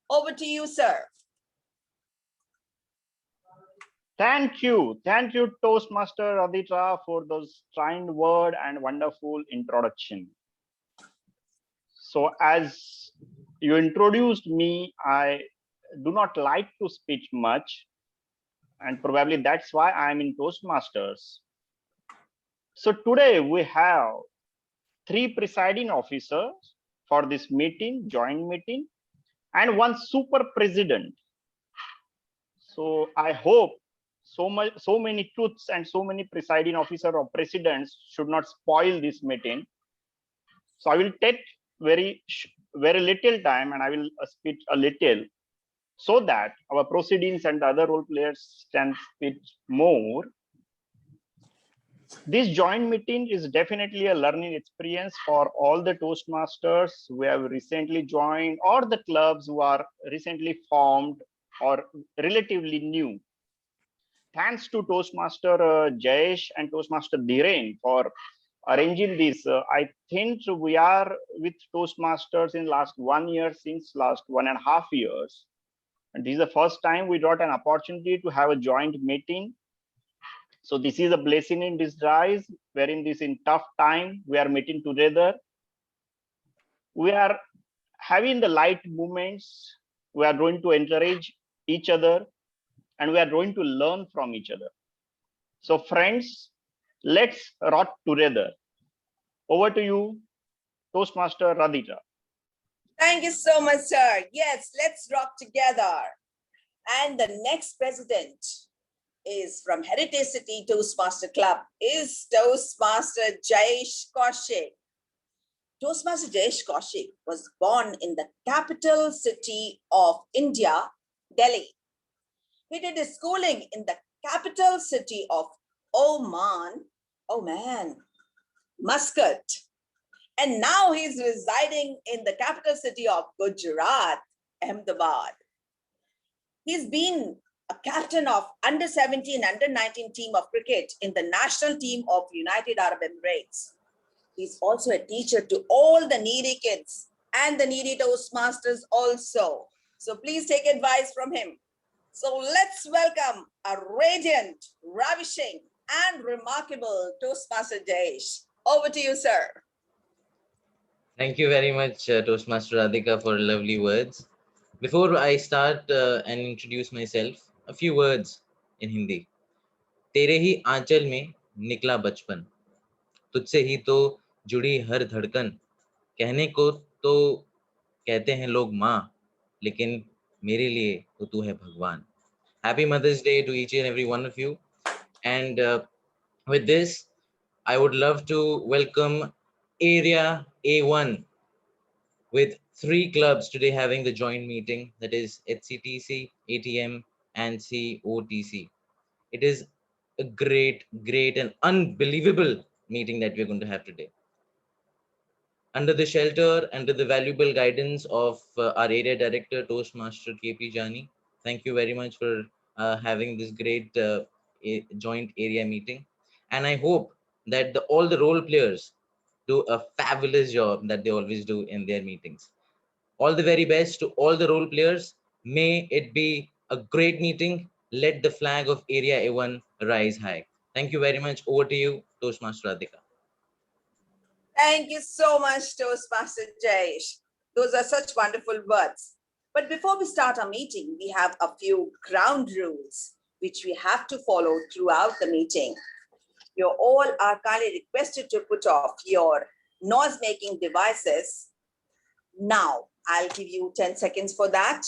Over to you, sir. Thank you, Toastmaster Aditi, for those kind word and wonderful introduction. So as you introduced me, I do not like to speak much, and probably that's why I'm in Toastmasters. So today we have 3 presiding officers for this meeting, joint meeting, and 1 super president. So I hope so many truths and so many presiding officer or presidents should not spoil this meeting. So I will take very little time, and I will speak a little, so that our proceedings and other role players can speak more. This joint meeting is definitely a learning experience for all the Toastmasters who have recently joined, or the clubs who are recently formed or relatively new. Thanks to Toastmaster Jayesh and Toastmaster Dhiren for arranging this. I think we are with Toastmasters in last 1 year, since last 1.5 years. And this is the first time we got an opportunity to have a joint meeting. So this is a blessing in disguise, wherein this in tough time, we are meeting together. We are having the light moments. We are going to encourage each other, and we are going to learn from each other. So friends, let's rock together. Over to you, Toastmaster Radhika. Thank you so much, sir. Yes, let's rock together. And the next president is from Heritage City Toastmasters Club, is Toastmaster Jayesh Kaushik. Toastmaster Jayesh Kaushik was born in the capital city of India, Delhi. He did his schooling in the capital city of Muscat. And now he's residing in the capital city of Gujarat, Ahmedabad. He's been a captain of under-17, under-19 team of cricket in the national team of United Arab Emirates. He's also a teacher to all the needy kids and the needy Toastmasters also. So please take advice from him. So let's welcome a radiant, ravishing, and remarkable Toastmaster Jayesh. Over to you, sir. Thank you very much, Toastmaster Radhika, for lovely words. Before I start and introduce myself, a few words in Hindi. तेरे ही आंचल में निकला बचपन, तुझसे ही तो जुड़ी हर धड़कन, कहने को तो कहते हैं लोग माँ, लेकिन मेरे लिए तो तू है भगवान. Happy Mother's Day to each and every one of you. And with this, I would love to welcome Area A1 with 3 clubs today having the joint meeting, that is HCTC, ATM, and COTC. It is a great and unbelievable meeting that we're going to have today. Under the shelter, under the valuable guidance of our area director, Toastmaster KP Jani, thank you very much for having this great joint area meeting. And I hope that all the role players do a fabulous job that they always do in their meetings. All the very best to all the role players. May it be a great meeting. Let the flag of Area A1 rise high. Thank you very much. Over to you, Toastmaster Radhika. Thank you so much, Toastmaster Jayesh. Those are such wonderful words. But before we start our meeting, we have a few ground rules which we have to follow throughout the meeting. You all are kindly requested to put off your noise-making devices. Now, I'll give you 10 seconds for that.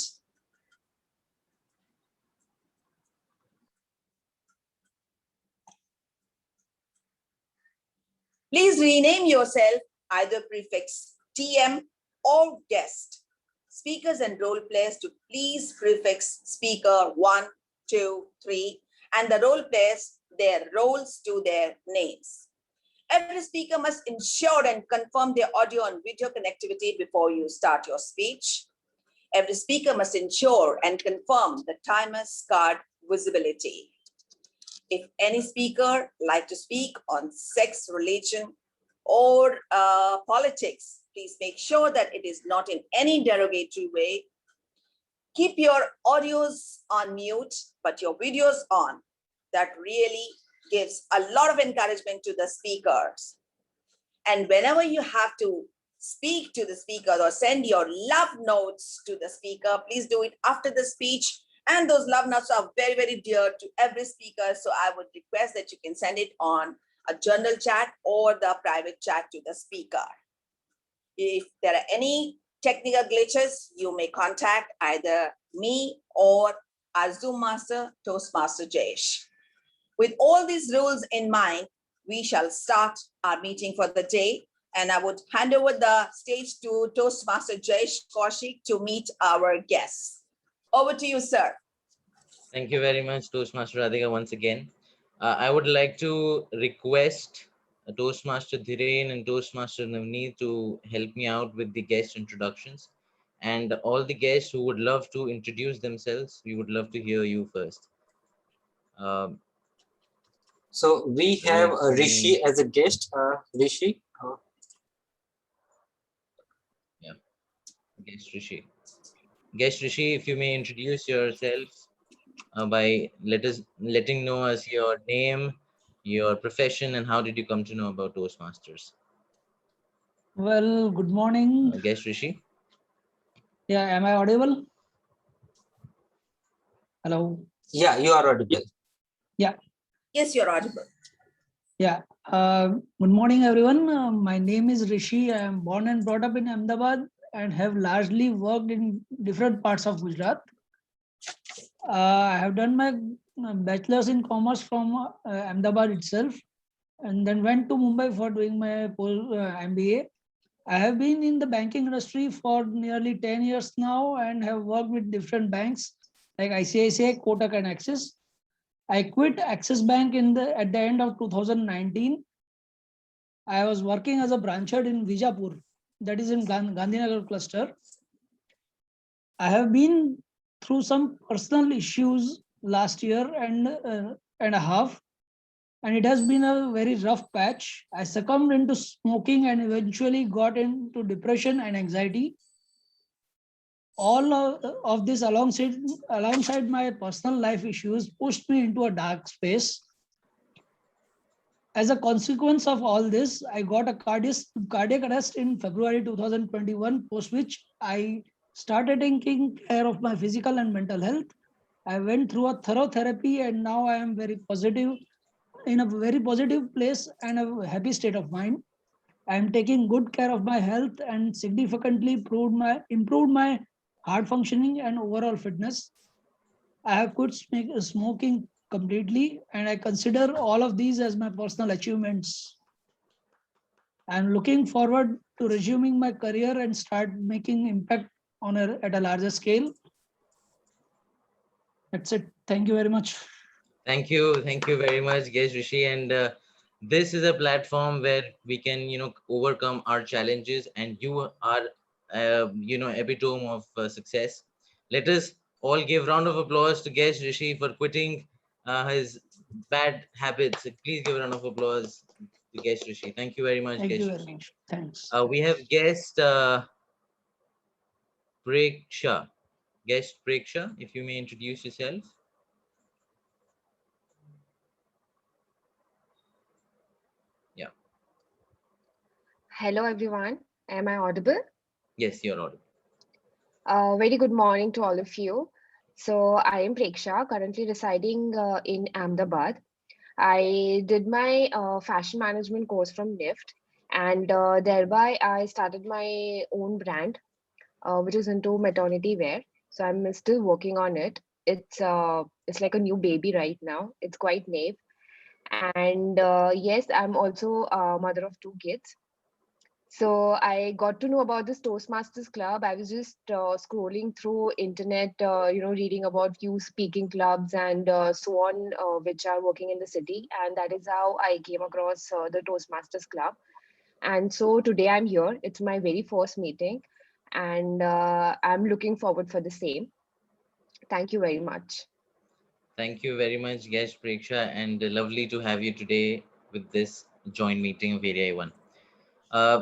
Please rename yourself either prefix TM or guest. Speakers and role players to please prefix speaker 1, 2, 3, and the role players their roles to their names. Every speaker must ensure and confirm their audio and video connectivity before you start your speech. Every speaker must ensure and confirm the timer's card visibility. If any speaker like to speak on sex, religion, or politics, please make sure that it is not in any derogatory way. Keep your audios on mute, but your videos on. That really gives a lot of encouragement to the speakers. And whenever you have to speak to the speaker or send your love notes to the speaker, please do it after the speech. And those love notes are very, very dear to every speaker. So I would request that you can send it on a general chat or the private chat to the speaker. If there are any technical glitches, you may contact either me or our Zoom master, Toastmaster Jayesh. With all these rules in mind, we shall start our meeting for the day. And I would hand over the stage to Toastmaster Jayesh Kaushik to meet our guests. Over to you, sir. Thank you very much, Toastmaster Radhika, once again. I would like to request Toastmaster Dhiren and Toastmaster Navneet to help me out with the guest introductions. And all the guests who would love to introduce themselves, we would love to hear you first. So we have Rishi as a guest. Rishi. Yeah, guest Rishi. Guest Rishi, if you may introduce yourself by letting know us your name, your profession, and how did you come to know about Toastmasters? Well, good morning. Guest Rishi. Yeah, am I audible? Hello. Yeah, you are audible. Yeah. Yes, you're audible. Yeah. Good morning, everyone. My name is Rishi. I am born and brought up in Ahmedabad and have largely worked in different parts of Gujarat. I have done my bachelor's in commerce from Ahmedabad itself, and then went to Mumbai for doing my MBA. I have been in the banking industry for nearly 10 years now and have worked with different banks like ICICI, Kotak, and Axis. I quit Axis Bank at the end of 2019. I was working as a branch head in Vijapur, that is in Gandhinagar cluster. I have been through some personal issues last year and a half, and it has been a very rough patch. I succumbed into smoking and eventually got into depression and anxiety. All of this alongside my personal life issues pushed me into a dark space. As a consequence of all this, I got a cardiac arrest in February 2021, post which I started taking care of my physical and mental health. I went through a thorough therapy and now I am in a very positive place and a happy state of mind. I am taking good care of my health and significantly improved my heart functioning and overall fitness. I have quit smoking completely, and I consider all of these as my personal achievements. I'm looking forward to resuming my career and start making impact at a larger scale. That's it. Thank you very much. Thank you very much, guest Rishi. And this is a platform where we can, overcome our challenges, and you are, epitome of success. Let us all give round of applause to guest Rishi for quitting his bad habits. Please give a round of applause to guest Rishi. Thank you very much, Thank guest you very Rishi. much. Thanks. We have guest Preksha. Guest Preksha, if you may introduce yourself. Yeah. Hello, everyone. Am I audible? Yes, you're audible. Very good morning to all of you. So I am Preksha, currently residing in Ahmedabad. I did my fashion management course from NIFT, and thereby I started my own brand, which is into maternity wear. So I'm still working on it. It's like a new baby right now. It's quite naive. And yes, I'm also a mother of two kids. So I got to know about this Toastmasters Club. I was just scrolling through internet, reading about few speaking clubs and so on, which are working in the city. And that is how I came across the Toastmasters Club. And so today I'm here. It's my very first meeting, and I'm looking forward for the same. Thank you very much. Thank you very much, guest Preksha, and lovely to have you today with this joint meeting of Area 1.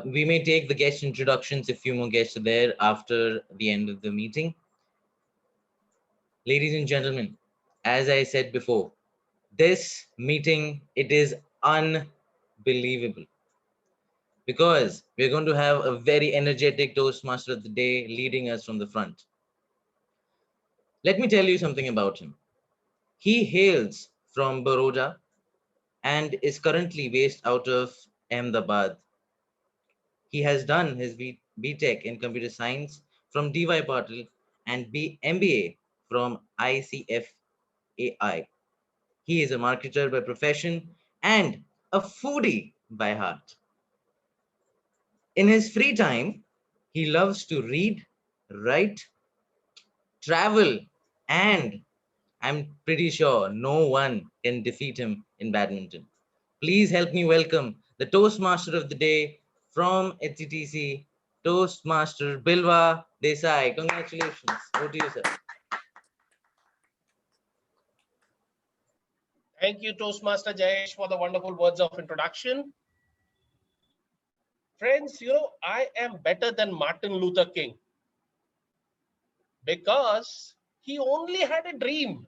We may take the guest introductions if few more guests are there after the end of the meeting. Ladies and gentlemen, as I said before, this meeting, it is unbelievable because we're going to have a very energetic Toastmaster of the day leading us from the front. Let me tell you something about him. He hails from Baroda and is currently based out of Ahmedabad. He has done his BTech in computer science from DY Patil and MBA from ICFAI. He is a marketer by profession and a foodie by heart. In his free time, he loves to read, write, travel, and I'm pretty sure no one can defeat him in badminton. Please help me welcome the Toastmaster of the day from HCTC, Toastmaster Bilva Desai. Congratulations. Over to you, sir. Thank you, Toastmaster Jayesh, for the wonderful words of introduction. Friends, I am better than Martin Luther King because he only had a dream.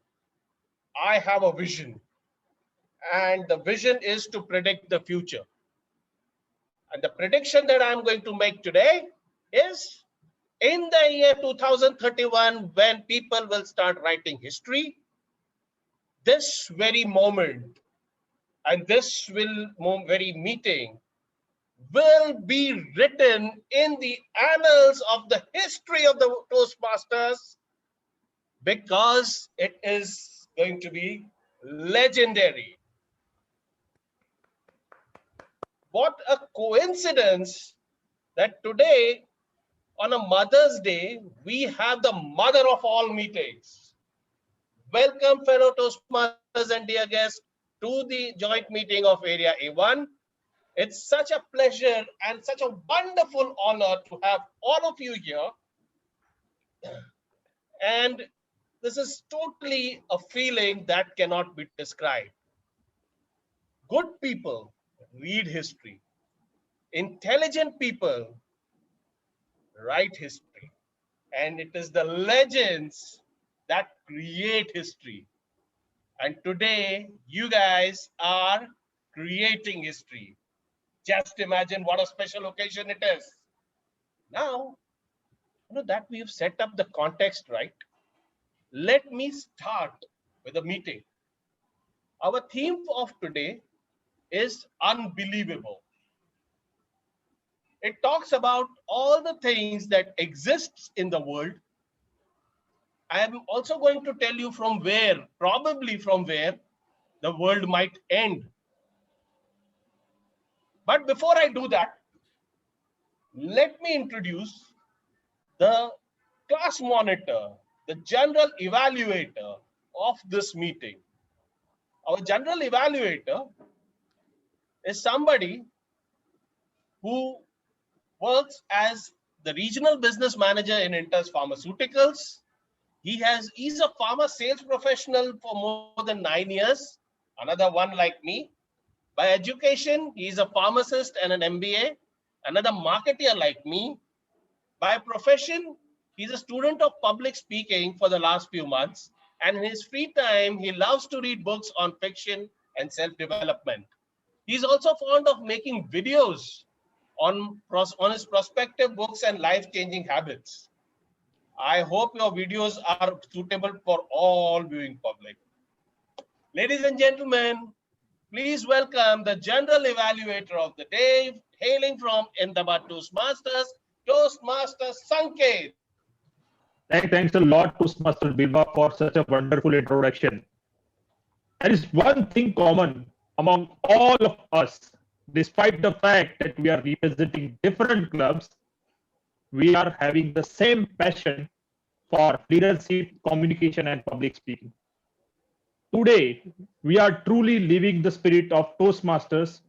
I have a vision, and the vision is to predict the future. And the prediction that I'm going to make today is in the year 2031, when people will start writing history, this very moment and this very meeting will be written in the annals of the history of the Toastmasters because it is going to be legendary. What a coincidence that today, on a Mother's Day, we have the mother of all meetings. Welcome, fellow Toastmasters and dear guests, to the joint meeting of Area A1. It's such a pleasure and such a wonderful honor to have all of you here. And this is totally a feeling that cannot be described. Good people read history. Intelligent people write history. And it is the legends that create history. And today, you guys are creating history. Just imagine what a special occasion it is. Now, that we've set up the context right, let me start with a meeting. Our theme of today is unbelievable. It talks about all the things that exists in the world. I am also going to tell you from where, probably from where, the world might end. But before I do that, let me introduce the class monitor, the general evaluator of this meeting. Our general evaluator is somebody who works as the regional business manager in Intas Pharmaceuticals. He's a pharma sales professional for more than 9 years, another one like me. By education, he's a pharmacist and an MBA, another marketer like me. By profession, he's a student of public speaking for the last few months, and in his free time, he loves to read books on fiction and self-development. He's also fond of making videos on his prospective books and life-changing habits. I hope your videos are suitable for all viewing public. Ladies and gentlemen, please welcome the general evaluator of the day, hailing from Ahmedabad Toastmasters, Toastmaster Sanket. Thanks a lot, Toastmaster Bilva, for such a wonderful introduction. There is one thing common among all of us, despite the fact that we are representing different clubs, we are having the same passion for leadership, communication, and public speaking. Today, we are truly living the spirit of Toastmasters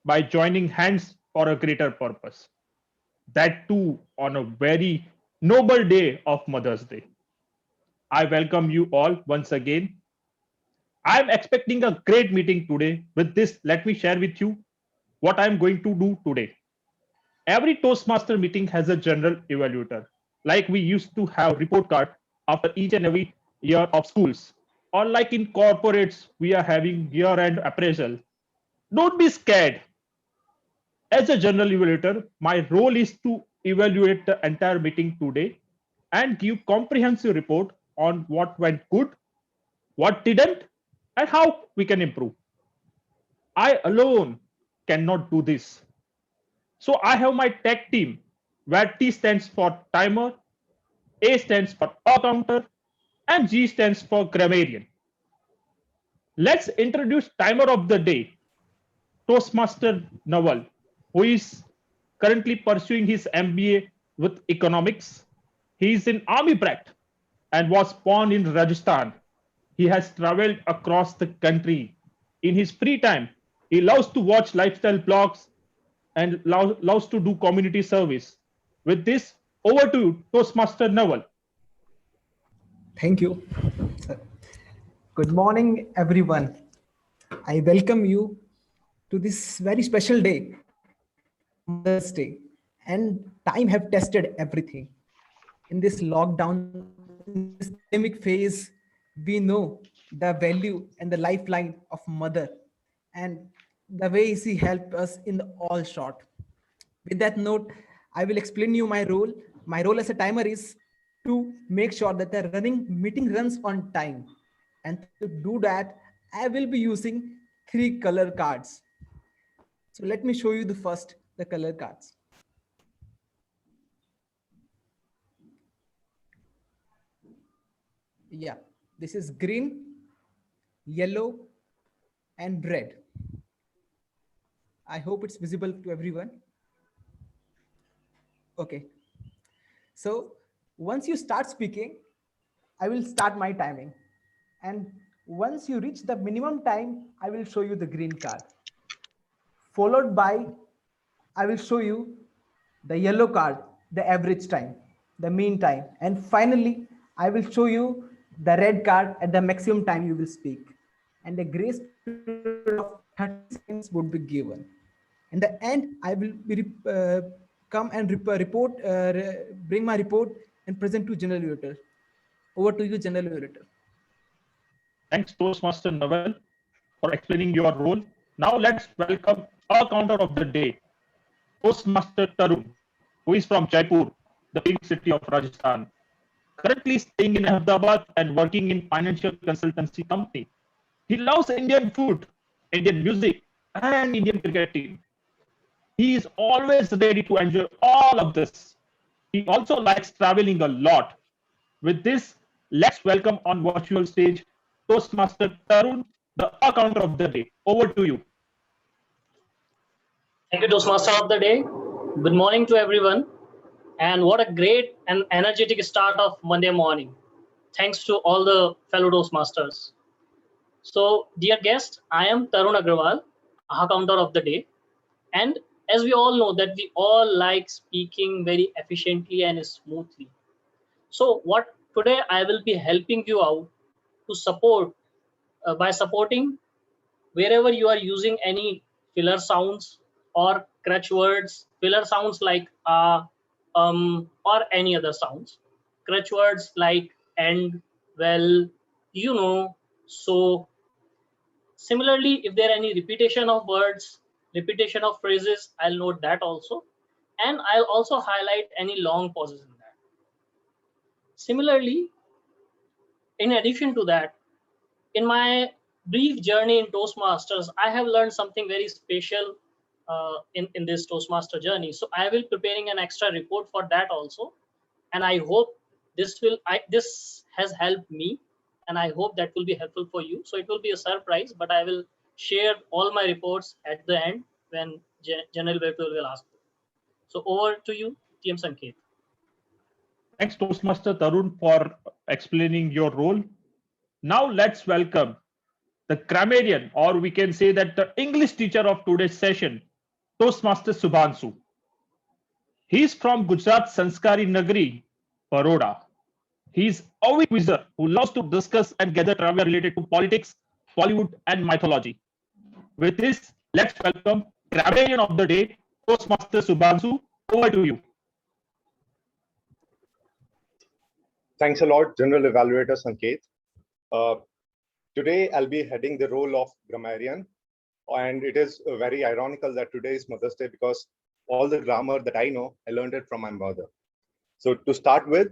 by joining hands for a greater purpose. That too on a very noble day of Mother's Day. I welcome you all once again. I'm expecting a great meeting today. With this, let me share with you what I'm going to do today. Every Toastmaster meeting has a general evaluator. Like we used to have report card after each and every year of schools, or like in corporates, we are having year-end appraisal. Don't be scared. As a general evaluator, my role is to evaluate the entire meeting today and give comprehensive report on what went good, what didn't, and how we can improve. I alone cannot do this. So I have my tech team where T stands for timer, A stands for counter, and G stands for grammarian. Let's introduce timer of the day, Toastmaster Naval, who is currently pursuing his MBA with economics. He is in army brat and was born in Rajasthan. He has traveled across the country. In his free time, he loves to watch lifestyle blogs and loves to do community service. With this, over to you, Toastmaster Naval. Thank you. Good morning, everyone. I welcome you to this very special day, Mother's Day. And time have tested everything. In this lockdown, in this pandemic phase, we know the value and the lifeline of mother and the way she helped us in the all short. With that note, I will explain you my role. My role as a timer is to make sure that the running meeting runs on time. And to do that, I will be using 3 color cards. So let me show you the color cards. Yeah, this is green, yellow, and red. I hope it's visible to everyone. Okay. So once you start speaking, I will start my timing. And once you reach the minimum time, I will show you the green card. Followed by, I will show you the yellow card, the average time, the mean time. And finally, I will show you the red card at the maximum time you will speak. And the grace period of 30 seconds would be given. In the end, I will be come and bring my report and present to General Evaluator. Over to you, General Evaluator. Thanks, Toastmaster Naval, for explaining your role. Now let's welcome our counter of the day, Toastmaster Tarun, who is from Jaipur, the pink city of Rajasthan, currently staying in Ahmedabad and working in financial consultancy company. He loves Indian food, Indian music, and Indian cricket team. He is always ready to enjoy all of this. He also likes traveling a lot. With this, let's welcome on virtual stage Toastmaster Tarun, the counter of the day. Over to you. Thank you, Toastmaster of the day. Good morning to everyone. And what a great and energetic start of Monday morning. Thanks to all the fellow Toastmasters. So, dear guest, I am Tarun Agrawal, counter of the day. And as we all know that we all like speaking very efficiently and smoothly. So what today I will be helping you out to support by supporting wherever you are using any filler sounds or crutch words, filler sounds like or any other sounds, crutch words like and, well, you know, so. Similarly, if there are any repetition of words, repetition of phrases, I'll note that also. And I'll also highlight any long pauses in that. Similarly, in addition to that, in my brief journey in Toastmasters, I have learned something very special in this Toastmaster journey. So I will be preparing an extra report for that also. And I hope this has helped me. And I hope that will be helpful for you. So it will be a surprise, but I will share all my reports at the end when General Evaluator will ask. So over to you, TM Sanket. Thanks, Toastmaster Tarun, for explaining your role. Now let's welcome the grammarian, or we can say that the English teacher of today's session, Toastmaster Shubhanshu. He is from Gujarat Sanskari Nagari, Baroda. He is a avid quizzer who loves to discuss and gather trivia related to politics, Bollywood, and mythology. With this, let's welcome grammarian of the day, Toastmaster Shubhanshu. Over to you. Thanks a lot, General Evaluator Sanket. Today, I'll be heading the role of grammarian. And it is very ironical that today is Mother's Day because all the grammar that I know, I learned it from my mother. So to start with,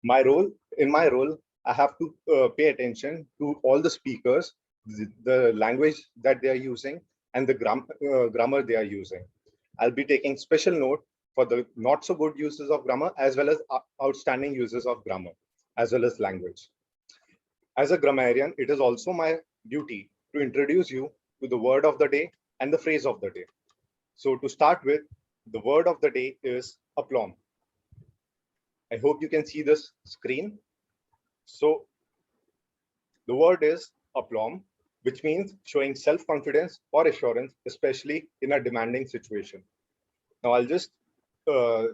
in my role, I have to pay attention to all the speakers, the language that they are using, and the grammar they are using. I'll be taking special note for the not so good uses of grammar as well as outstanding uses of grammar, as well as language. As a grammarian, it is also my duty to introduce you to the word of the day and the phrase of the day. So to start with, the word of the day is aplomb. I hope you can see this screen. So the word is aplomb, which means showing self-confidence or assurance, especially in a demanding situation. Now I'll just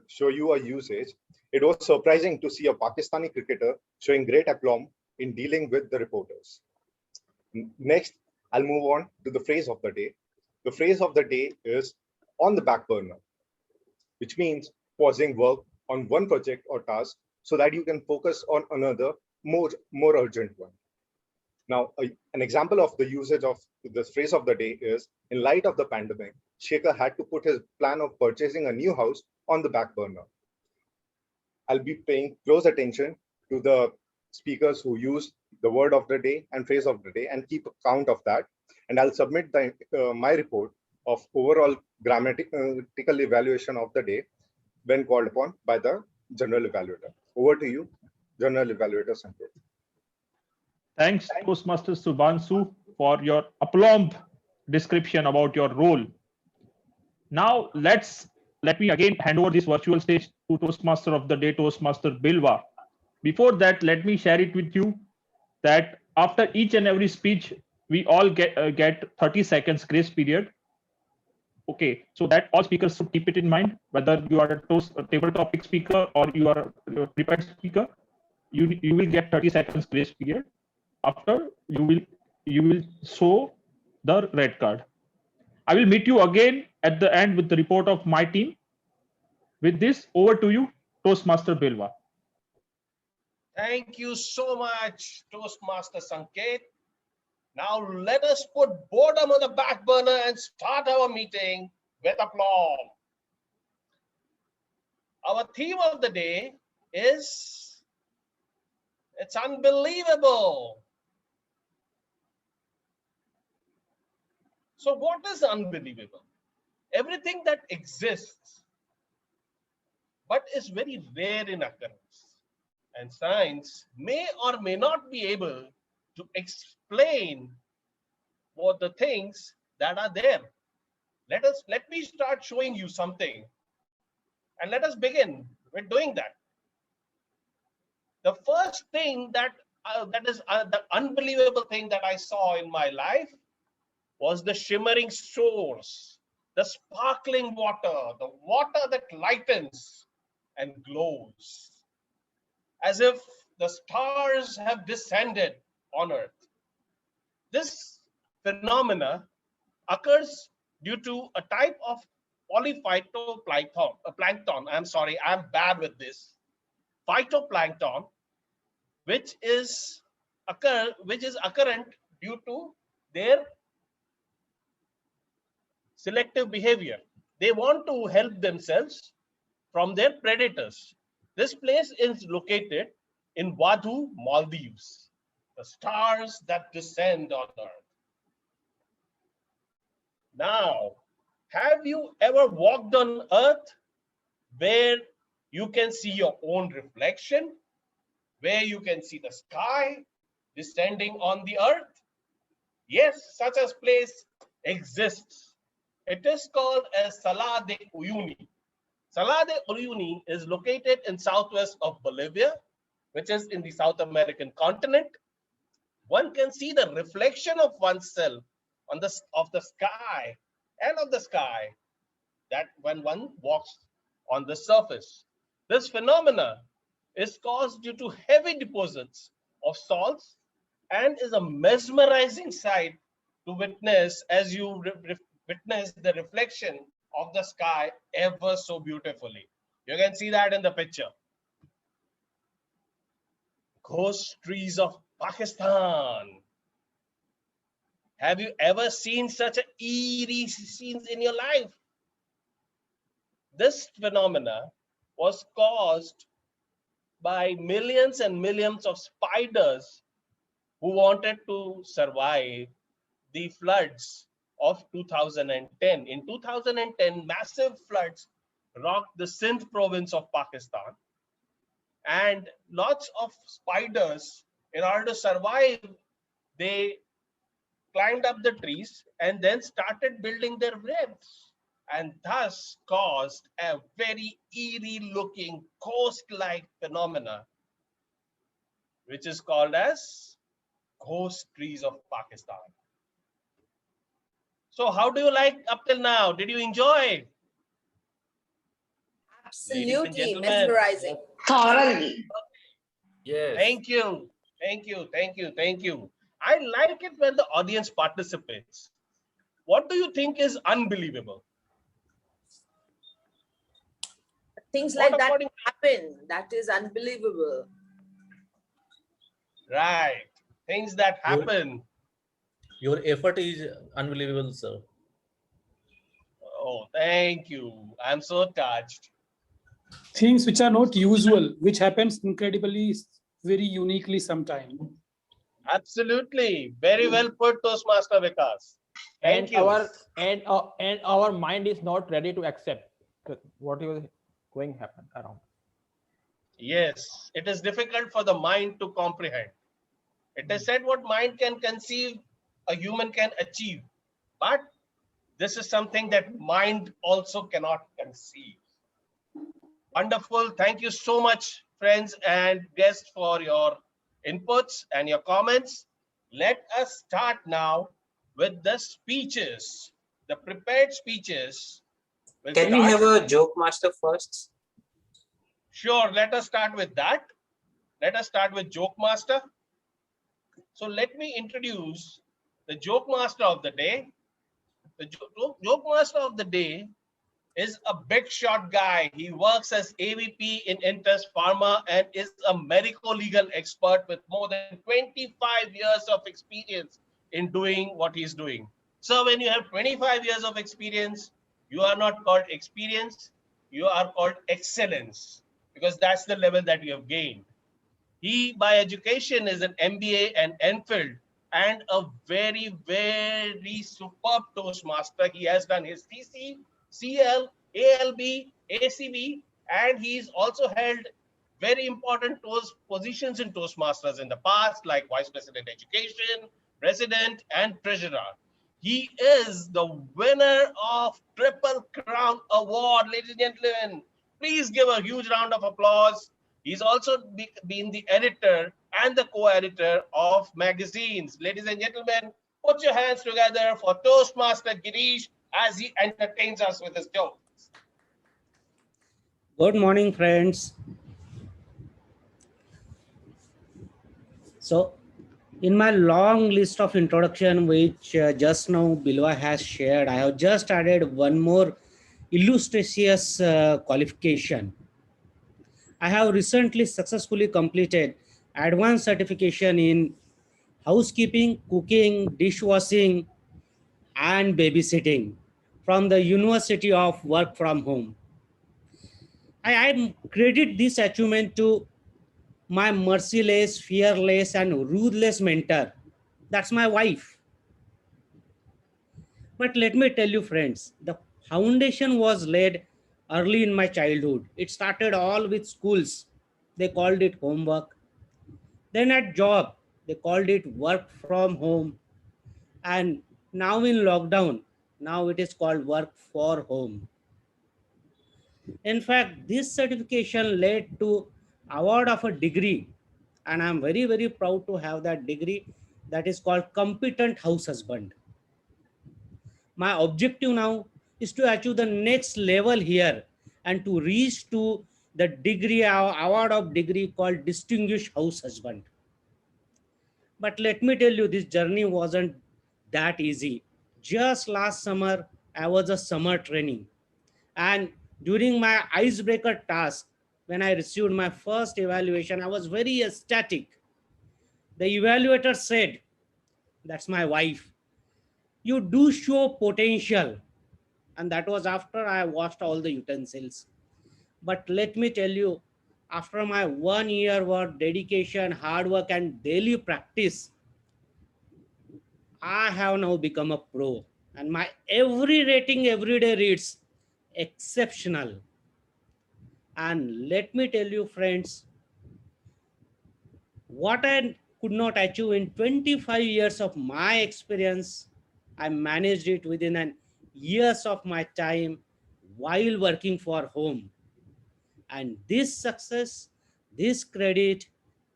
show you a usage. It was surprising to see a Pakistani cricketer showing great aplomb in dealing with the reporters. Next, I'll move on to the phrase of the day. The phrase of the day is on the back burner, which means pausing work on one project or task so that you can focus on another more urgent one. Now, an example of the usage of this phrase of the day is, in light of the pandemic, Shekhar had to put his plan of purchasing a new house on the back burner. I'll be paying close attention to the speakers who use the word of the day and phrase of the day and keep count of that. And I'll submit my report of overall grammatical evaluation of the day when called upon by the General Evaluator. Over to you, General Evaluator Sanket. Thanks, Toastmaster Shubhanshu, for your aplomb description about your role. Now, let me again hand over this virtual stage to Toastmaster of the Day, Toastmaster Bilva. Before that, let me share it with you that after each and every speech, we all get 30 seconds grace period. Okay, so that all speakers should keep it in mind, whether you are a table topic speaker or you are a prepared speaker, you will get 30 seconds grace period. After you will show the red card. I will meet you again at the end with the report of my team. With this, over to you, Toastmaster Bilva. Thank you so much, Toastmaster Sanket. Now let us put boredom on the back burner and start our meeting with aplomb. Our theme of the day is, it's unbelievable. So what is unbelievable? Everything that exists, but is very rare in occurrence. And science may or may not be able to explain what the things that are there. Let me start showing you something, and let us begin with doing that. The first thing that is the unbelievable thing that I saw in my life was the shimmering shores, the sparkling water, the water that lightens and glows, as if the stars have descended on Earth. This phenomena occurs due to a type of polyphytoplankton. I'm sorry, I'm bad with this. Phytoplankton, which is occurrent due to their selective behavior. They want to help themselves from their predators. This place is located in Vadhu, Maldives, the stars that descend on Earth. Now, have you ever walked on Earth where you can see your own reflection, where you can see the sky descending on the Earth? Yes, such a place exists. It is called as Salar de Uyuni. Salar de Uyuni is located in southwest of Bolivia, which is in the South American continent. One can see the reflection of oneself of the sky and of the sky that when one walks on the surface. This phenomena is caused due to heavy deposits of salts and is a mesmerizing sight to witness as you witness the reflection of the sky ever so beautifully. You can see that in the picture. Ghost trees of Pakistan. Have you ever seen such a eerie scenes in your life? This phenomena was caused by millions and millions of spiders who wanted to survive the floods of 2010. In 2010, massive floods rocked the Sindh province of Pakistan, and lots of spiders, in order to survive, they climbed up the trees and then started building their webs, and thus caused a very eerie looking ghost-like phenomena, which is called as ghost trees of Pakistan. So how do you like up till now? Did you enjoy? Ladies and Absolutely gentlemen. mesmerizing. Thoroughly. Yes. Thank you. Thank you. Thank you. Thank you. I like it when the audience participates. What do you think is unbelievable? Things What like that according- happen. That is unbelievable. Right. Things that happen. Your effort is unbelievable, sir. Oh, thank you. I'm so touched. Things which are not usual, which happens incredibly, very uniquely sometime. Absolutely. Very well put, Toastmaster Vikas. Thank you. And our mind is not ready to accept what is going to happen around. Yes, it is difficult for the mind to comprehend. It is said what mind can conceive, a human can achieve. But this is something that mind also cannot conceive. Wonderful. Thank you so much, friends and guests, for your inputs and your comments. Let us start now with the speeches, the prepared speeches. Can we have a joke master first? Sure, let us start with that. Let us start with Joke Master. So let me introduce the Joke Master of the day. The Joke Master of the day is a big shot guy. He works as AVP in Intus Pharma and is a medico-legal expert with more than 25 years of experience in doing what he's doing. So when you have 25 years of experience, you are not called experience, you are called excellence, because that's the level that you have gained. He, by education, is an MBA and MPhil and a very, very superb Toastmaster. He has done his TC, CL, ALB, ACB, and he's also held very important positions in Toastmasters in the past, like Vice President Education, President, and Treasurer. He is the winner of Triple Crown Award, ladies and gentlemen. Please give a huge round of applause. He's also been the editor and the co-editor of magazines. Ladies and gentlemen, put your hands together for Toastmaster Girish as he entertains us with his jokes. Good morning, friends. So, in my long list of introduction, which just now Bilva has shared, I have just added one more illustrious qualification. I have recently successfully completed advanced certification in housekeeping, cooking, dishwashing, and babysitting from the University of Work from Home. I credit this achievement to my merciless, fearless, and ruthless mentor. That's my wife. But let me tell you, friends, the foundation was laid early in my childhood. It started all with schools. They called it homework. Then at job, they called it work from home. And now in lockdown, now it is called work for home. In fact, this certification led to award of a degree, and I'm very, very proud to have that degree, that is called competent house husband. My objective now is to achieve the next level here and to reach to the degree, award of degree called distinguished house husband. But let me tell you, this journey wasn't that easy. Just last summer, I was a summer training. And during my icebreaker task, when I received my first evaluation, I was very ecstatic. The evaluator said, that's my wife, you do show potential. And that was after I washed all the utensils. But let me tell you, after my 1 year work, dedication, hard work, and daily practice, I have now become a pro. And my every rating every day reads exceptional. And let me tell you, friends, what I could not achieve in 25 years of my experience, I managed it within an years of my time while working for home. And this success, this credit,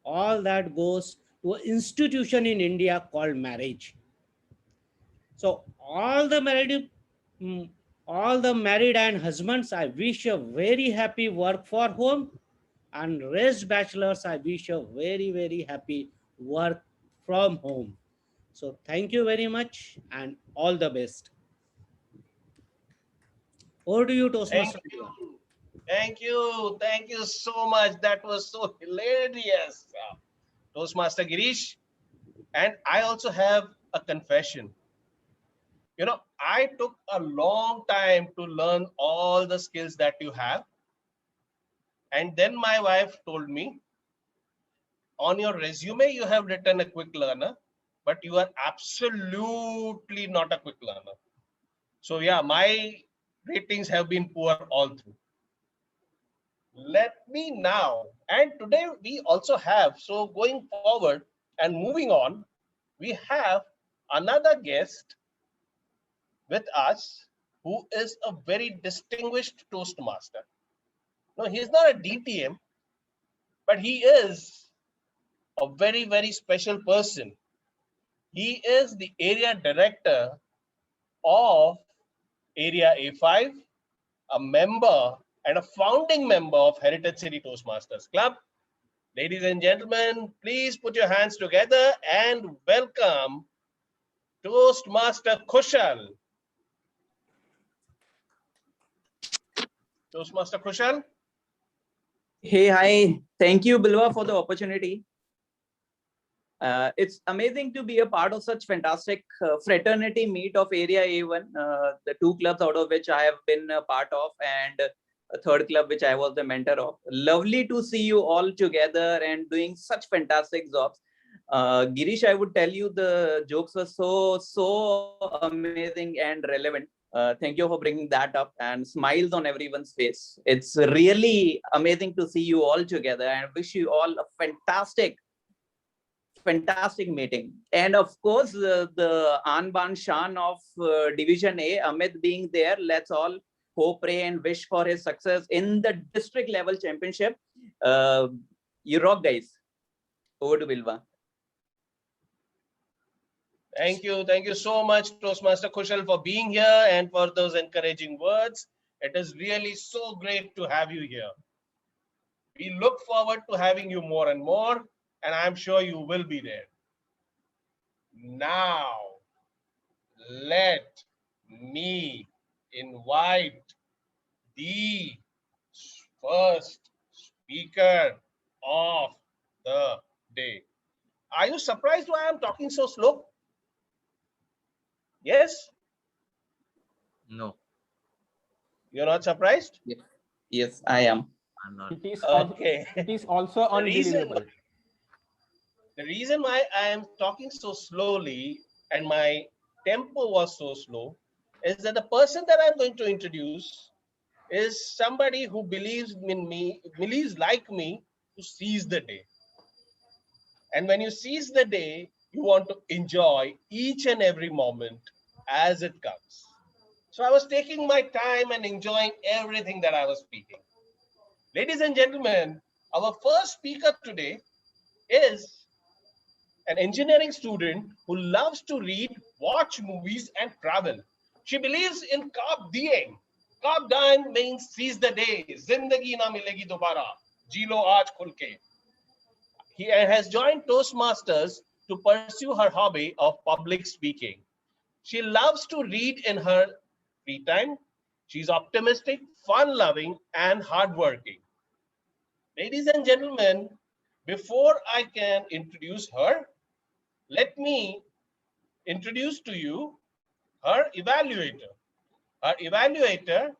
all that goes to an institution in India called marriage. So all the married and husbands, I wish a very happy work for home, and rest bachelors, I wish a very, very happy work from home. So thank you very much and all the best. Over to you, Toastmaster. Thank you. Thank you so much. That was so hilarious, Toastmaster Girish. And I also have a confession. You know, I took a long time to learn all the skills that you have. And then my wife told me, on your resume, you have written a quick learner, but you are absolutely not a quick learner. So yeah, my ratings have been poor all through. Let me now, and today we also have, so going forward and moving on, we have another guest with us who is a very distinguished Toastmaster. No, he's not a DTM, but he is a very, very special person. He is the area director of Area A5, a member and a founding member of Heritage City Toastmasters Club. Ladies and gentlemen, please put your hands together and welcome Toastmaster Kushal. Toastmaster Kushal. Hey, hi. Thank you, Bilva, for the opportunity. It's amazing to be a part of such fantastic fraternity meet of Area A1, the two clubs out of which I have been a part of, and a third club which I was the mentor of. Lovely to see you all together and doing such fantastic jobs. Girish, I would tell you the jokes were so amazing and relevant. Thank you for bringing that up, and smiles on everyone's face. It's really amazing to see you all together, and wish you all a fantastic meeting. And of course, the Anban Shan of Division A, Amit being there, let's all hope, pray, and wish for his success in the district level championship. You rock, guys. Over to Bilva. Thank you so much, Toastmaster Kushal, for being here and for those encouraging words. It is really so great to have you here. We look forward to having you more and more, and I'm sure you will be there. Now, let me invite the first speaker of the day. Are you surprised why I'm talking so slow? Yes? No. You're not surprised? Yes, I am. I'm not. It is also unbelievable. The reason why I am talking so slowly and my tempo was so slow is that the person that I'm going to introduce is somebody who believes in me, believes like me, to seize the day. And when you seize the day, you want to enjoy each and every moment as it comes. So I was taking my time and enjoying everything that I was speaking. Ladies and gentlemen, our first speaker today is an engineering student who loves to read, watch movies, and travel. She believes in Kaab Diyeng. Kaab Diyeng means seize the day. Zindagi na milegi dobara. Jilo aaj khulke. He has joined Toastmasters to pursue her hobby of public speaking. She loves to read in her free time. She's optimistic, fun-loving, and hardworking. Ladies and gentlemen, before I can introduce her, let me introduce to you her evaluator. Our evaluator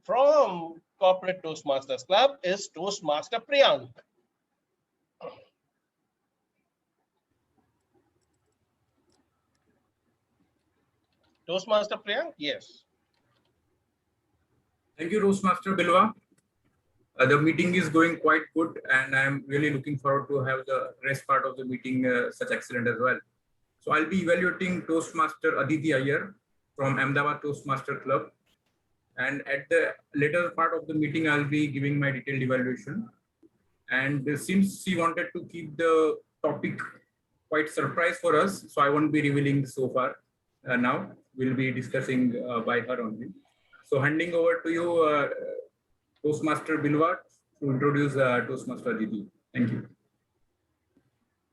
from Corporate Toastmasters Club is Toastmaster Priyank. Toastmaster Priyank, yes. Thank you, Toastmaster Bilva. The meeting is going quite good, and I'm really looking forward to have the rest part of the meeting such excellent as well. So I'll be evaluating Toastmaster Aditi Iyer from Ahmedabad Toastmasters Club. And at the later part of the meeting, I'll be giving my detailed evaluation. And since she wanted to keep the topic quite surprise for us, so I won't be revealing so far. Now we'll be discussing by her only. So handing over to you, Toastmaster Bilva, to introduce Toastmaster Aditi. Thank you.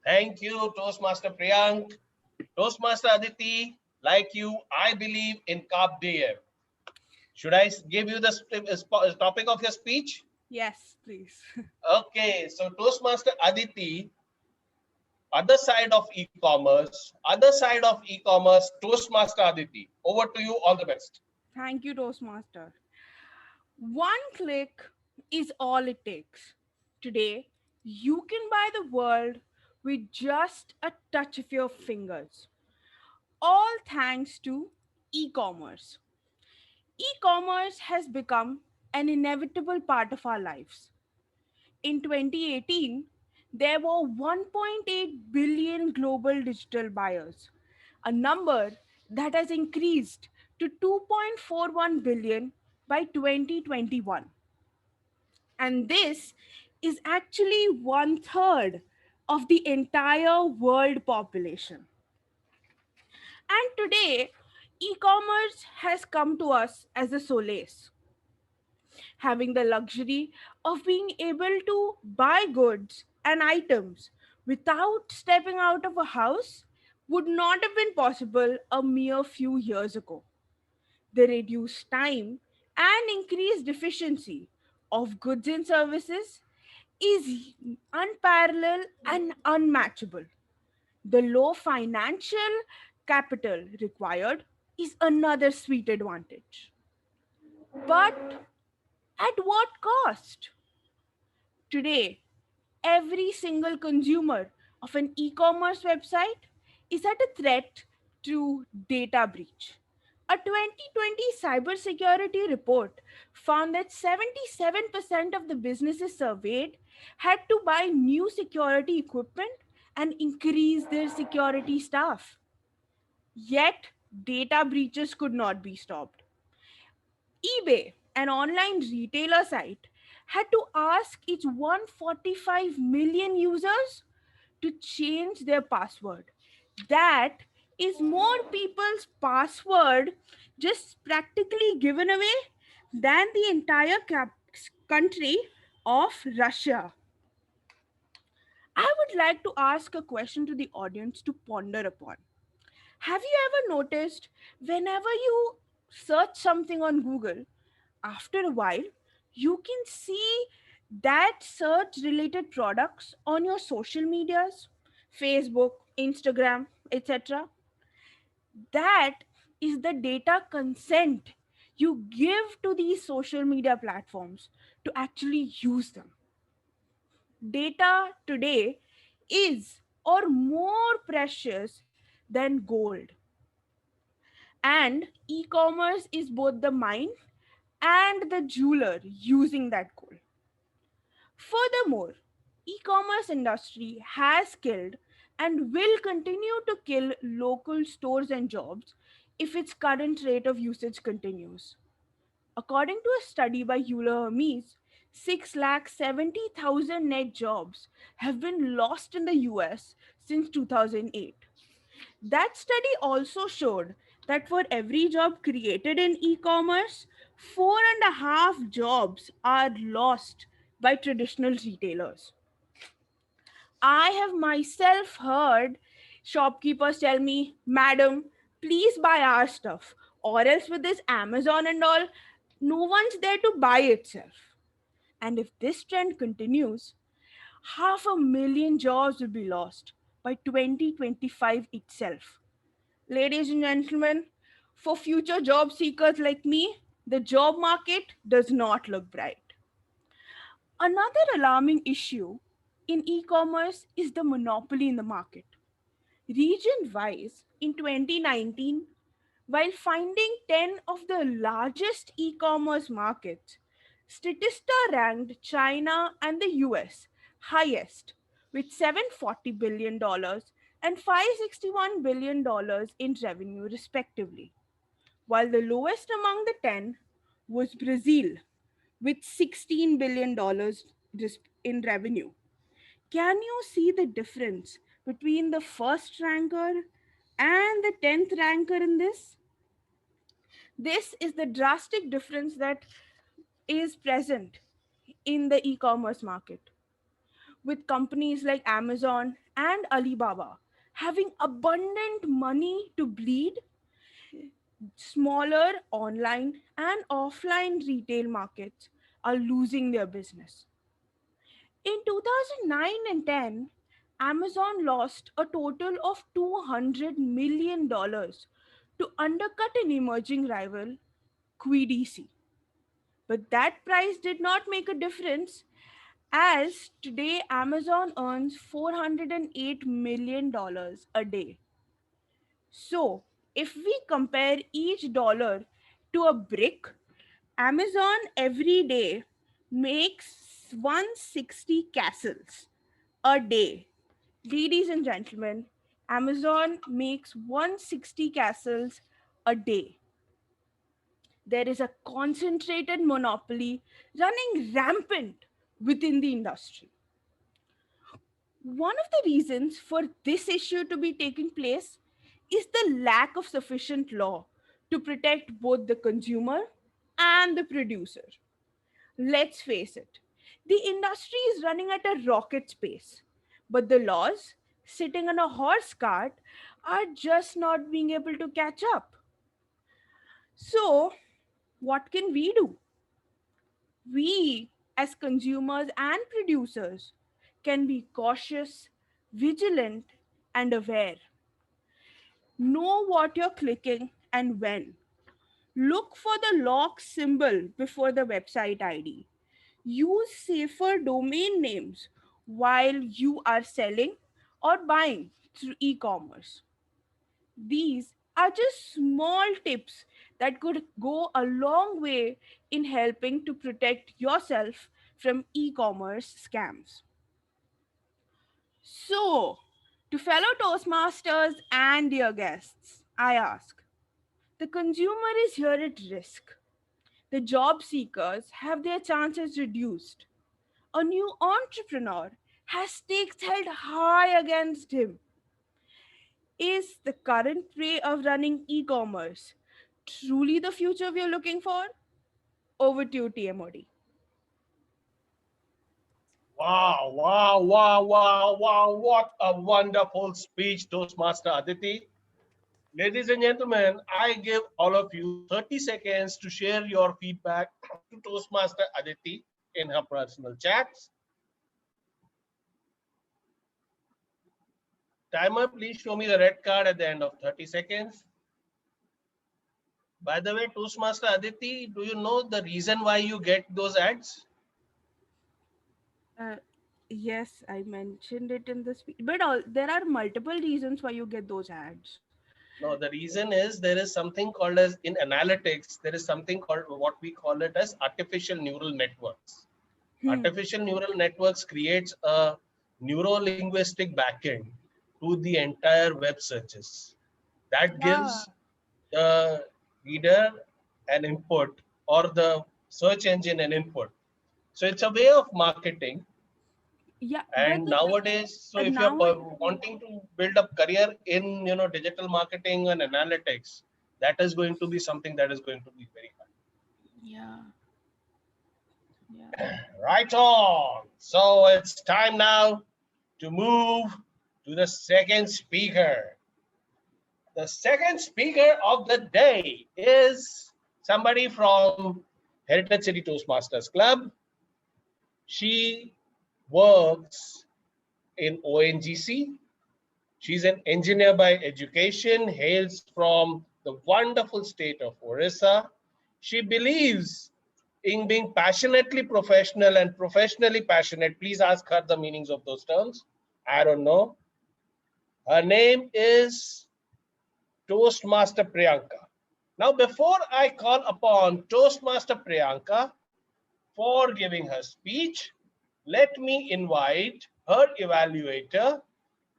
Thank you, Toastmaster Priyank. Toastmaster Aditi, like you, I believe in Cap Diem. Should I give you the topic of your speech? Yes, please. Okay, so Toastmaster Aditi, other side of e-commerce, Toastmaster Aditi. Over to you, all the best. Thank you, Toastmaster. One click is all it takes. Today, you can buy the world with just a touch of your fingers. All thanks to e-commerce. E-commerce has become an inevitable part of our lives. In 2018, there were 1.8 billion global digital buyers, a number that has increased to 2.41 billion by 2021. And this is actually 1/3 of the entire world population. And today, e-commerce has come to us as a solace. Having the luxury of being able to buy goods and items without stepping out of a house would not have been possible a mere few years ago. The reduced time and increased efficiency of goods and services is unparalleled and unmatchable. The low financial capital required is another sweet advantage. But at what cost? Today, every single consumer of an e-commerce website is at a threat to data breach. A 2020 cybersecurity report found that 77% of the businesses surveyed had to buy new security equipment and increase their security staff. Yet, data breaches could not be stopped. eBay, an online retailer site, had to ask its 145 million users to change their password. That is more people's password just practically given away than the entire country of Russia. I would like to ask a question to the audience to ponder upon. Have you ever noticed whenever you search something on Google, after a while, you can see that search related products on your social medias, Facebook, Instagram, etc. That is the data consent you give to these social media platforms to actually use them. Data today is or more precious than gold. And e-commerce is both the mine and the jeweler using that gold. Furthermore, e-commerce industry has killed and will continue to kill local stores and jobs if its current rate of usage continues. According to a study by Euler Hermes, 670,000 net jobs have been lost in the US since 2008. That study also showed that for every job created in e-commerce, 4.5 jobs are lost by traditional retailers. I have myself heard shopkeepers tell me, "Madam, please buy our stuff, or else with this Amazon and all, no one's there to buy itself." And if this trend continues, 500,000 jobs will be lost by 2025 itself. Ladies and gentlemen, for future job seekers like me, the job market does not look bright. Another alarming issue in e commerce is the monopoly in the market. Region wise, in 2019, while finding 10 of the largest e commerce markets, Statista ranked China and the US highest with $740 billion and $561 billion in revenue, respectively, while the lowest among the 10 was Brazil with $16 billion in revenue. Can you see the difference between the first ranker and the 10th ranker in this? This is the drastic difference that is present in the e-commerce market, with companies like Amazon and Alibaba having abundant money to bleed. Smaller online and offline retail markets are losing their business. In 2009 and 10, Amazon lost a total of $200 million to undercut an emerging rival, QDC. But that price did not make a difference, as today Amazon earns $408 million a day. So, if we compare each dollar to a brick, Amazon every day makes 160 castles a day. Ladies and gentlemen, Amazon makes 160 castles a day. There is a concentrated monopoly running rampant within the industry. One of the reasons for this issue to be taking place is the lack of sufficient law to protect both the consumer and the producer. Let's face it, the industry is running at a rocket pace, but the laws, sitting on a horse cart, are just not being able to catch up. So, what can we do? We, as consumers and producers, can be cautious, vigilant, and aware. Know what you're clicking and when. Look for the lock symbol before the website ID. Use safer domain names while you are selling or buying through e commerce. These are just small tips that could go a long way in helping to protect yourself from e commerce scams. So, to fellow Toastmasters and dear guests, I ask, the consumer is here at risk. The job seekers have their chances reduced. A new entrepreneur has stakes held high against him. Is the current way of running e commerce truly the future we are looking for? Over to you, TMOD. Wow, wow, wow, wow, wow. What a wonderful speech, Toastmaster Aditi. Ladies and gentlemen, I give all of you 30 seconds to share your feedback to Toastmaster Aditi in her personal chats. Timer, please show me the red card at the end of 30 seconds. By the way, Toastmaster Aditi, do you know the reason why you get those ads? Yes, I mentioned it in the speech, but there are multiple reasons why you get those ads. No, the reason is there is something called as in analytics, there is something called what we call it as artificial neural networks. Artificial neural networks creates a neuro-linguistic backend to the entire web searches. That gives the reader an input or the search engine an input. So it's a way of marketing. Yeah, and nowadays, so if you're wanting to build a career in digital marketing and analytics, that is going to be something that is going to be very hard. Yeah. Right on. So it's time now to move to the second speaker. The second speaker of the day is somebody from Heritage City Toastmasters Club. She works in ONGC. She's an engineer by education, hails from the wonderful state of Orissa. She believes in being passionately professional and professionally passionate. Please ask her the meanings of those terms. I don't know. Her name is Toastmaster Priyanka. Now, before I call upon Toastmaster Priyanka for giving her speech, let me invite her evaluator,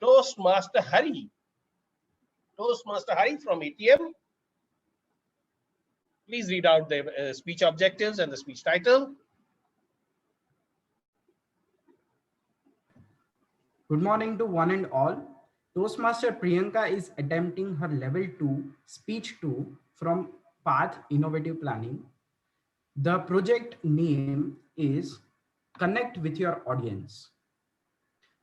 Toastmaster Hari. Toastmaster Hari from ATM. Please read out the speech objectives and the speech title. Good morning to one and all. Toastmaster Priyanka is attempting her level 2 speech 2 from Path Innovative Planning. The project name is Connect with Your Audience.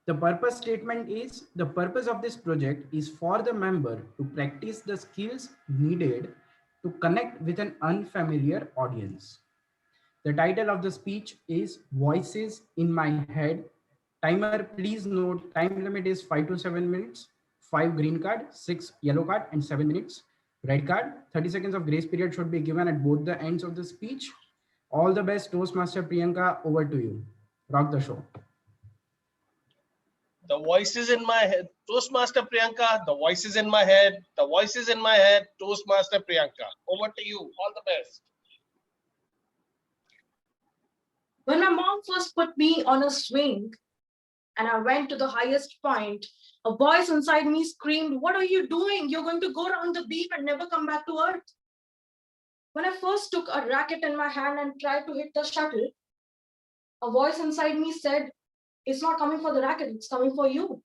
The purpose statement is the purpose of this project is for the member to practice the skills needed to connect with an unfamiliar audience. The title of the speech is Voices in My Head. Timer, please note, time limit is 5 to 7 minutes, 5 green card, 6 yellow card, and 7 minutes. Red card, 30 seconds of grace period should be given at both the ends of the speech. All the best, Toastmaster Priyanka, over to you. Rock the show. The voices in my head, Toastmaster Priyanka, the voices in my head, the voices in my head, Toastmaster Priyanka. Over to you, all the best. When my mom first put me on a swing and I went to the highest point, a voice inside me screamed, "What are you doing? You're going to go around the beam and never come back to earth." When I first took a racket in my hand and tried to hit the shuttle, a voice inside me said, "It's not coming for the racket, it's coming for you."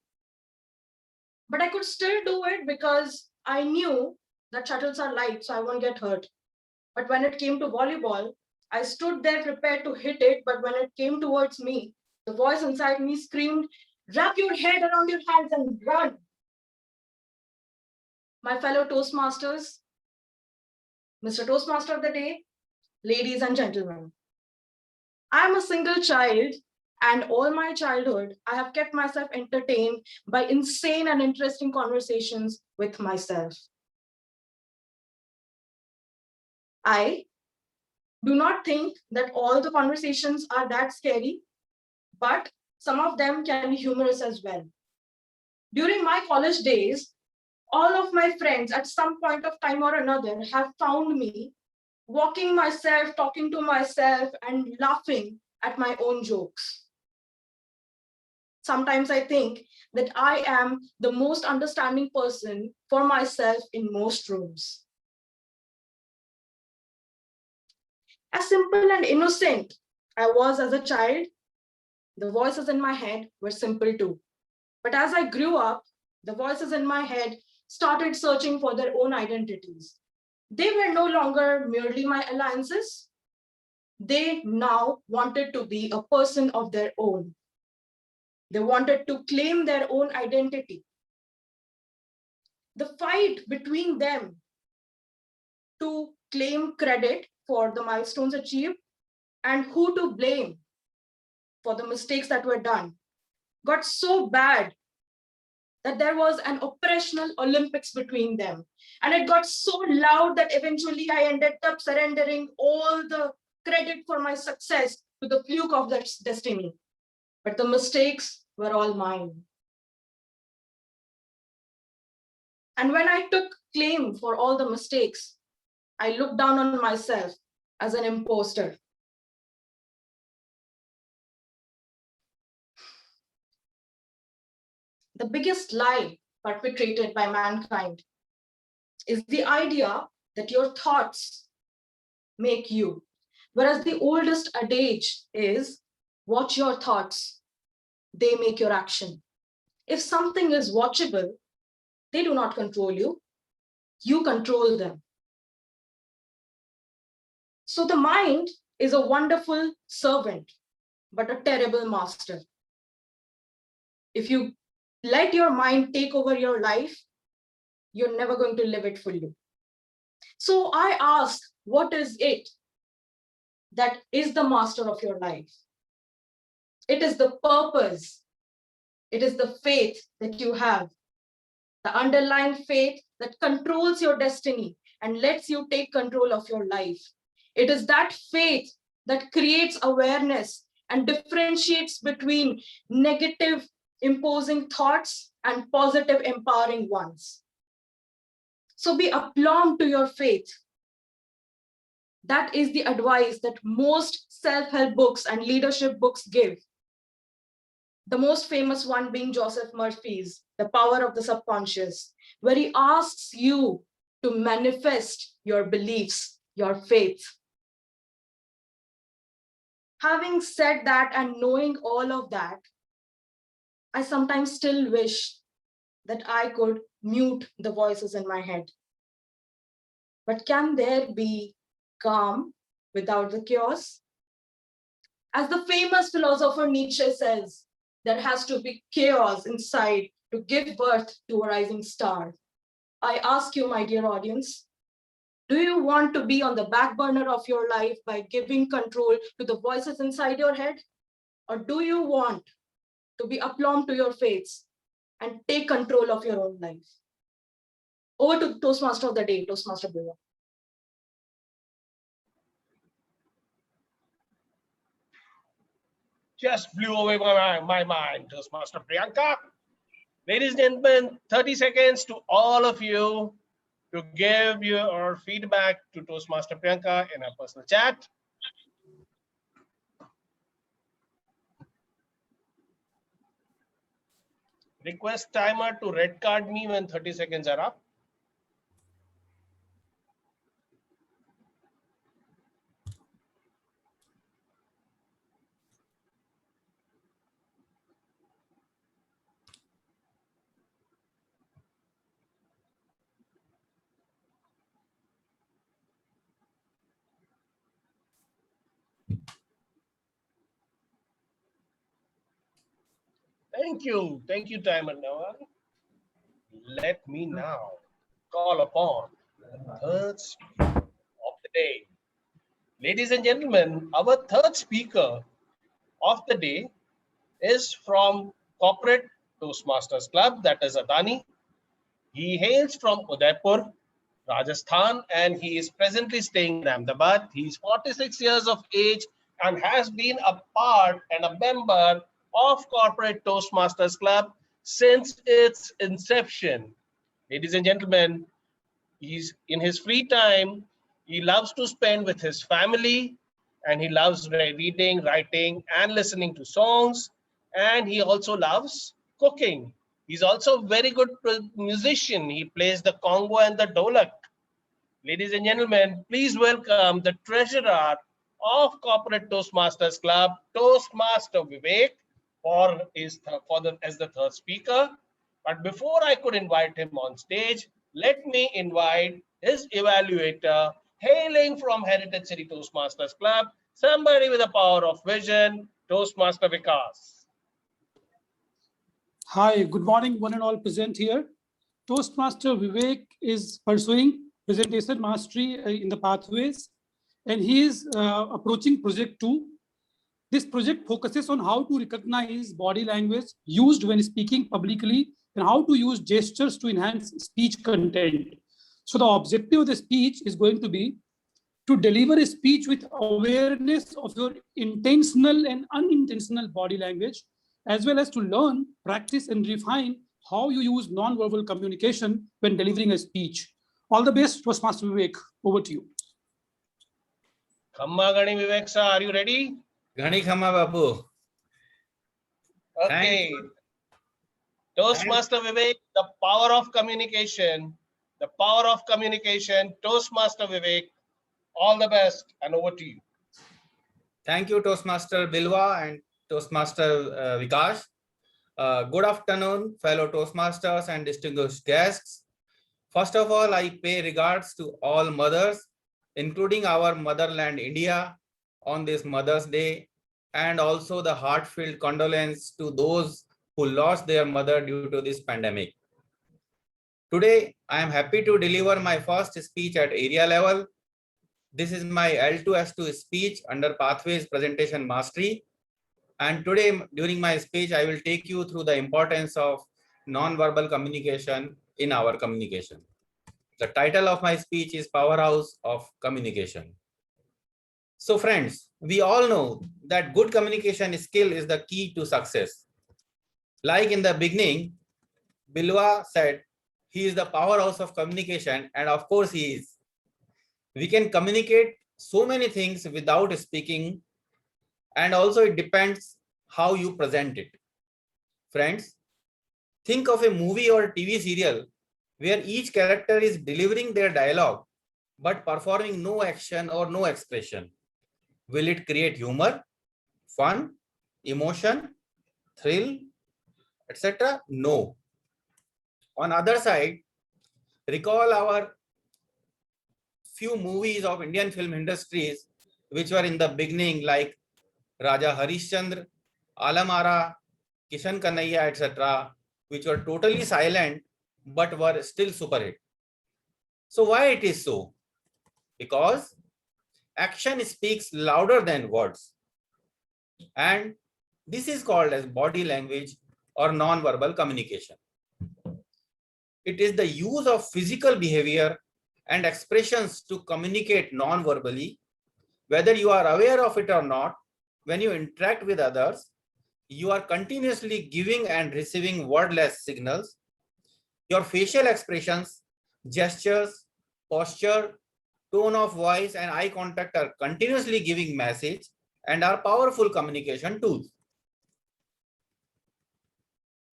But I could still do it because I knew that shuttles are light, so I won't get hurt. But when it came to volleyball, I stood there prepared to hit it, but when it came towards me, the voice inside me screamed, "Wrap your head around your hands and run." My fellow Toastmasters, Mr. Toastmaster of the day, ladies and gentlemen, I'm a single child, and all my childhood, I have kept myself entertained by insane and interesting conversations with myself. I do not think that all the conversations are that scary, but some of them can be humorous as well. During my college days, all of my friends at some point of time or another have found me walking myself, talking to myself, and laughing at my own jokes. Sometimes I think that I am the most understanding person for myself in most rooms. As simple and innocent I was as a child, the voices in my head were simple too. But as I grew up, the voices in my head started searching for their own identities. They were no longer merely my alliances. They now wanted to be a person of their own. They wanted to claim their own identity. The fight between them to claim credit for the milestones achieved and who to blame for the mistakes that were done got so bad that there was an operational Olympics between them. And it got so loud that eventually I ended up surrendering all the credit for my success to the fluke of that destiny. But the mistakes were all mine. And when I took claim for all the mistakes, I looked down on myself as an imposter. The biggest lie perpetrated by mankind is the idea that your thoughts make you, whereas the oldest adage is, watch your thoughts, they make your action. If something is watchable, they do not control you, you control them. So the mind is a wonderful servant, but a terrible master. If you let your mind take over your life, you're never going to live it fully. So I ask, what is it that is the master of your life? It is the purpose. It is the faith that you have, the underlying faith that controls your destiny and lets you take control of your life. It is that faith that creates awareness and differentiates between negative, imposing thoughts and positive, empowering ones. So be aplomb to your faith. That is the advice that most self-help books and leadership books give. The most famous one being Joseph Murphy's The Power of the Subconscious, where he asks you to manifest your beliefs, your faith. Having said that and knowing all of that, I sometimes still wish that I could mute the voices in my head. But can there be calm without the chaos? As the famous philosopher Nietzsche says, there has to be chaos inside to give birth to a rising star. I ask you, my dear audience, do you want to be on the back burner of your life by giving control to the voices inside your head? Or do you want to be aplomb to your faiths and take control of your own life? Over to Toastmaster of the day, Toastmaster Bilva. Just flew away my mind, Toastmaster Priyanka. Ladies and gentlemen, 30 seconds to all of you to give your feedback to Toastmaster Priyanka in a personal chat. Request timer to red card me when 30 seconds are up. Thank you, timer Naval. Let me now call upon the third speaker of the day. Ladies and gentlemen, our third speaker of the day is from Corporate Toastmasters Club, that is Adani. He hails from Udaipur, Rajasthan, and he is presently staying in Ahmedabad. He is 46 years of age and has been a part and a member of Corporate Toastmasters Club since its inception. Ladies and gentlemen, he's in his free time, he loves to spend with his family, and he loves reading, writing, and listening to songs. And he also loves cooking. He's also a very good musician. He plays the congo and the dholak. Ladies and gentlemen, please welcome the treasurer of Corporate Toastmasters Club, Toastmaster Vivek, as the third speaker. But before I could invite him on stage, let me invite his evaluator, hailing from Heritage City Toastmasters Club, somebody with a power of vision, Toastmaster Vikas. Hi, good morning, one and all present here. Toastmaster Vivek is pursuing presentation mastery in the pathways, and he is approaching project 2. This project focuses on how to recognize body language used when speaking publicly and how to use gestures to enhance speech content. So the objective of the speech is going to be to deliver a speech with awareness of your intentional and unintentional body language, as well as to learn, practice, and refine how you use non-verbal communication when delivering a speech. All the best, Toastmaster Vivek. Over to you. Khamma Gani Vivek sir, are you ready? Gani Khamma Babu. Okay. Toastmaster Vivek, the power of communication. The power of communication. Toastmaster Vivek, all the best, and over to you. Thank you, Toastmaster Bilva and Toastmaster Vikas. Good afternoon, fellow Toastmasters and distinguished guests. First of all, I pay regards to all mothers, including our motherland India, on this Mother's Day, and also the heartfelt condolence to those who lost their mother due to this pandemic. Today, I am happy to deliver my first speech at area level. This is my L2S2 speech under Pathways Presentation Mastery. And today, during my speech, I will take you through the importance of non-verbal communication in our communication. The title of my speech is Powerhouse of Communication. So friends, we all know that good communication skill is the key to success. Like in the beginning, Bilva said, he is the powerhouse of communication, and of course he is. We can communicate so many things without speaking, and also it depends how you present it. Friends, think of a movie or TV serial where each character is delivering their dialogue but performing no action or no expression. Will it create humor, fun, emotion, thrill, etc.? No. On other side, recall our few movies of Indian film industries which were in the beginning, like Raja Harishchandra, Alamara, Kishan Kanhaiya, etc., which were totally silent but were still super hit. So why it is so? Because action speaks louder than words, and this is called as body language or non-verbal communication. It is the use of physical behavior and expressions to communicate non-verbally. Whether you are aware of it or not, when you interact with others, you are continuously giving and receiving wordless signals. Your facial expressions, gestures, posture, tone of voice, and eye contact are continuously giving message and are powerful communication tools.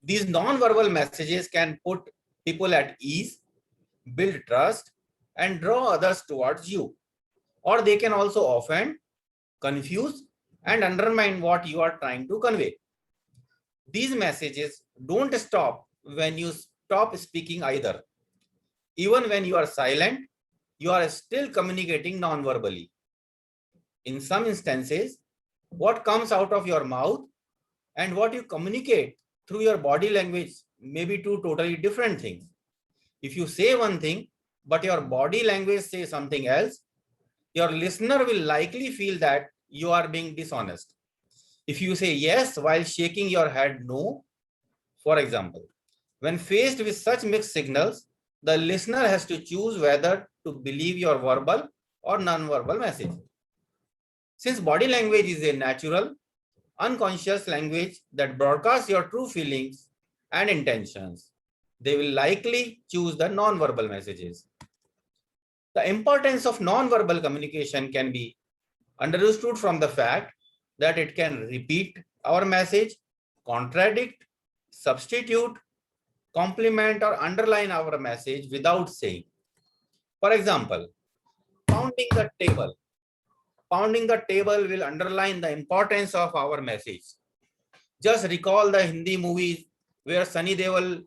These non-verbal messages can put people at ease, build trust, and draw others towards you. Or they can also offend, confuse, and undermine what you are trying to convey. These messages don't stop when you stop speaking either. Even when you are silent, you are still communicating non-verbally. In some instances, what comes out of your mouth and what you communicate through your body language may be two totally different things. If you say one thing, but your body language says something else, your listener will likely feel that you are being dishonest. If you say yes while shaking your head no, for example, when faced with such mixed signals, the listener has to choose whether to believe your verbal or non-verbal message. Since body language is a natural, unconscious language that broadcasts your true feelings and intentions, they will likely choose the non-verbal messages. The importance of non-verbal communication can be understood from the fact that it can repeat our message, contradict, substitute, complement, or underline our message without saying. For example, pounding the table. Pounding the table will underline the importance of our message. Just recall the Hindi movies where Sunny Deol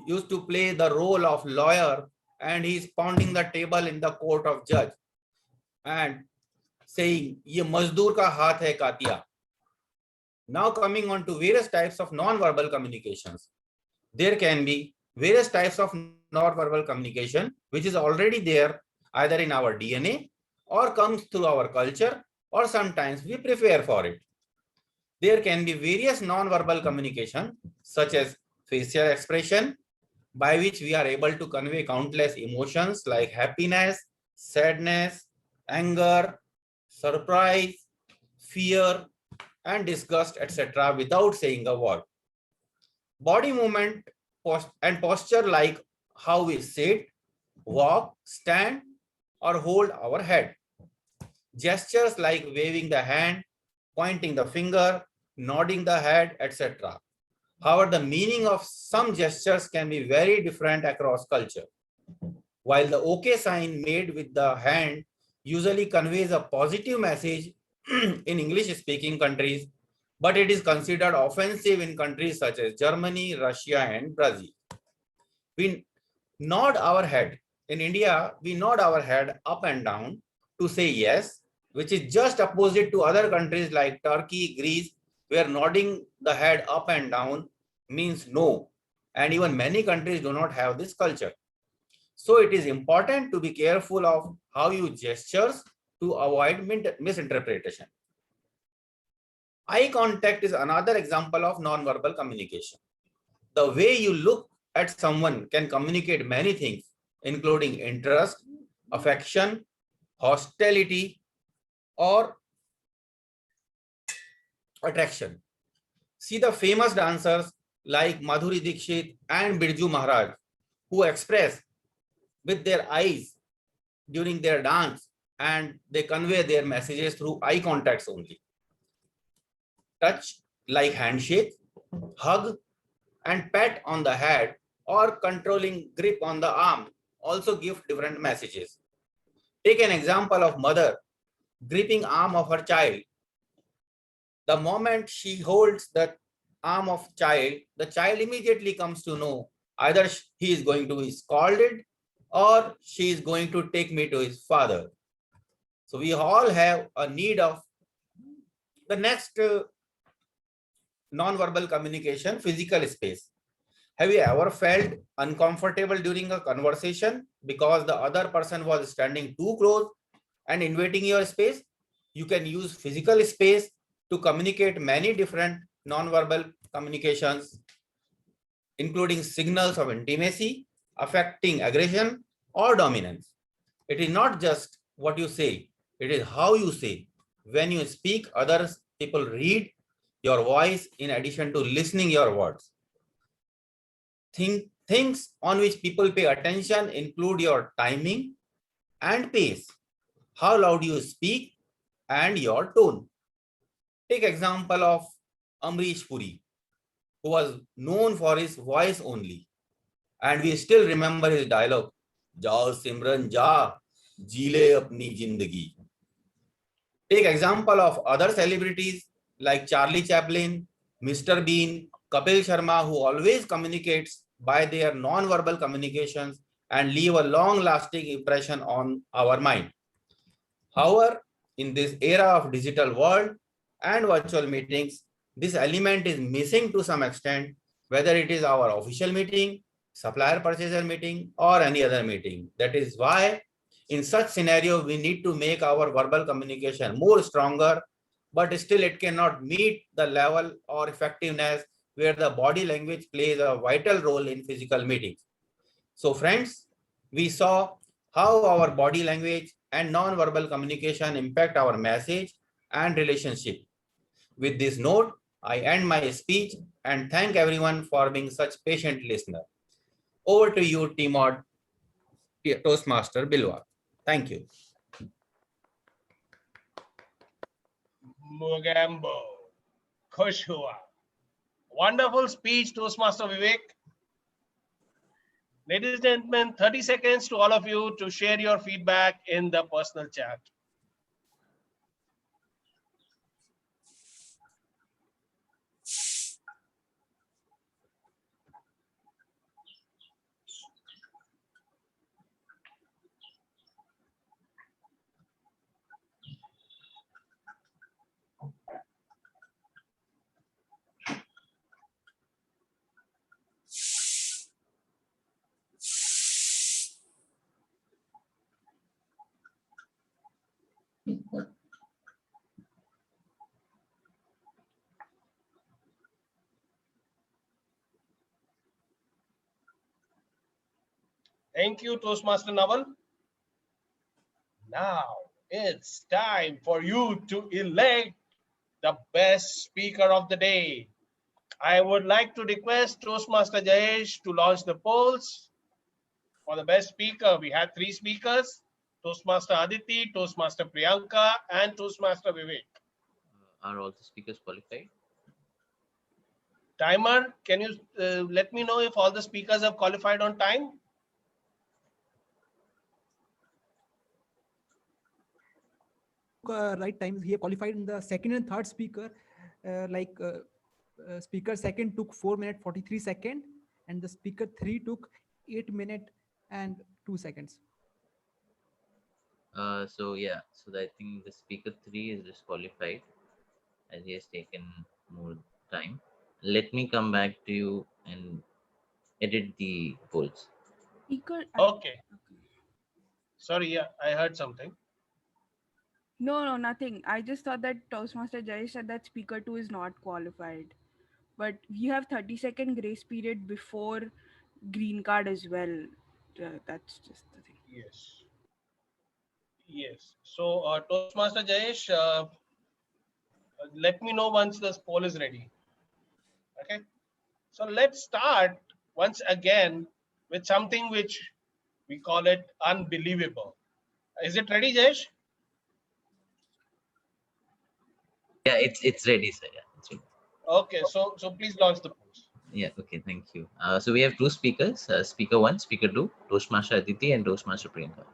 used to play the role of lawyer and he is pounding the table in the court of judge and saying, "Ye mazdoor ka haath hai katiya." Now coming on to various types of non-verbal communications. There can be various types of non-verbal communication which is already there either in our DNA or comes through our culture, or sometimes we prepare for it. There can be various non-verbal communication such as facial expression, by which we are able to convey countless emotions like happiness, sadness, anger, surprise, fear, and disgust, etc. without saying a word. Body movement and posture like how we sit, walk, stand, or hold our head. Gestures like waving the hand, pointing the finger, nodding the head, etc. However, the meaning of some gestures can be very different across culture. While the OK sign made with the hand usually conveys a positive message in English-speaking countries, but it is considered offensive in countries such as Germany, Russia, and Brazil. We nod our head. In India, we nod our head up and down to say yes, which is just opposite to other countries like Turkey, Greece, where nodding the head up and down means no. And even many countries do not have this culture. So it is important to be careful of how you gestures to avoid misinterpretation. Eye contact is another example of non-verbal communication. The way you look at someone can communicate many things, including interest, affection, hostility, or attraction. See the famous dancers like Madhuri Dixit and Birju Maharaj, who express with their eyes during their dance, and they convey their messages through eye contacts only. Touch like handshake, hug, and pat on the head or controlling grip on the arm also give different messages. Take an example of mother gripping arm of her child. The moment she holds the arm of child, the child immediately comes to know either he is going to be scolded or she is going to take me to his father. So we all have a need of the next non-verbal communication, physical space. Have you ever felt uncomfortable during a conversation because the other person was standing too close and invading your space? You can use physical space to communicate many different non-verbal communications, including signals of intimacy, affecting aggression or dominance. It is not just what you say, it is how you say. When you speak, others people read your voice in addition to listening your words. Things on which people pay attention include your timing and pace, how loud you speak, and your tone. Take example of Amrish Puri, who was known for his voice only, and we still remember his dialogue, "Jao Simran ja, jile apni jindagi." Take example of other celebrities like Charlie Chaplin, Mr. Bean, Kapil Sharma, who always communicates by their non-verbal communications and leave a long-lasting impression on our mind. However, in this era of digital world and virtual meetings, this element is missing to some extent, whether it is our official meeting, supplier purchaser meeting, or any other meeting. That is why in such scenario, we need to make our verbal communication more stronger, but still it cannot meet the level or effectiveness where the body language plays a vital role in physical meetings. So friends, we saw how our body language and non-verbal communication impact our message and relationship. With this note, I end my speech and thank everyone for being such patient listener. Over to you, TMOD Toastmaster Bilva. Thank you. Mugambo. Khush hua. Wonderful speech, Toastmaster Vivek. Ladies and gentlemen, 30 seconds to all of you to share your feedback in the personal chat. Thank you, Toastmaster Naval. Now it's time for you to elect the best speaker of the day. I would like to request Toastmaster Jayesh to launch the polls for the best speaker. We had 3 speakers, Toastmaster Aditi, Toastmaster Priyanka, and Toastmaster Vivek. Are all the speakers qualified? Timer, can you let me know if all the speakers have qualified on time? Right times, he have qualified in the second and third speaker. Speaker second took 4 minutes 43 seconds, and the speaker 3 took 8 minutes and 2 seconds. So yeah, so I think the speaker 3 is disqualified as he has taken more time. Let me come back to you and edit the polls. Okay. Sorry, yeah, I heard something. No, nothing. I just thought that Toastmaster Jay said that speaker 2 is not qualified. But we have 30-second grace period before green card as well. That's just the thing. Yes. Yes. So, Toastmaster Jayesh, let me know once the poll is ready. Okay. So let's start once again with something which we call it unbelievable. Is it ready, Jayesh? Yeah, it's ready, sir. Yeah, it's ready. Okay. So please launch the polls. Yeah, okay, thank you. So we have two speakers, speaker 1, speaker 2, Toastmaster Aditi and Toastmaster Priyanka.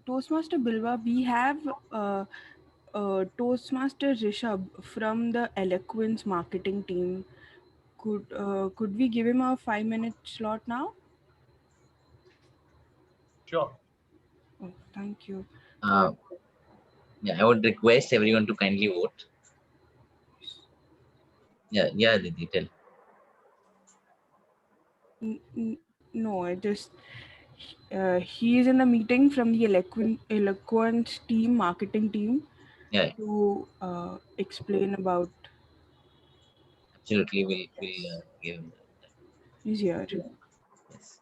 Toastmaster Bilva, we have Toastmaster Rishabh from the Eloquence marketing team. Could we give him a 5-minute slot now? Sure. Oh, thank you. Yeah, I would request everyone to kindly vote. Yeah, Aditi, tell. No, I just he is in the meeting from the Eloquence team, marketing team, Yeah, to explain about. absolutely, we'll give him that. He's here. Yes.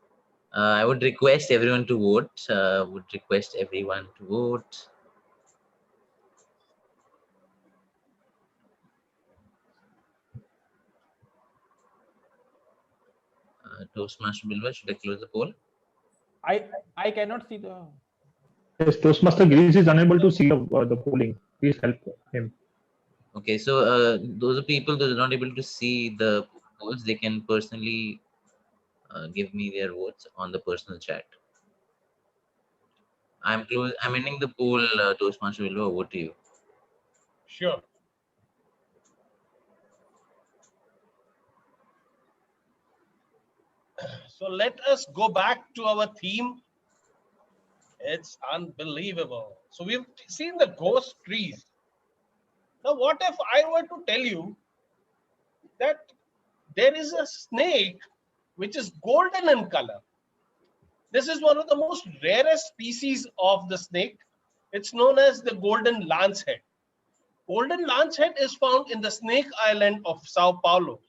I would request everyone to vote. Toastmaster Bilva, should I close the poll? I cannot see the. Yes, Toastmaster Girish is unable to see the polling. Please help him. Okay, so those people that are not able to see the polls, they can personally give me their votes on the personal chat. I'm ending the poll. Toastmaster Bilva, over to you. Sure. So let us go back to our theme. It's unbelievable. So we've seen the ghost trees. Now, what if I were to tell you that there is a snake which is golden in color? This is one of the most rarest species of the snake. It's known as the golden lancehead. Golden lancehead is found in the Snake Island of Sao Paulo.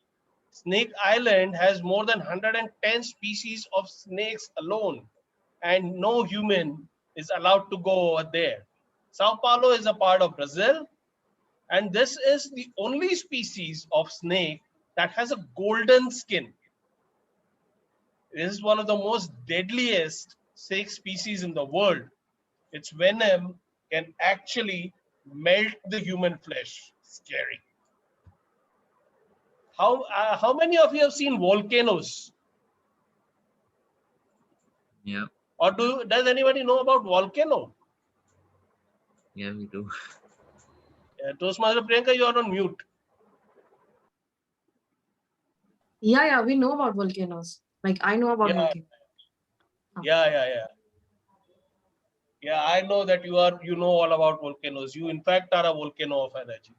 Snake Island has more than 110 species of snakes alone, and no human is allowed to go over there. Sao Paulo is a part of Brazil, and this is the only species of snake that has a golden skin. This is one of the most deadliest snake species in the world. Its venom can actually melt the human flesh. Scary. How many of you have seen volcanoes? Yeah. Or does anybody know about volcano? Yeah, we do. Toastmaster Priyanka, you are on mute. Yeah, we know about volcanoes. Like I know about volcanoes. Yeah. Yeah, I know that you know all about volcanoes. You in fact are a volcano of energy.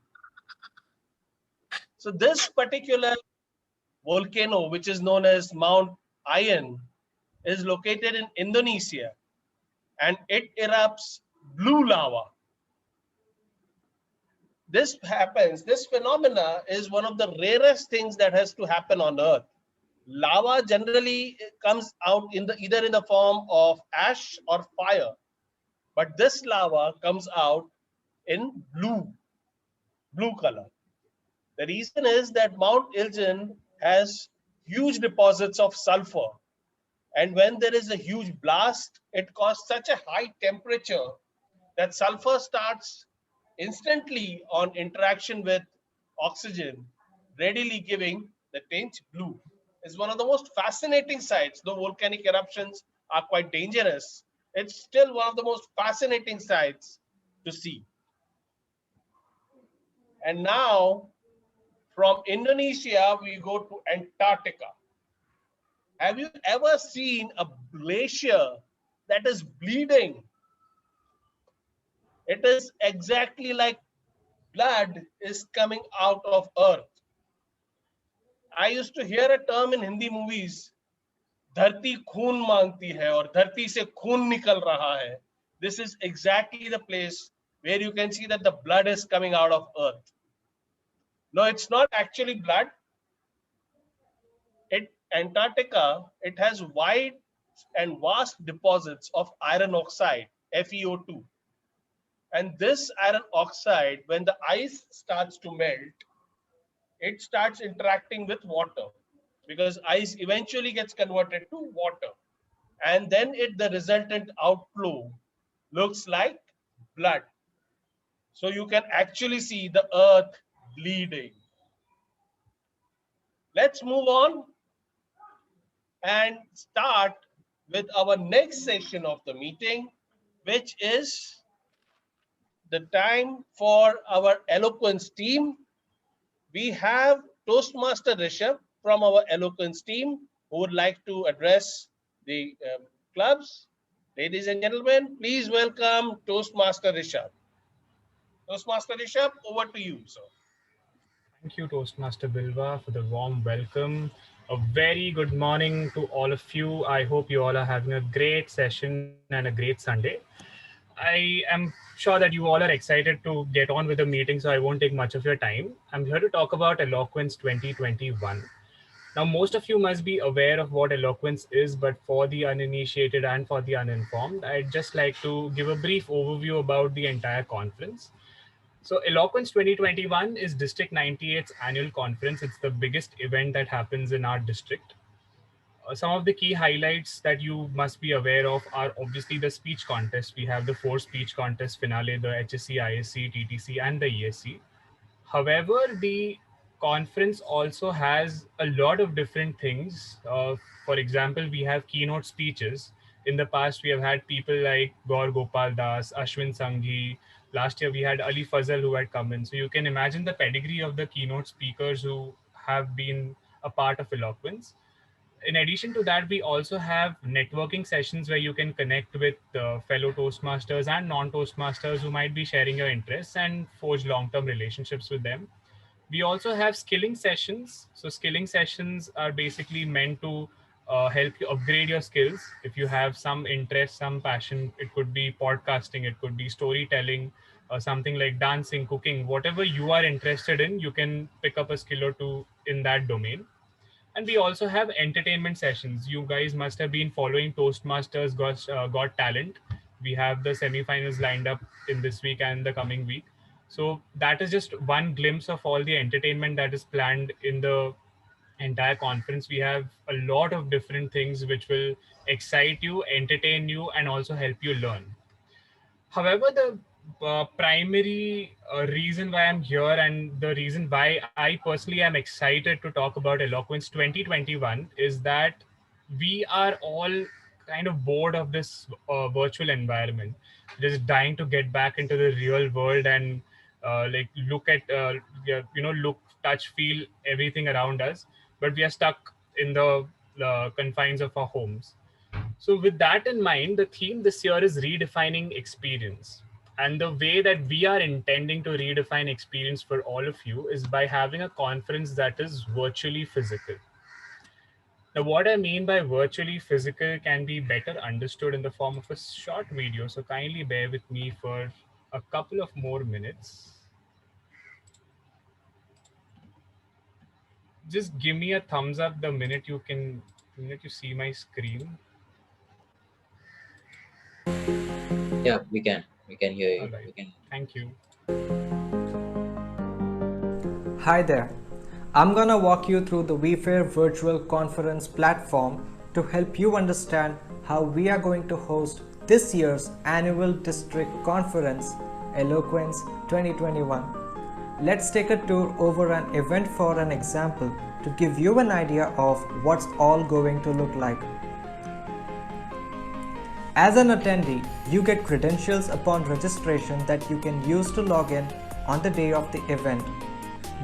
So this particular volcano, which is known as Mount Iyer, is located in Indonesia, and it erupts blue lava. This phenomena is one of the rarest things that has to happen on Earth. Lava generally comes out either in the form of ash or fire, but this lava comes out in blue color. The reason is that Mount Elgin has huge deposits of sulfur, and when there is a huge blast, it causes such a high temperature that sulfur starts instantly on interaction with oxygen, readily giving the tint blue. It's one of the most fascinating sights. Though volcanic eruptions are quite dangerous, it's still one of the most fascinating sights to see. And now, from Indonesia, we go to Antarctica. Have you ever seen a glacier that is bleeding? It is exactly like blood is coming out of earth. I used to hear a term in Hindi movies, धरती खून मांगती है और धरती से खून निकल रहा है. This is exactly the place where you can see that the blood is coming out of earth. No, it's not actually blood. Antarctica, it has wide and vast deposits of iron oxide, FeO2. And this iron oxide, when the ice starts to melt, it starts interacting with water because ice eventually gets converted to water. And then the resultant outflow looks like blood. So you can actually see the earth bleeding. Let's move on and start with our next session of the meeting, which is the time for our eloquence team. We have Toastmaster Rishabh from our eloquence team who would like to address the clubs. Ladies and gentlemen, please welcome Toastmaster Rishabh. Toastmaster Rishabh, over to you, sir. Thank you, Toastmaster Bilva, for the warm welcome. A very good morning to all of you. I hope you all are having a great session and a great Sunday. I am sure that you all are excited to get on with the meeting, so I won't take much of your time. I'm here to talk about Eloquence 2021. Now, most of you must be aware of what eloquence is, but for the uninitiated and for the uninformed, I'd just like to give a brief overview about the entire conference. So Eloquence 2021 is District 98's annual conference. It's the biggest event that happens in our district. Some of the key highlights that you must be aware of are obviously the speech contest. We have the 4 speech contest finale, the HSC, ISC, TTC, and the ESC. However, the conference also has a lot of different things. For example, we have keynote speeches. In the past, we have had people like Gaur Gopal Das, Ashwin Sanghi. Last year, we had Ali Fazal who had come in. So you can imagine the pedigree of the keynote speakers who have been a part of Eloquence. In addition to that, we also have networking sessions where you can connect with fellow Toastmasters and non-Toastmasters who might be sharing your interests and forge long-term relationships with them. We also have skilling sessions. So skilling sessions are basically meant to help you upgrade your skills. If you have some interest, some passion, it could be podcasting, it could be storytelling, something like dancing, cooking, whatever you are interested in, you can pick up a skill or two in that domain. And we also have entertainment sessions. You guys must have been following Toastmasters Got Talent. We have the semifinals lined up in this week and the coming week. So that is just one glimpse of all the entertainment that is planned in the entire conference. We have a lot of different things which will excite you, entertain you, and also help you learn. However, the primary reason why I'm here and the reason why I personally am excited to talk about Eloquence 2021 is that we are all kind of bored of this virtual environment, just dying to get back into the real world and like look at, look, touch, feel everything around us, but we are stuck in the confines of our homes. So with that in mind, the theme this year is redefining experience. And the way that we are intending to redefine experience for all of you is by having a conference that is virtually physical. Now, what I mean by virtually physical can be better understood in the form of a short video. So kindly bear with me for a couple of more minutes. Just give me a thumbs up the minute you see my screen. Yeah, we can hear you. Right. Thank you. Hi there. I'm gonna walk you through the WeFair virtual conference platform to help you understand how we are going to host this year's annual district conference, Eloquence 2021. Let's take a tour over an event for an example to give you an idea of what's all going to look like. As an attendee, you get credentials upon registration that you can use to log in on the day of the event.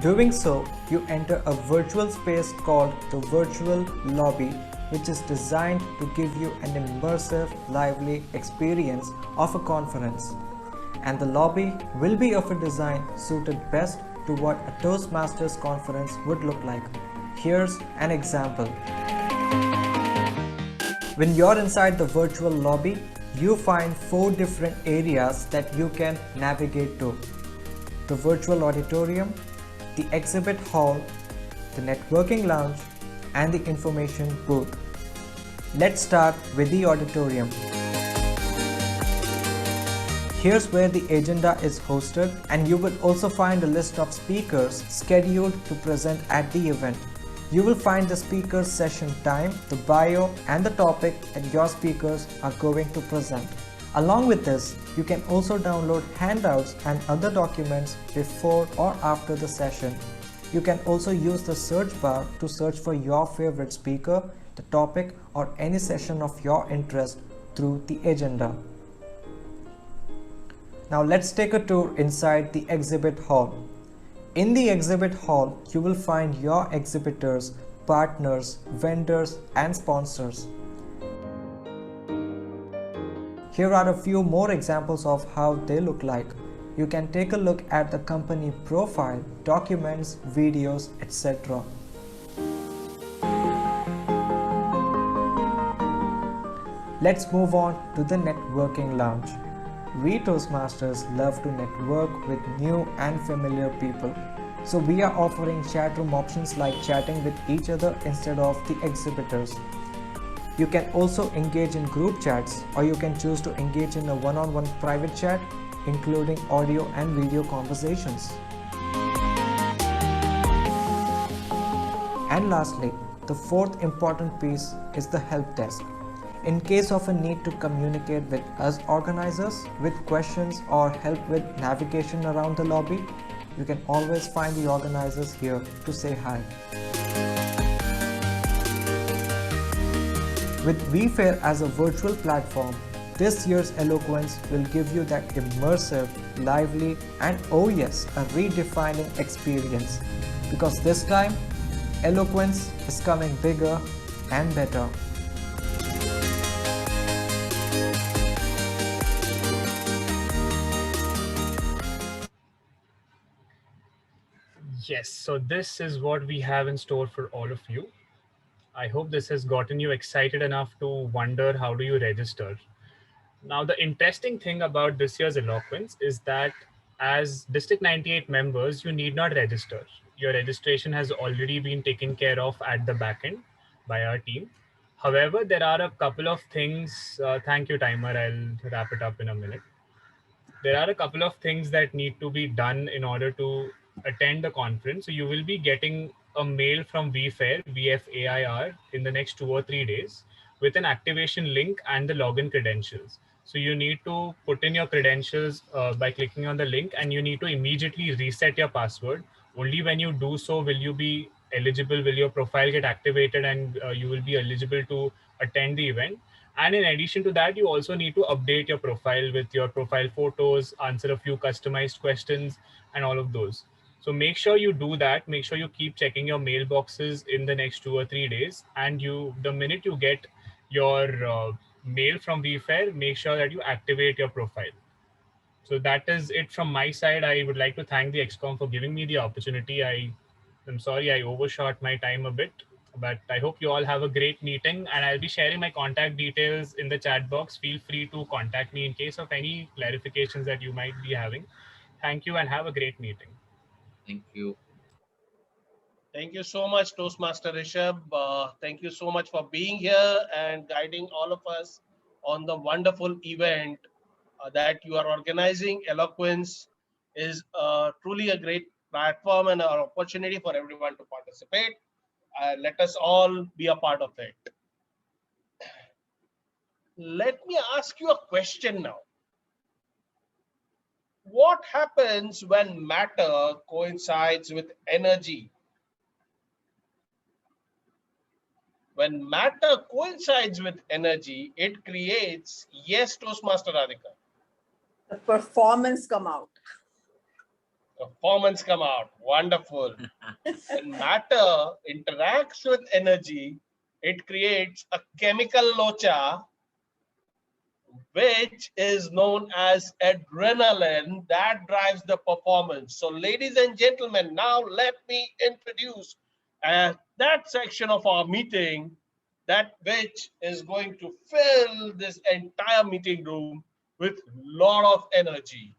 Doing so, you enter a virtual space called the Virtual Lobby, which is designed to give you an immersive, lively experience of a conference. And the lobby will be of a design suited best to what a Toastmasters conference would look like. Here's an example. When you're inside the virtual lobby, you find 4 different areas that you can navigate to: the virtual auditorium, the exhibit hall, the networking lounge, and the information booth. Let's start with the auditorium. Here's where the agenda is hosted, and you will also find a list of speakers scheduled to present at the event. You will find the speaker's session time, the bio, and the topic that your speakers are going to present. Along with this, you can also download handouts and other documents before or after the session. You can also use the search bar to search for your favorite speaker, the topic, or any session of your interest through the agenda. Now let's take a tour inside the exhibit hall. In the exhibit hall, you will find your exhibitors, partners, vendors, and sponsors. Here are a few more examples of how they look like. You can take a look at the company profile, documents, videos, etc. Let's move on to the networking lounge. We Toastmasters love to network with new and familiar people. So we are offering chat room options like chatting with each other instead of the exhibitors. You can also engage in group chats, or you can choose to engage in a one-on-one private chat, including audio and video conversations. And lastly, the fourth important piece is the help desk. In case of a need to communicate with us organizers with questions or help with navigation around the lobby, you can always find the organizers here to say hi. With VFair as a virtual platform, this year's Eloquence will give you that immersive, lively, and oh yes, a redefining experience. Because this time, Eloquence is coming bigger and better. Yes, so this is what we have in store for all of you. I hope this has gotten you excited enough to wonder how do you register. Now, the interesting thing about this year's Eloquence is that as District 98 members, you need not register. Your registration has already been taken care of at the back end by our team. However, there are a couple of things. Thank you, timer. I'll wrap it up in a minute. There are a couple of things that need to be done in order to attend the conference. So you will be getting a mail from VFair, VFAIR, in the next 2 or 3 days with an activation link and the login credentials. So you need to put in your credentials by clicking on the link, and you need to immediately reset your password. Only when you do so will you be eligible, will your profile get activated, and you will be eligible to attend the event. And in addition to that, you also need to update your profile with your profile photos, answer a few customized questions, and all of those. So make sure you do that. Make sure you keep checking your mailboxes in the next 2 or 3 days. And the minute you get your mail from VFair, make sure that you activate your profile. So that is it from my side. I would like to thank the XCOM for giving me the opportunity. I'm sorry I overshot my time a bit, but I hope you all have a great meeting, and I'll be sharing my contact details in the chat box. Feel free to contact me in case of any clarifications that you might be having. Thank you and have a great meeting. Thank you. Thank you so much, Toastmaster Rishabh. Thank you so much for being here and guiding all of us on the wonderful event that you are organizing. Eloquence is truly a great platform and an opportunity for everyone to participate. Let us all be a part of it. Let me ask you a question now. What happens when matter coincides with energy? When matter coincides with energy, it creates, yes, Toastmaster Radhika. The performance come out. Performance come out. Wonderful. When matter interacts with energy, it creates a chemical locha, which is known as adrenaline, that drives the performance. So ladies and gentlemen, now let me introduce that section of our meeting, that which is going to fill this entire meeting room with lot of energy.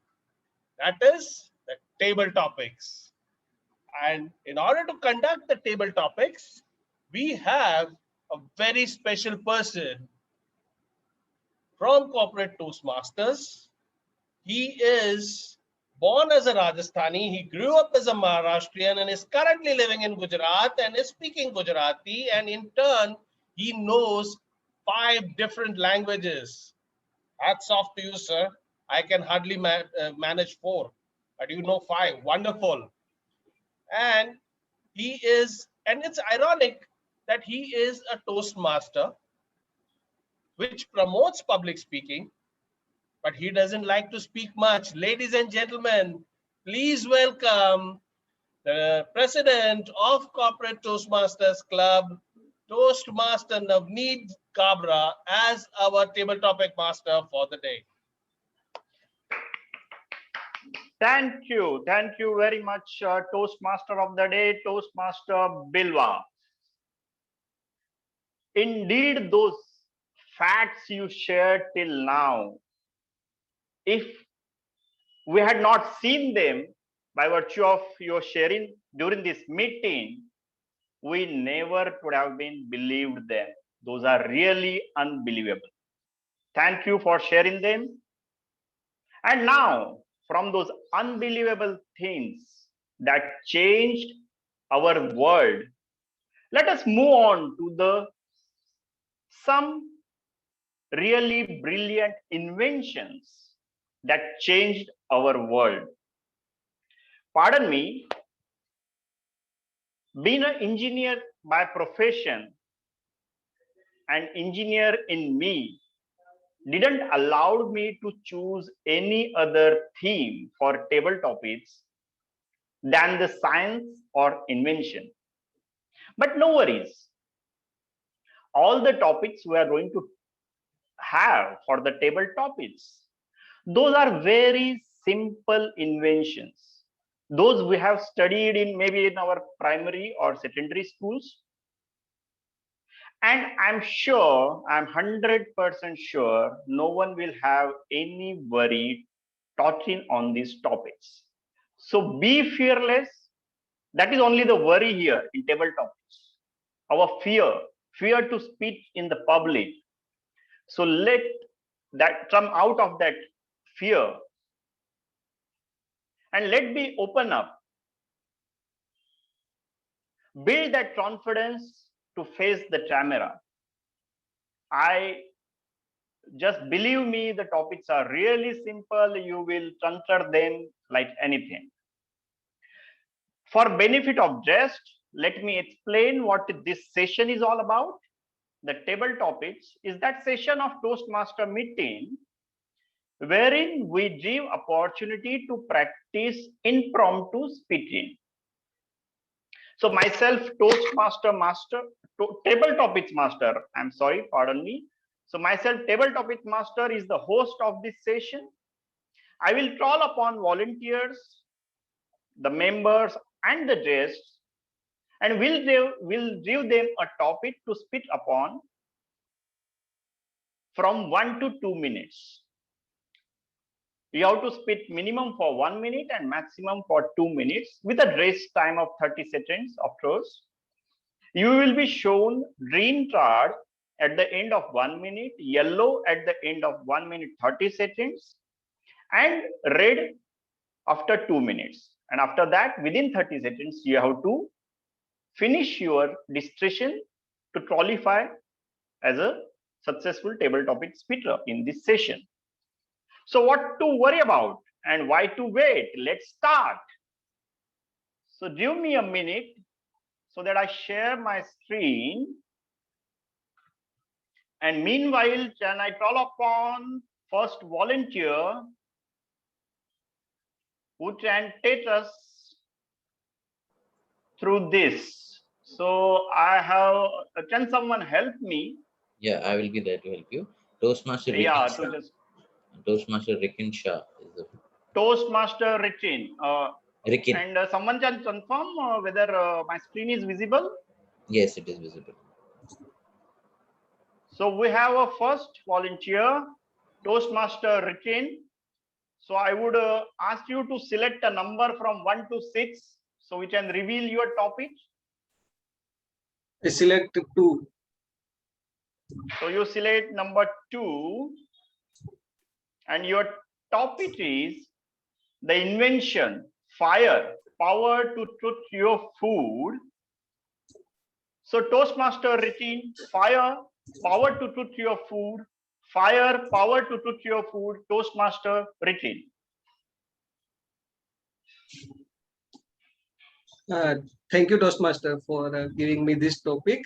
That is the table topics. And in order to conduct the table topics, we have a very special person from Corporate Toastmasters. He is born as a Rajasthani. He grew up as a Maharashtrian and is currently living in Gujarat and is speaking Gujarati. And in turn, he knows 5 different languages. Hats off to you, sir. I can hardly manage 4, but you know 5. Wonderful. And it's ironic that he is a Toastmaster, which promotes public speaking, but he doesn't like to speak much. Ladies and gentlemen, please welcome the president of Corporate Toastmasters Club, Toastmaster Navneet Kabra, as our table topic master for the day. Thank you very much, Toastmaster of the day, Toastmaster Bilva. Indeed, those facts you shared till now, if we had not seen them by virtue of your sharing during this meeting, we never could have been believed them. Those are really unbelievable. Thank you for sharing them. And now, from those unbelievable things that changed our world, let us move on to some really brilliant inventions that changed our world. Pardon me, being an engineer by profession, an engineer in me didn't allow me to choose any other theme for table topics than the science or invention. But no worries. All the topics we are going to have for the table topics, those are very simple inventions. Those we have studied in maybe in our primary or secondary schools. And I'm 100% sure, no one will have any worry talking on these topics. So be fearless. That is only the worry here in table topics. Our fear to speak in the public. So let that come out of that fear and let me open up. Build that confidence to face the camera. Just believe me, the topics are really simple. You will conquer them like anything. For benefit of just, let me explain what this session is all about. The table topics is that session of Toastmaster meeting wherein we give opportunity to practice impromptu speaking. So myself, table topics master, I'm sorry, pardon me. So myself, table topics master is the host of this session. I will call upon volunteers, the members and the guests, and we'll give them a topic to speak upon from 1 to 2 minutes. You have to speak minimum for 1 minute and maximum for 2 minutes with a rest time of 30 seconds, of course. You will be shown green card at the end of 1 minute, yellow at the end of 1 minute 30 seconds, and red after 2 minutes. And after that, within 30 seconds, you have to finish your discussion to qualify as a successful table topic speaker in this session. So what to worry about and why to wait? Let's start. So give me a minute so that I share my screen. And meanwhile, can I call upon first volunteer who can take us through this? So I have, can someone help me? Yeah, I will be there to help you. Toastmaster Rikin Shah. Toastmaster Rikin Shah is the Toastmaster Rikin. Rikin. And someone can confirm whether my screen is visible. Yes, it is visible. So we have a first volunteer, Toastmaster Rikin. So I would ask you to select a number from 1 to 6 so we can reveal your topic. I select 2. So you select number 2 and your topic is the invention, fire, power to cook your food. So Toastmaster Rikin, fire, power to cook your food, fire, power to cook your food, Toastmaster Rikin. Thank you, Toastmaster, for giving me this topic.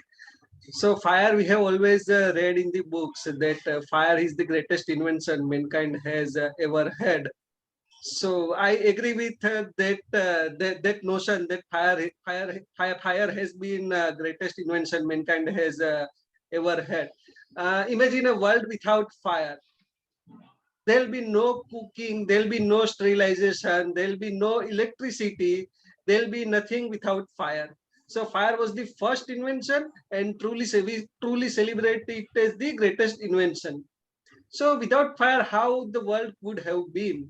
So fire, we have always read in the books that fire is the greatest invention mankind has ever had. So I agree with that notion that fire has been greatest invention mankind has ever had. Imagine a world without fire. There'll be no cooking, there'll be no sterilization, there'll be no electricity, there'll be nothing without fire. So fire was the first invention, and we truly celebrate it as the greatest invention. So without fire, how the world would have been?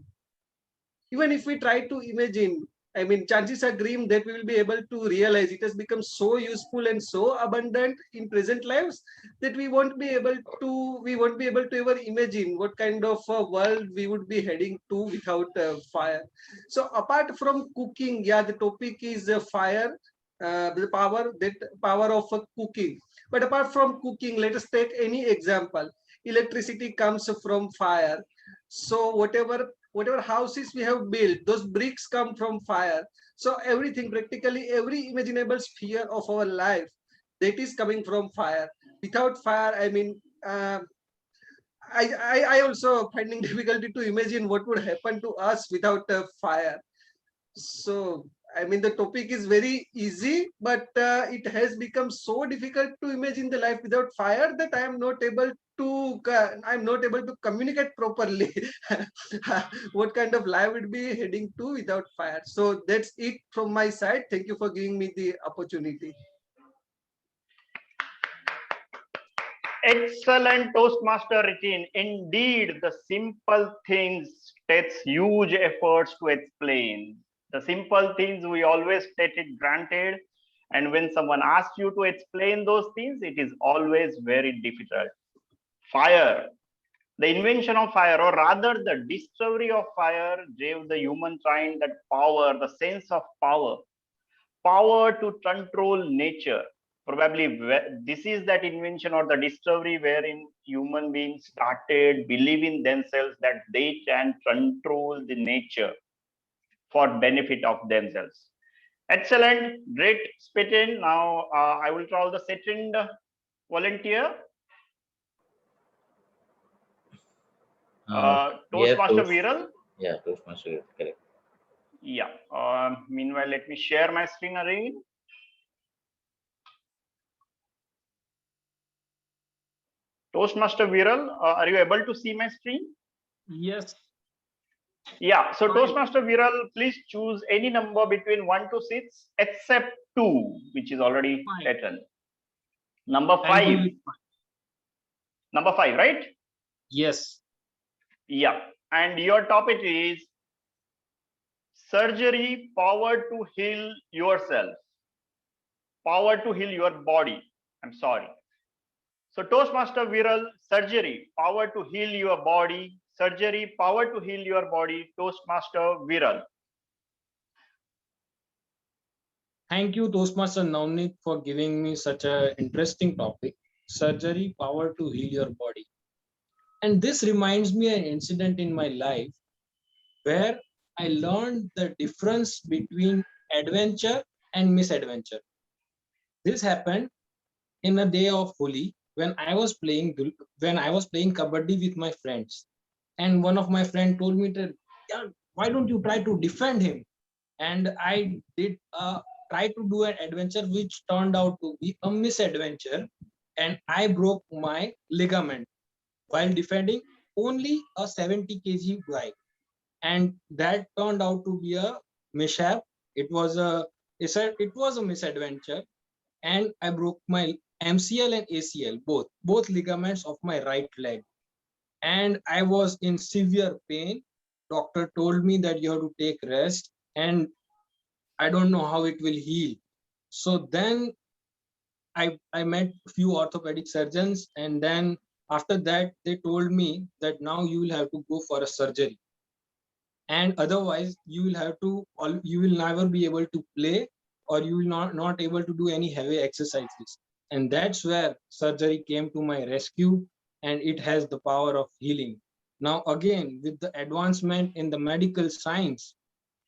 Even if we try to imagine, I mean, chances are grim that we will be able to realize it has become so useful and so abundant in present lives that we won't be able to ever imagine what kind of a world we would be heading to without fire. So apart from cooking, yeah, the topic is fire, the power of cooking. But apart from cooking, let us take any example. Electricity comes from fire. So whatever houses we have built, those bricks come from fire. So everything, practically every imaginable sphere of our life, that is coming from fire. Without fire, I mean, I also finding difficulty to imagine what would happen to us without fire. So I mean, the topic is very easy, but it has become so difficult to imagine the life without fire that I am not able to communicate properly what kind of life would be heading to without fire. So that's it from my side. Thank you for giving me the opportunity. Excellent, Toastmaster Rikin. Indeed, the simple things takes huge efforts to explain. The simple things we always take it granted, and when someone asks you to explain those things, it is always very difficult. Fire, the invention of fire, or rather the discovery of fire, gave the humankind that power, the sense of power to control nature. Probably this is that invention or the discovery wherein human beings started believing themselves that they can control the nature for benefit of themselves. Excellent, great spitting. Now I will call the second volunteer. Toastmaster Viral. Yeah, Toastmaster, correct. Yeah. Meanwhile, let me share my screen again. Toastmaster Viral, are you able to see my screen? Yes. Yeah. So Toastmaster Viral, please choose any number between 1 to 6 except 2, which is already taken. Number 5. Number 5, right? Yes. Yeah. And your topic is surgery, power to heal yourself. Power to heal your body. I'm sorry. So Toastmaster Viral, surgery, power to heal your body. Surgery, power to heal your body. Toastmaster Viral. Thank you, Toastmaster Navneet, for giving me such an interesting topic, surgery, power to heal your body. And this reminds me an incident in my life where I learned the difference between adventure and misadventure. This happened in a day of Holi when I was playing kabaddi with my friends, and one of my friends told me that, yeah, why don't you try to defend him? And I did try to do an adventure which turned out to be a misadventure, and I broke my ligament while defending only a 70 kg guy, and that turned out to be a mishap. It was a misadventure, and I broke my MCL and ACL, both ligaments of my right leg, and I was in severe pain. Doctor told me that you have to take rest, and I don't know how it will heal. So then I met a few orthopedic surgeons, and then after that they told me that now you will have to go for a surgery, and otherwise you will never be able to play, or you will not able to do any heavy exercises. And that's where surgery came to my rescue, and it has the power of healing. Now again, with the advancement in the medical science,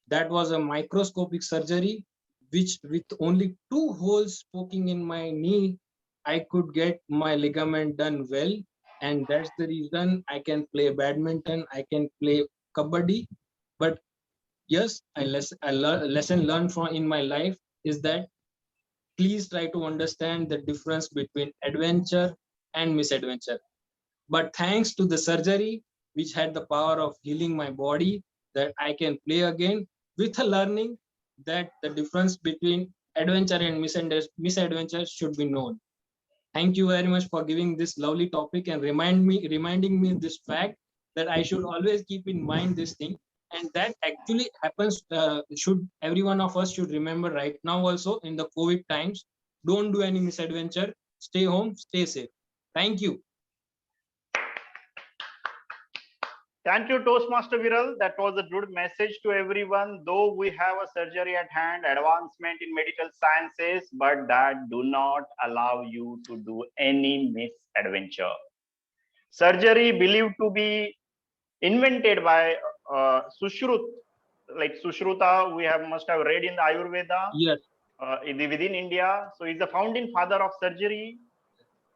that was a microscopic surgery, which with only 2 holes poking in my knee, I could get my ligament done well. And that's the reason I can play badminton, I can play kabaddi. But yes, lesson learned from in my life is that please try to understand the difference between adventure and misadventure. But thanks to the surgery, which had the power of healing my body, that I can play again with a learning that the difference between adventure and misadventure should be known. Thank you very much for giving this lovely topic and reminding me this fact that I should always keep in mind this thing. And that actually happens, should every one of us should remember right now also in the COVID times. Don't do any misadventure. Stay home, stay safe. Thank you. Thank you, Toastmaster Viral. That was a good message to everyone. Though we have a surgery at hand, advancement in medical sciences, but that do not allow you to do any misadventure. Surgery believed to be invented by Sushrut, like Sushruta, we must have read in the Ayurveda. Yes. Within India. So he's the founding father of surgery.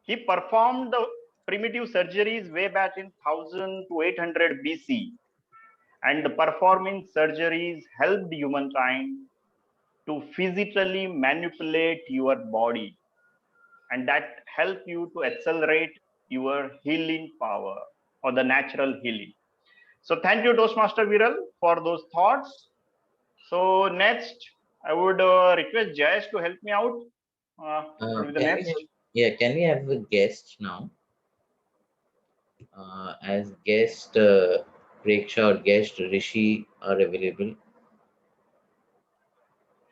He performed the primitive surgeries way back in 1000 to 800 BC. And the performing surgeries helped humankind to physically manipulate your body. And that helped you to accelerate your healing power or the natural healing. So thank you, Toastmaster Viral, for those thoughts. So next, I would request Jayesh to help me out with the next. Can we have a guest now? As guest Preksha or guest Rishi are available.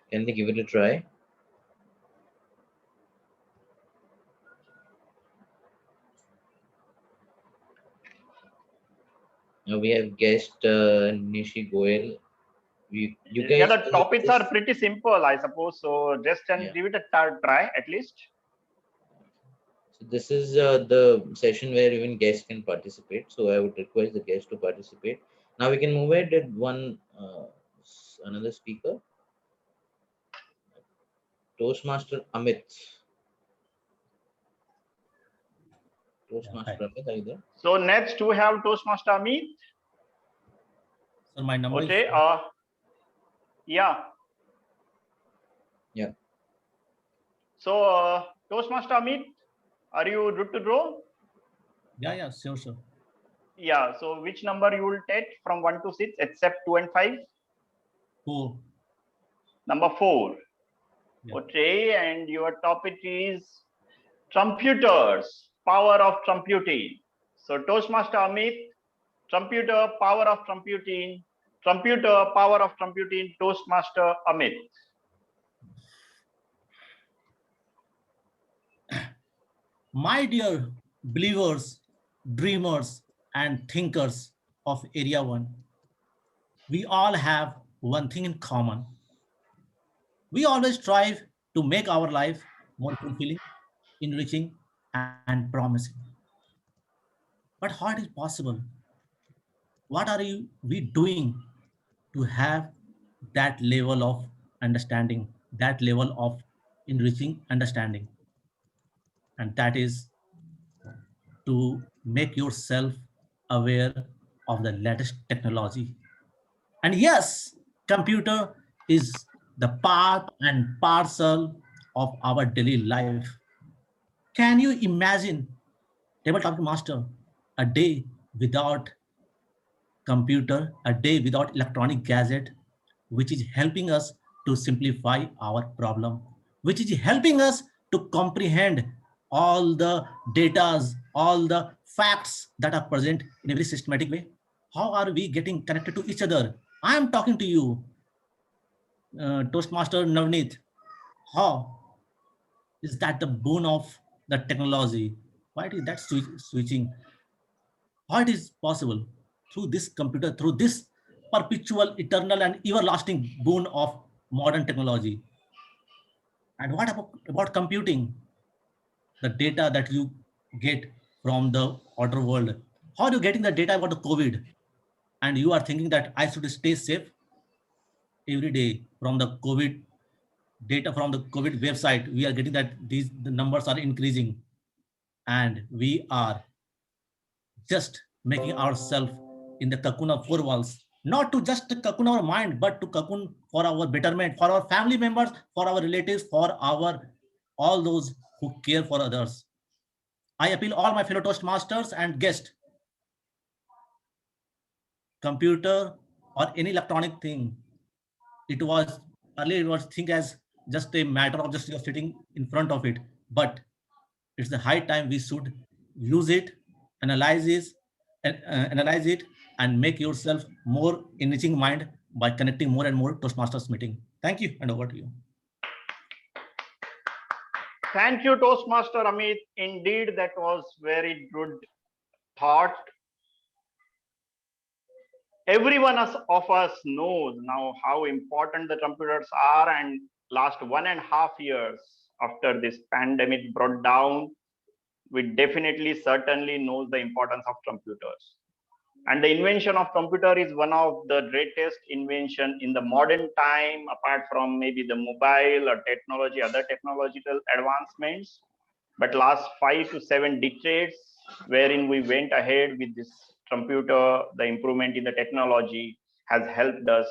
Can they give it a try? Now we have guest Nishi Goel. You guys. The topics are pretty simple, I suppose. So just give it a try at least. So this is the session where even guests can participate. So I would request the guests to participate. Now we can move ahead at another speaker. Toastmaster Amit. Toastmaster Amit, are you there? So next we have Toastmaster Amit. So my number is... Yeah. So Toastmaster Amit, are you good to go? Yeah, sure. Yeah, so which number you will take from 1 to 6 except 2 and 5? 4. Number 4. Yeah. Okay, and your topic is computers, power of computing. So Toastmaster Amit, computer, power of computing, computer, power of computing, Toastmaster Amit. My dear believers, dreamers, and thinkers of Area 1, we all have one thing in common. We always strive to make our life more fulfilling, enriching, and promising. But how it is possible? What are we doing to have that level of understanding, that level of enriching understanding? And that is to make yourself aware of the latest technology. And yes, computer is the part and parcel of our daily life. Can you imagine, tabletop master, a day without computer, a day without electronic gadget, which is helping us to simplify our problem, which is helping us to comprehend all the datas, all the facts that are present in a very systematic way. How are we getting connected to each other? I am talking to you, Toastmaster Navneet. How is that the boon of the technology? Why is that switching? How it is possible through this computer, through this perpetual, eternal, and everlasting boon of modern technology? And what about computing? The data that you get from the outer world. How are you getting the data about the COVID? And you are thinking that I should stay safe every day from the COVID data from the COVID website. We are getting that the numbers are increasing, and we are just making ourselves in the cocoon of four walls, not to just cocoon our mind, but to cocoon for our betterment, for our family members, for our relatives, for our all those who care for others. I appeal all my fellow Toastmasters and guests, computer or any electronic thing. It was earlier it was think as just a matter of just you're sitting in front of it, but it's the high time we should use it, analyze it, analyze it, and make yourself more enriching mind by connecting more and more Toastmasters meeting. Thank you, and over to you. Thank you, Toastmaster Amit. Indeed, that was very good thought. Everyone of us knows now how important the computers are, and last 1.5 years after this pandemic brought down, we definitely certainly knows the importance of computers. And the invention of computer is one of the greatest invention in the modern time, apart from maybe the mobile or technology, other technological advancements. But last 5 to 7 decades, wherein we went ahead with this computer, the improvement in the technology has helped us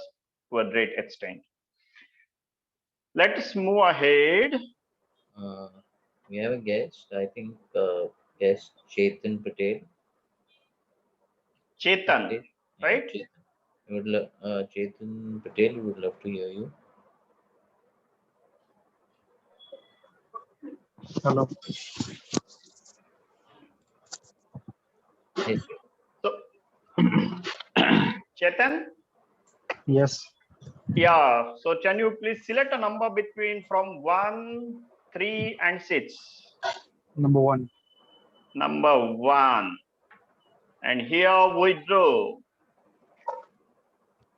to a great extent. Let's move ahead. We have a guest, I think guest Chetan Patel. Chetan, right? Chetan Patel, we would love to hear you. Hello. Yes. So, Chetan? Yes. Yeah, so can you please select a number between from 1, 3, and 6? Number 1. Number 1. And here we draw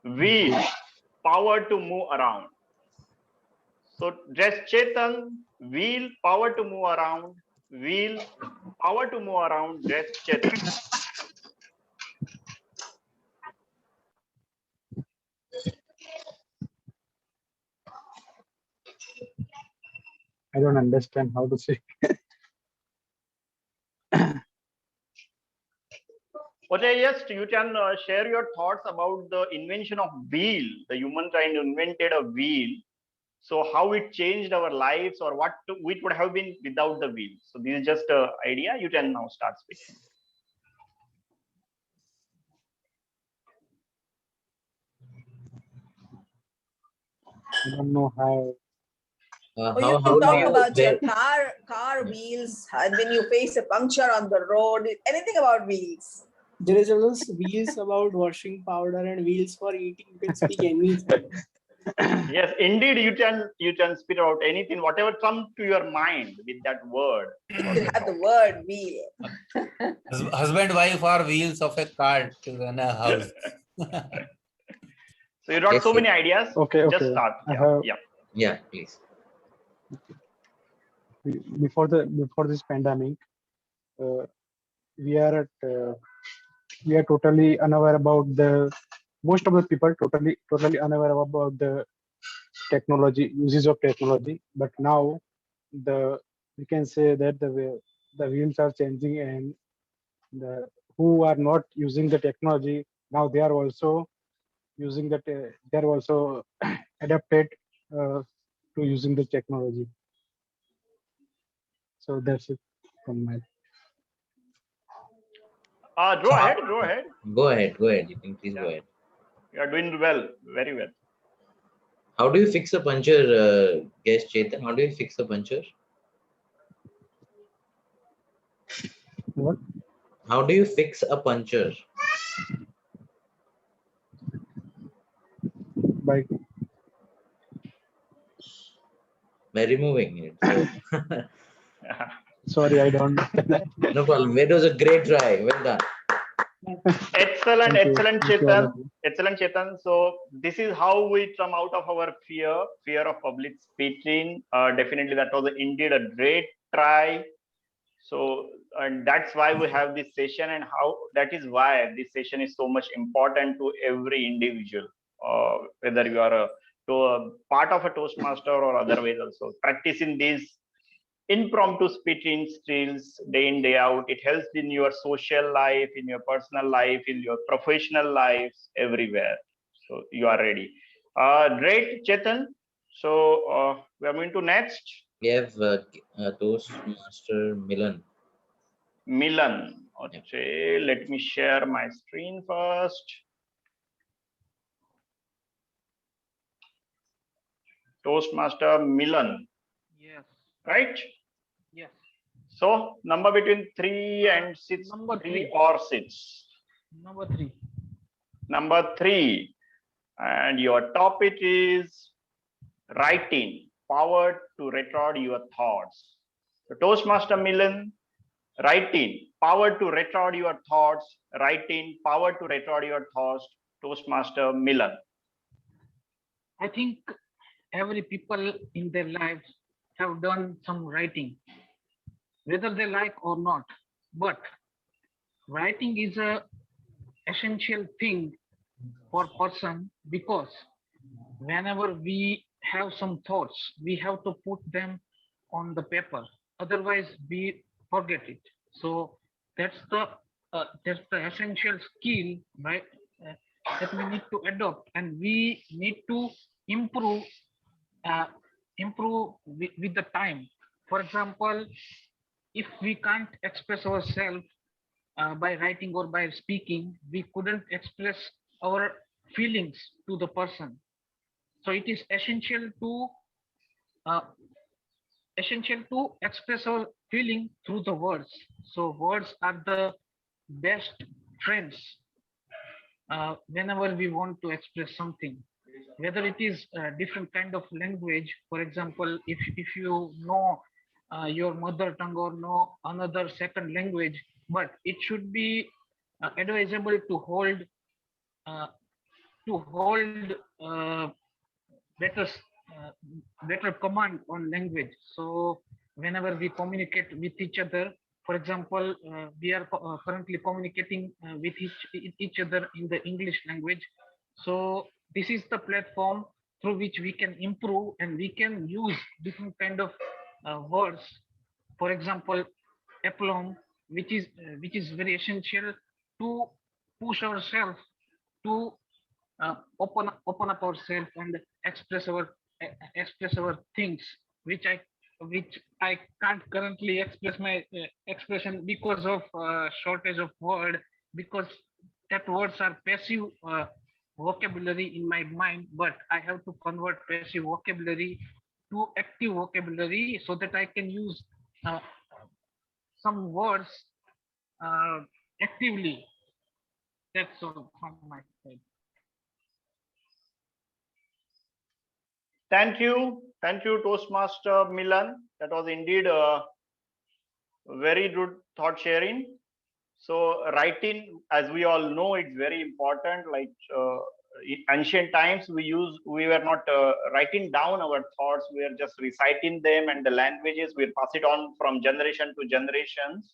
wheel, power to move around. So just Chetan, wheel, power to move around, wheel, power to move around, just Chetan. I don't understand how to say. Okay, yes, you can share your thoughts about the invention of wheel. The humankind invented a wheel. So how it changed our lives, or what we would have been without the wheel. So this is just an idea. You can now start speaking. I don't know how. You can talk about your car wheels, and when you face a puncture on the road, anything about wheels. There is also wheels about washing powder and wheels for eating. You can speak anything. Yes, indeed, you can spit out anything, whatever comes to your mind with that word. Have the word wheel. Husband, wife are wheels of a cart to run a house. So you got so many ideas. Okay. Just start. Yeah, please. Before this pandemic, we are totally unaware about most of the people totally unaware about the technology, uses of technology. But now we can say that the wheels are changing, and the who are not using the technology now, they are also using that. They are also adapted to using the technology. So that's it from my. Go ahead. Go ahead. You can please go ahead. You are doing well, very well. How do you fix a puncture, guest Chetan? How do you fix a puncture? What? How do you fix a puncture? By Removing it. So. Sorry, I don't know. No problem. It was a great try. Well done. Excellent, Thank you. excellent, Thank you, all of Chetan. you. Excellent, Chetan. So this is how we come out of our fear of public speaking. Definitely, that was indeed a great try. So, and that's why we have this session, and how that is why this session is so much important to every individual, whether you are a part of a Toastmaster or otherwise also. Practicing these impromptu speaking skills day in, day out, it helps in your social life, in your personal life, in your professional life, everywhere. So you are ready. Great, Chetan. So we are moving to next. We have Toastmaster Milan. Milan. Okay, let me share my screen first. Toastmaster Milan. Yes. Right? Yes. So number between 3 and 6. Number 3 or 6. Number 3. Number 3. And your topic is writing, power to record your thoughts. So Toastmaster Milan, writing, power to record your thoughts. Writing, power to record your thoughts. Toastmaster Milan. I think every people in their lives have done some writing, whether they like or not. But writing is a essential thing for person, because whenever we have some thoughts, we have to put them on the paper. Otherwise, we forget it. So that's the essential skill, right? That we need to adopt, and we need to improve with the time. For example, if we can't express ourselves by writing or by speaking, we couldn't express our feelings to the person. So it is essential uh, to express our feeling through the words. So words are the best friends whenever we want to express something, whether it is a different kind of language. For example, if you know your mother tongue or know another second language, but it should be advisable to hold uh, better better command on language. So whenever we communicate with each other, for example, we are currently communicating with each other in the English language. So this is the platform through which we can improve, and we can use different kind of words. For example, aplomb, which is very essential to push ourselves to open up ourselves and express our things, which I can't currently express my expression because of shortage of word, because that words are passive vocabulary in my mind, but I have to convert passive vocabulary to active vocabulary so that I can use uh, some words actively. That's all from my side. Thank you, Toastmaster Milan. That was indeed a very good thought sharing. So writing, as we all know, it's very important. Like in ancient times, we were not writing down our thoughts. We are just reciting them, and the languages we pass it on from generation to generations.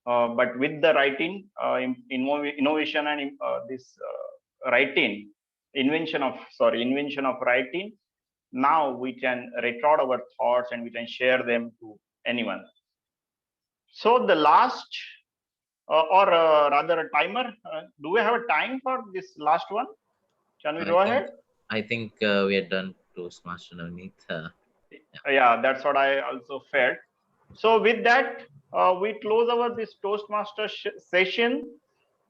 But with the writing, innovation and this writing, invention of writing, now we can record our thoughts and we can share them to anyone. So the last, or rather a timer, do we have a time for this last one? Can we go ahead? I think we are done, Toastmaster Navneet. Yeah, that's what I also felt. So with that, we close our this Toastmaster session.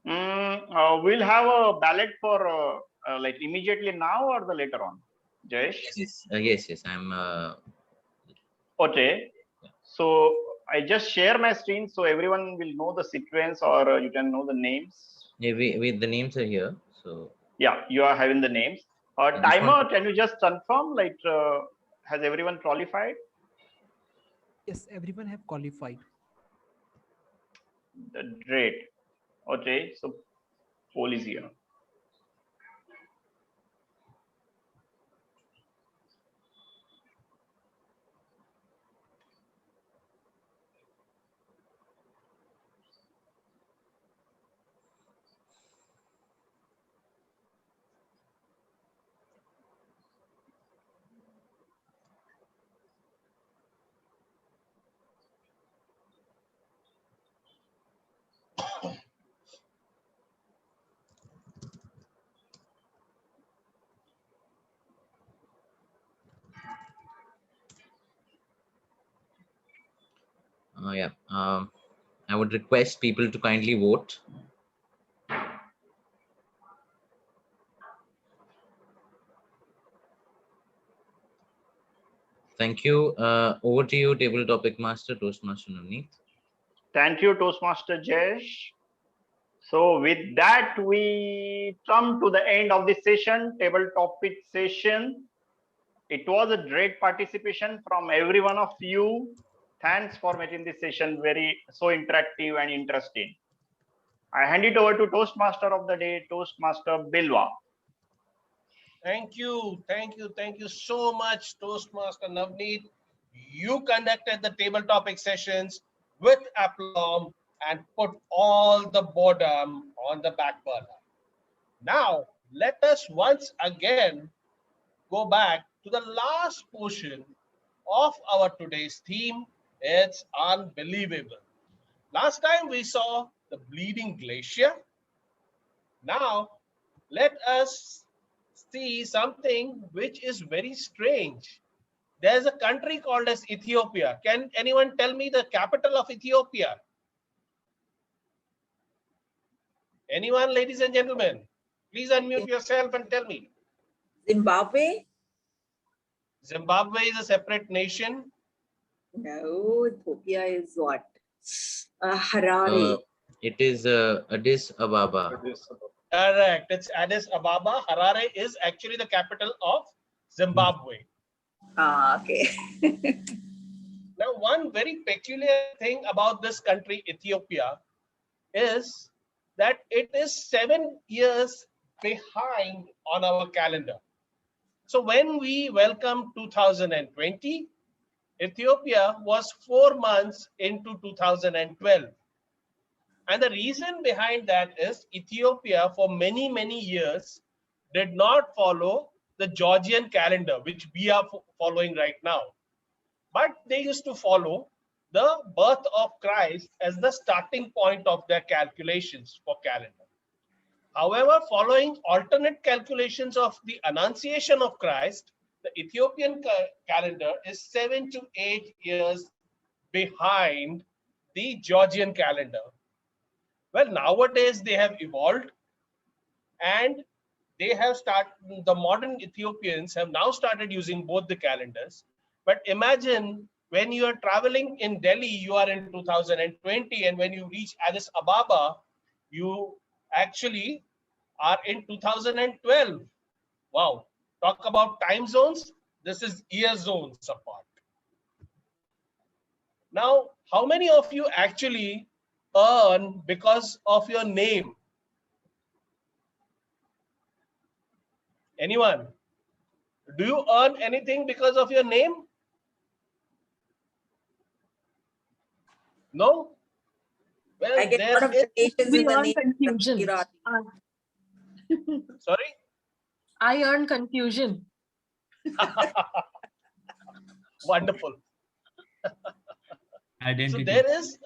We'll have a ballot for like immediately now or the later on. Jayesh? Yes. I'm. Okay. So I just share my screen so everyone will know the sequence, or you can know the names. Yeah, the names are here. So yeah, you are having the names. Timer, can you just confirm? Like, has everyone qualified? Yes, everyone have qualified. Great. Okay, so poll is here. Yeah. I would request people to kindly vote. Thank you. Over to you, table topic master, Toastmaster Navneet. Thank you, Toastmaster Jayesh. So with that, we come to the end of this session, table topic session. It was a great participation from every one of you. Thanks for making this session so interactive and interesting. I hand it over to Toastmaster of the day, Toastmaster Bilva. Thank you so much, Toastmaster Navneet. You conducted the table topic sessions with aplomb and put all the boredom on the back burner. Now, let us once again go back to the last portion of our today's theme. It's unbelievable. Last time we saw the bleeding glacier. Now, let us see something which is very strange. There's a country called as Ethiopia. Can anyone tell me the capital of Ethiopia? Anyone, ladies and gentlemen? Please unmute yourself and tell me. Zimbabwe? Zimbabwe is a separate nation. No, Ethiopia is what? Harare. It is Addis Ababa. Correct. It's Addis Ababa. Harare is actually the capital of Zimbabwe. Okay. Now, one very peculiar thing about this country, Ethiopia, is that it is 7 years behind on our calendar. So when we welcome 2020, Ethiopia was 4 months into 2012. And the reason behind that is Ethiopia for many, many years did not follow the Georgian calendar, which we are following right now. But they used to follow the birth of Christ as the starting point of their calculations for calendar. However, following alternate calculations of the Annunciation of Christ, the Ethiopian calendar is 7 to 8 years behind the Georgian calendar. Well, nowadays they have evolved and they have started, the modern Ethiopians have now started using both the calendars. But imagine when you are traveling in Delhi, you are in 2020, and when you reach Addis Ababa, you actually are in 2012. Wow, talk about time zones. This is year zones apart. Now, how many of you actually earn because of your name? Anyone? Do you earn anything because of your name? No? Well, I get a lot of donations in the name confusion. Sorry? I earn confusion. Wonderful. Identity. So there is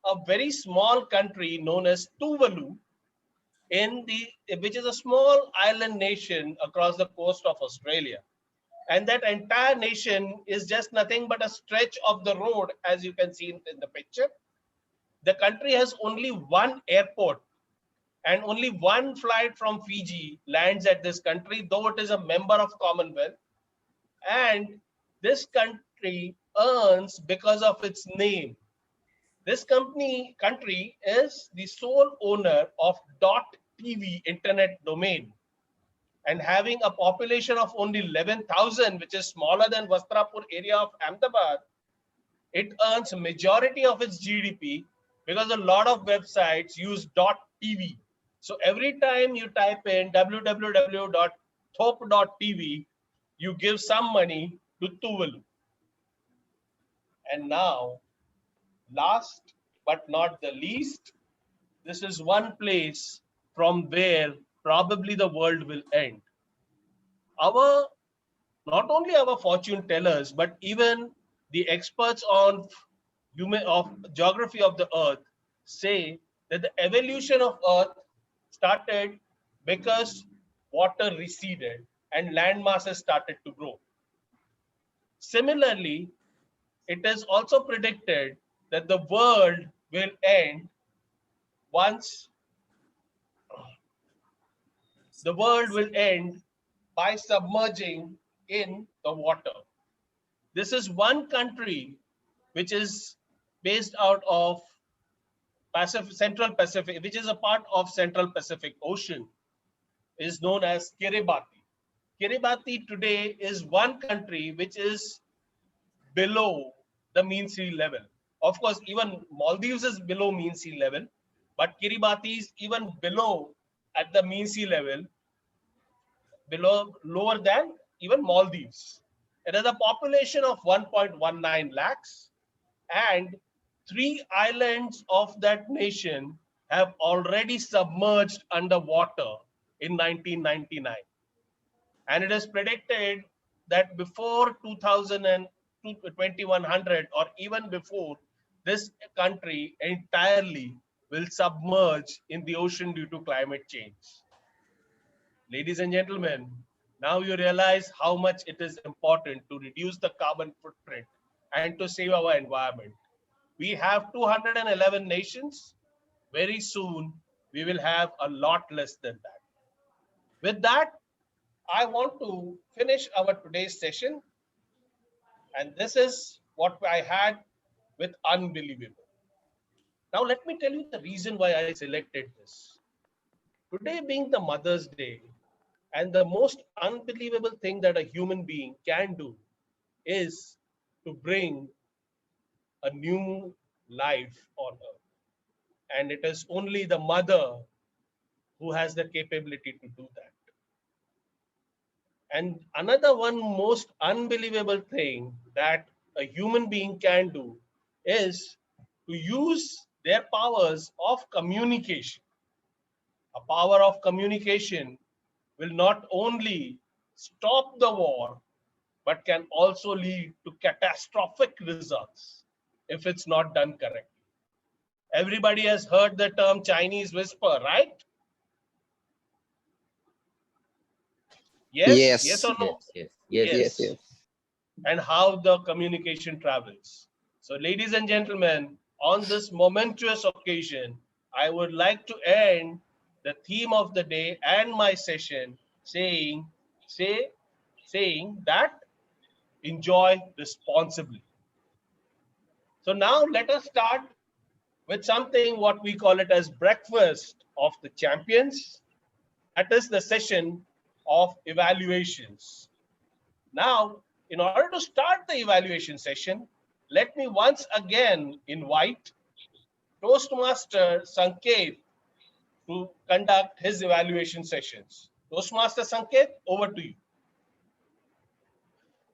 a very small country known as Tuvalu, which is a small island nation across the coast of Australia. And that entire nation is just nothing but a stretch of the road, as you can see in the picture. The country has only one airport and only one flight from Fiji lands at this country, though it is a member of Commonwealth. And this country earns because of its name. This country is the sole owner of .tv internet domain, and having a population of only 11,000, which is smaller than Vastrapur area of Ahmedabad, it earns majority of its GDP because a lot of websites use .tv. So every time you type in www.thop.tv, you give some money to Tuvalu. And now, last but not the least, this is one place from where probably the world will end. Not only our fortune tellers, but even the experts on geography of the earth say that the evolution of earth started because water receded and land masses started to grow. Similarly, it is also predicted that the world will end once the world will end by submerging in the water. This is one country which is based out of Central Pacific, which is a part of Central Pacific Ocean, is known as Kiribati. Kiribati today is one country which is below the mean sea level. Of course, even Maldives is below mean sea level, but Kiribati is even below at the mean sea level, lower than even Maldives. It has a population of 1.19 lakhs, and 3 islands of that nation have already submerged underwater in 1999. And it is predicted that before 2100 or even before, this country entirely will submerge in the ocean due to climate change. Ladies and gentlemen, now you realize how much it is important to reduce the carbon footprint and to save our environment. We have 211 nations. Very soon, we will have a lot less than that. With that, I want to finish our today's session. And this is what I had with unbelievable. Now, let me tell you the reason why I selected this. Today being the Mother's Day, and the most unbelievable thing that a human being can do is to bring a new life on earth. And it is only the mother who has the capability to do that. And another one most unbelievable thing that a human being can do is to use their powers of communication. A power of communication will not only stop the war, but can also lead to catastrophic results if it's not done correctly. Everybody has heard the term Chinese whisper, right? Yes? Yes or no? Yes. And how the communication travels. So, ladies and gentlemen, on this momentous occasion, I would like to end the theme of the day and my session saying that enjoy responsibly. So now let us start with something what we call it as breakfast of the champions. That is the session of evaluations. Now, in order to start the evaluation session, let me once again invite Toastmaster Sanket to conduct his evaluation sessions. Toastmaster Sanket, over to you.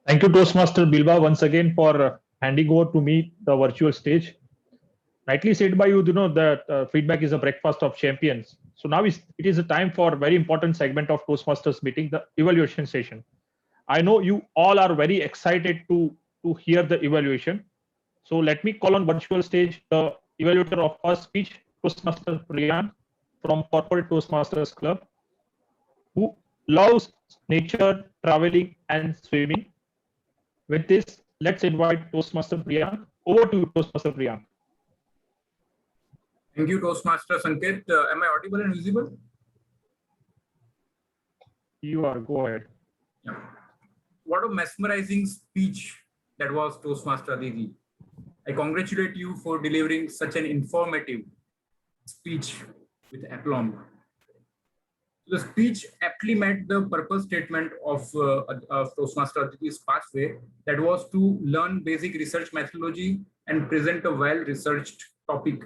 Thank you, Toastmaster Bilva, once again for handing over to me the virtual stage. Rightly said by you, that feedback is a breakfast of champions. So now it is a time for a very important segment of Toastmasters meeting, the evaluation session. I know you all are very excited to hear the evaluation. So let me call on virtual stage the evaluator of first speech, Toastmaster Priyank from Corporate Toastmasters Club, who loves nature, traveling, and swimming. With this, let's invite Toastmaster Priyank. Over to you, Toastmaster Priyank. Thank you, Toastmaster Sanket. Am I audible and visible? You are. Go ahead. Yeah. what a mesmerizing speech that was, Toastmaster Aditi. I congratulate you for delivering such an informative speech with aplomb. The speech aptly met the purpose statement of Toastmaster Aditi's pathway, that was to learn basic research methodology and present a well-researched topic.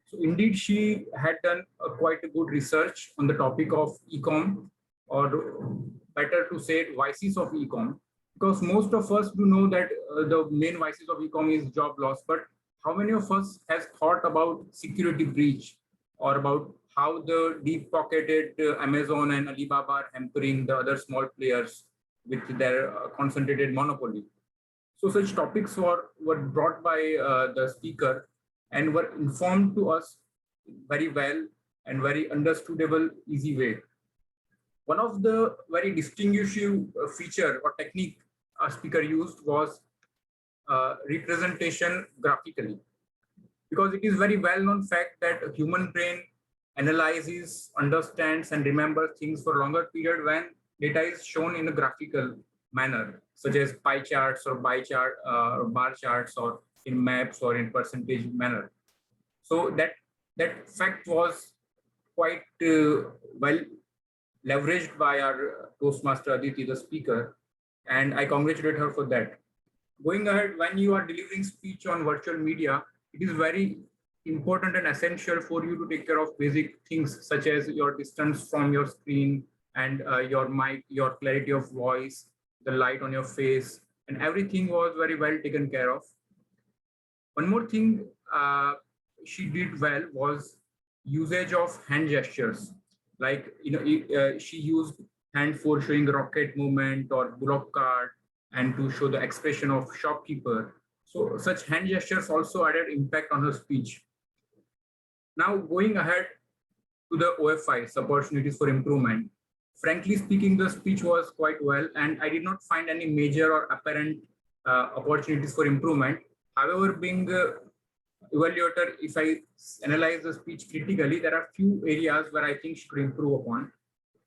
So indeed, she had done quite a good research on the topic of e-com, or better to say vices of e-com, because most of us do know that the main vices of e-com is job loss, but how many of us has thought about security breach, or about how the deep-pocketed Amazon and Alibaba are hampering the other small players with their concentrated monopoly? So such topics were brought by the speaker and were informed to us very well and very understandable, easy way. One of the very distinguishing feature or technique a speaker used was representation graphically, because it is very well known fact that a human brain analyzes, understands, and remembers things for longer period when data is shown in a graphical manner, such as pie charts or bar charts, or in maps or in percentage manner. So that fact was quite well leveraged by our Toastmaster Aditi, the speaker, and I congratulate her for that. Going ahead, when you are delivering speech on virtual media, it is very important and essential for you to take care of basic things such as your distance from your screen and your mic, your clarity of voice, the light on your face, and everything was very well taken care of. One more thing she did well was usage of hand gestures. Like, she used hand for showing rocket movement or bullock cart, and to show the expression of shopkeeper. So such hand gestures also added impact on her speech. Now going ahead to the OFIs, opportunities for improvement. Frankly speaking, the speech was quite well, and I did not find any major or apparent opportunities for improvement. However, being evaluator, if I analyze the speech critically, there are few areas where I think she could improve upon.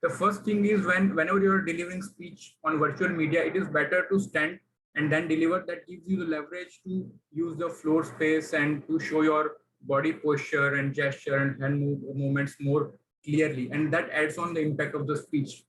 The first thing is whenever you are delivering speech on virtual media, it is better to stand and then deliver. That gives you the leverage to use the floor space and to show your body posture and gesture and hand movements more clearly. And that adds on the impact of the speech.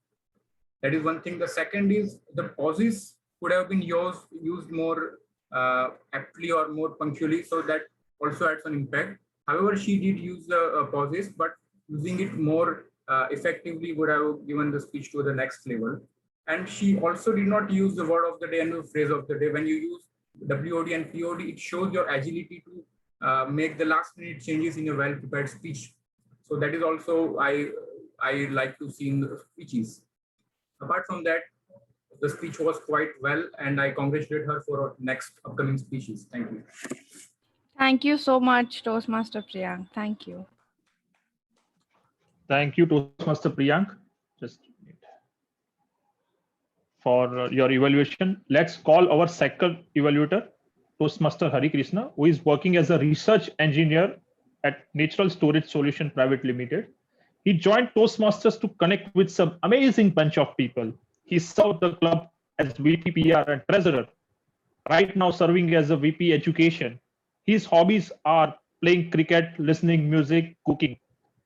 That is one thing. The second is the pauses could have been used more aptly or more punctually. So that also adds an impact. However, she did use the pauses, but using it more effectively would have given the speech to the next level. And she also did not use the word of the day and the phrase of the day. When you use WOD and POD, it shows your agility to make the last minute changes in a well-prepared speech. So that is also I like to see in the speeches. Apart from that, the speech was quite well, and I congratulate her for her next upcoming speeches. Thank you. Thank you so much, Toastmaster Priyank. Thank you. Thank you, Toastmaster Priyank. Just for your evaluation, let's call our second evaluator, Toastmaster Harikrishna, who is working as a research engineer at Natural Storage Solution Private Limited. He joined Toastmasters to connect with some amazing bunch of people. He served the club as VP PR and treasurer, right now serving as a VP education. His hobbies are playing cricket, listening music, cooking.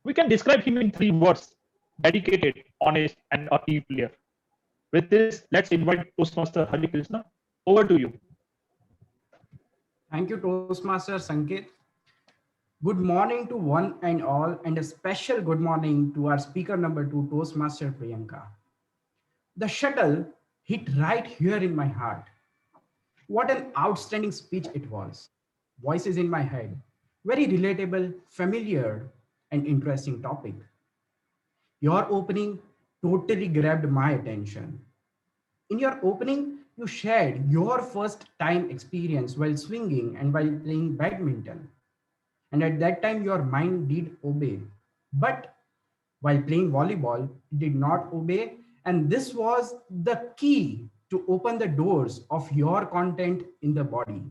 We can describe him in 3 words: dedicated, honest, and a team player. With this, let's invite Toastmaster Harikrishna. Over to you. Thank you, Toastmaster Sanket. Good morning to one and all, and a special good morning to our speaker number 2, Toastmaster Priyanka. The shuttle hit right here in my heart. What an outstanding speech it was. Voices in my head, very relatable, familiar, and interesting topic. Your opening totally grabbed my attention. In your opening, you shared your first time experience while swinging and while playing badminton. And at that time, your mind did obey. But while playing volleyball, it did not obey. And this was the key to open the doors of your content in the body.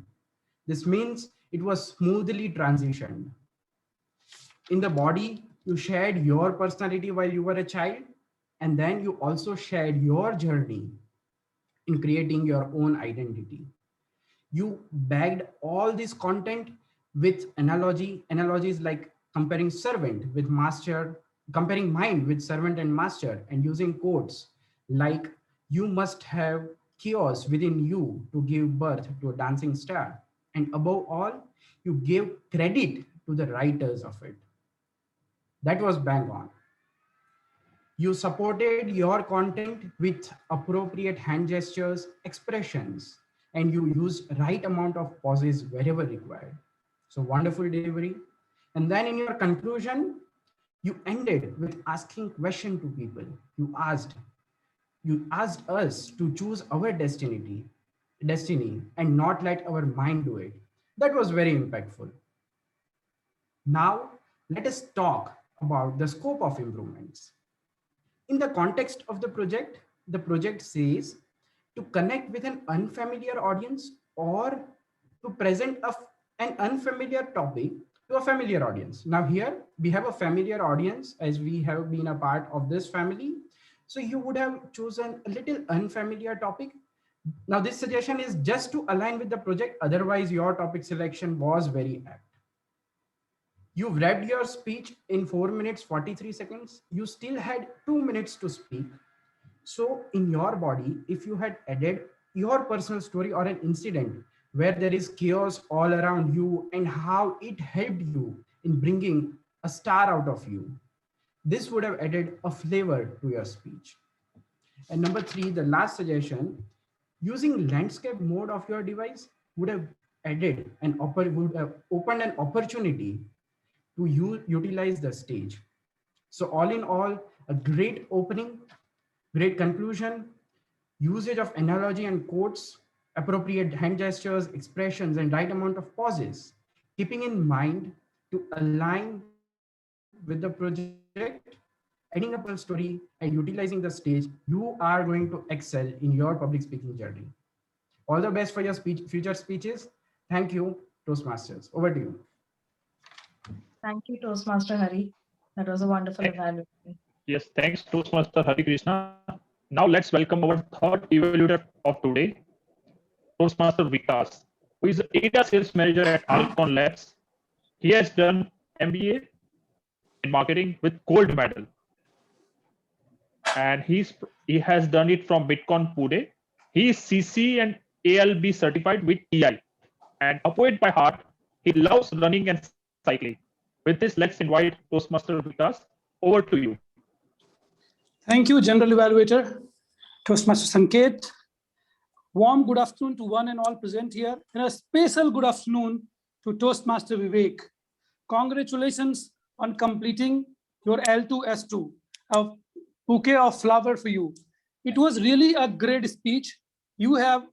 This means it was smoothly transitioned. In the body, you shared your personality while you were a child. And then you also shared your journey in creating your own identity. You bagged all this content with analogies like comparing servant with master, comparing mind with servant and master, and using quotes like you must have chaos within you to give birth to a dancing star. And above all, you gave credit to the writers of it. That was bang on. You supported your content with appropriate hand gestures, expressions, and you used right amount of pauses wherever required. So wonderful delivery. And then in your conclusion, you ended with asking question to people. You asked us to choose our destiny and not let our mind do it. That was very impactful. Now, let us talk about the scope of improvements. In the context of the project says to connect with an unfamiliar audience or to present an unfamiliar topic to a familiar audience. Now here we have a familiar audience as we have been a part of this family. So you would have chosen a little unfamiliar topic. Now this suggestion is just to align with the project. Otherwise your topic selection was very apt. You read your speech in 4 minutes, 43 seconds. You still had 2 minutes to speak. So in your body, if you had added your personal story or an incident where there is chaos all around you and how it helped you in bringing a star out of you, this would have added a flavor to your speech. And number 3, the last suggestion, using landscape mode of your device would have opened an opportunity to utilize the stage. So all in all, a great opening, great conclusion, usage of analogy and quotes, appropriate hand gestures, expressions, and right amount of pauses, keeping in mind to align with the project, adding a personal story and utilizing the stage, you are going to excel in your public speaking journey. All the best for your future speeches. Thank you, Toastmasters. Over to you. Thank you, Toastmaster Hari. That was a wonderful evaluation. Yes, thanks, Toastmaster Harikrishna. Now let's welcome our third evaluator of today, Toastmaster Vikas, who is the Area Sales Manager at Alcon Labs. He has done MBA in marketing with gold medal. And he has done it from Bitcoin Pune. He is CC and ALB certified with TI. And a poet by heart, he loves running and cycling. With this, let's invite Toastmaster Vikas. Over to you. Thank you, General Evaluator, Toastmaster Sanket. Warm good afternoon to one and all present here, and a special good afternoon to Toastmaster Vivek. Congratulations on completing your L2S2, a bouquet of flower for you. It was really a great speech. You have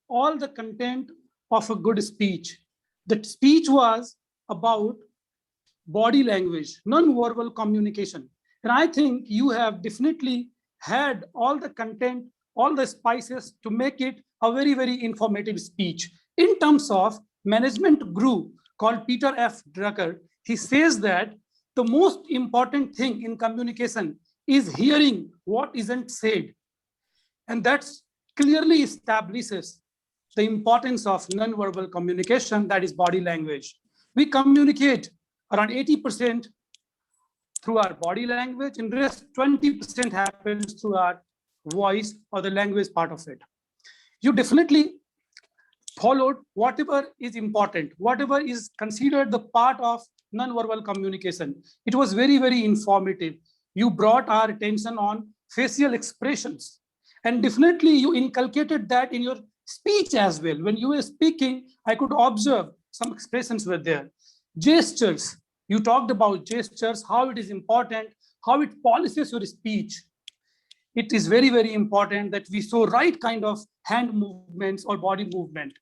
all the content of a good speech. The speech was about body language, non-verbal communication. And I think you have definitely had all the content, all the spices to make it a very, very informative speech. In terms of management guru called Peter F. Drucker, he says that the most important thing in communication is hearing what isn't said. And that clearly establishes the importance of non-verbal communication, that is body language. We communicate around 80% through our body language, and the rest 20% happens through our voice or the language part of it. You definitely followed whatever is important, whatever is considered the part of non-verbal communication. It was very, very informative. You brought our attention on facial expressions, and definitely you inculcated that in your speech as well. When you were speaking, I could observe some expressions were there. Gestures, you talked about gestures, how it is important, how it polishes your speech. It is very, very important that we show right kind of hand movements or body movement.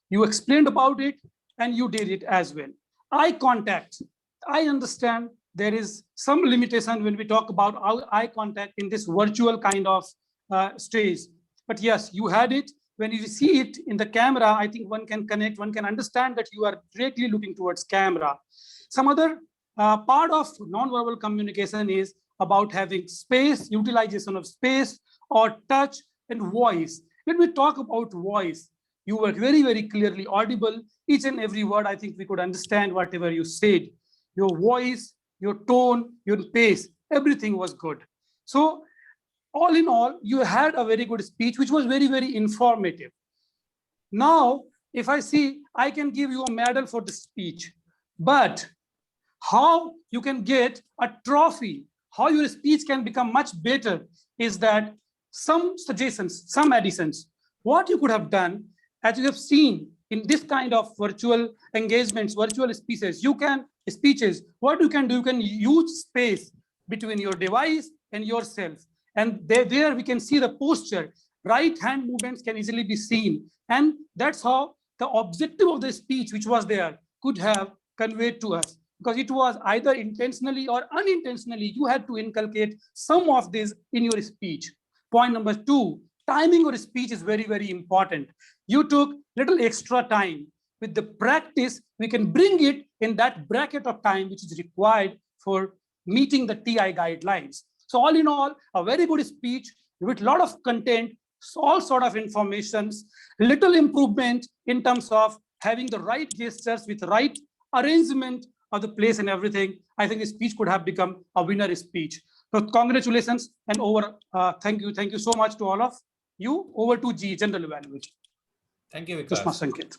You explained about it and you did it as well. Eye contact, I understand there is some limitation when we talk about eye contact in this virtual kind of stage. But yes, you had it. When you see it in the camera, I think one can connect, one can understand that you are directly looking towards camera. Some other part of non-verbal communication is about having space, utilization of space or touch and voice. Let me talk about voice. You were very, very clearly audible. Each and every word, I think we could understand whatever you said. Your voice, your tone, your pace, everything was good. So all in all, you had a very good speech, which was very, very informative. Now, if I see, I can give you a medal for the speech, but how you can get a trophy, how your speech can become much better is that some suggestions, some additions, what you could have done, as you have seen in this kind of virtual engagements, virtual speeches, what you can do, you can use space between your device and yourself. And there we can see the posture, right hand movements can easily be seen. And that's how the objective of the speech, which was there, could have conveyed to us. Because it was either intentionally or unintentionally, you had to inculcate some of this in your speech. Point number 2, timing your speech is very, very important. You took little extra time. With the practice, we can bring it in that bracket of time which is required for meeting the TI guidelines. So all in all, a very good speech with a lot of content, all sort of informations, little improvement in terms of having the right gestures with right arrangement of the place and everything. I think the speech could have become a winner speech. So congratulations and over. Thank you so much to all of you. Over to G, General Evaluator. Thank you, Vikas. Toastmaster Sanket.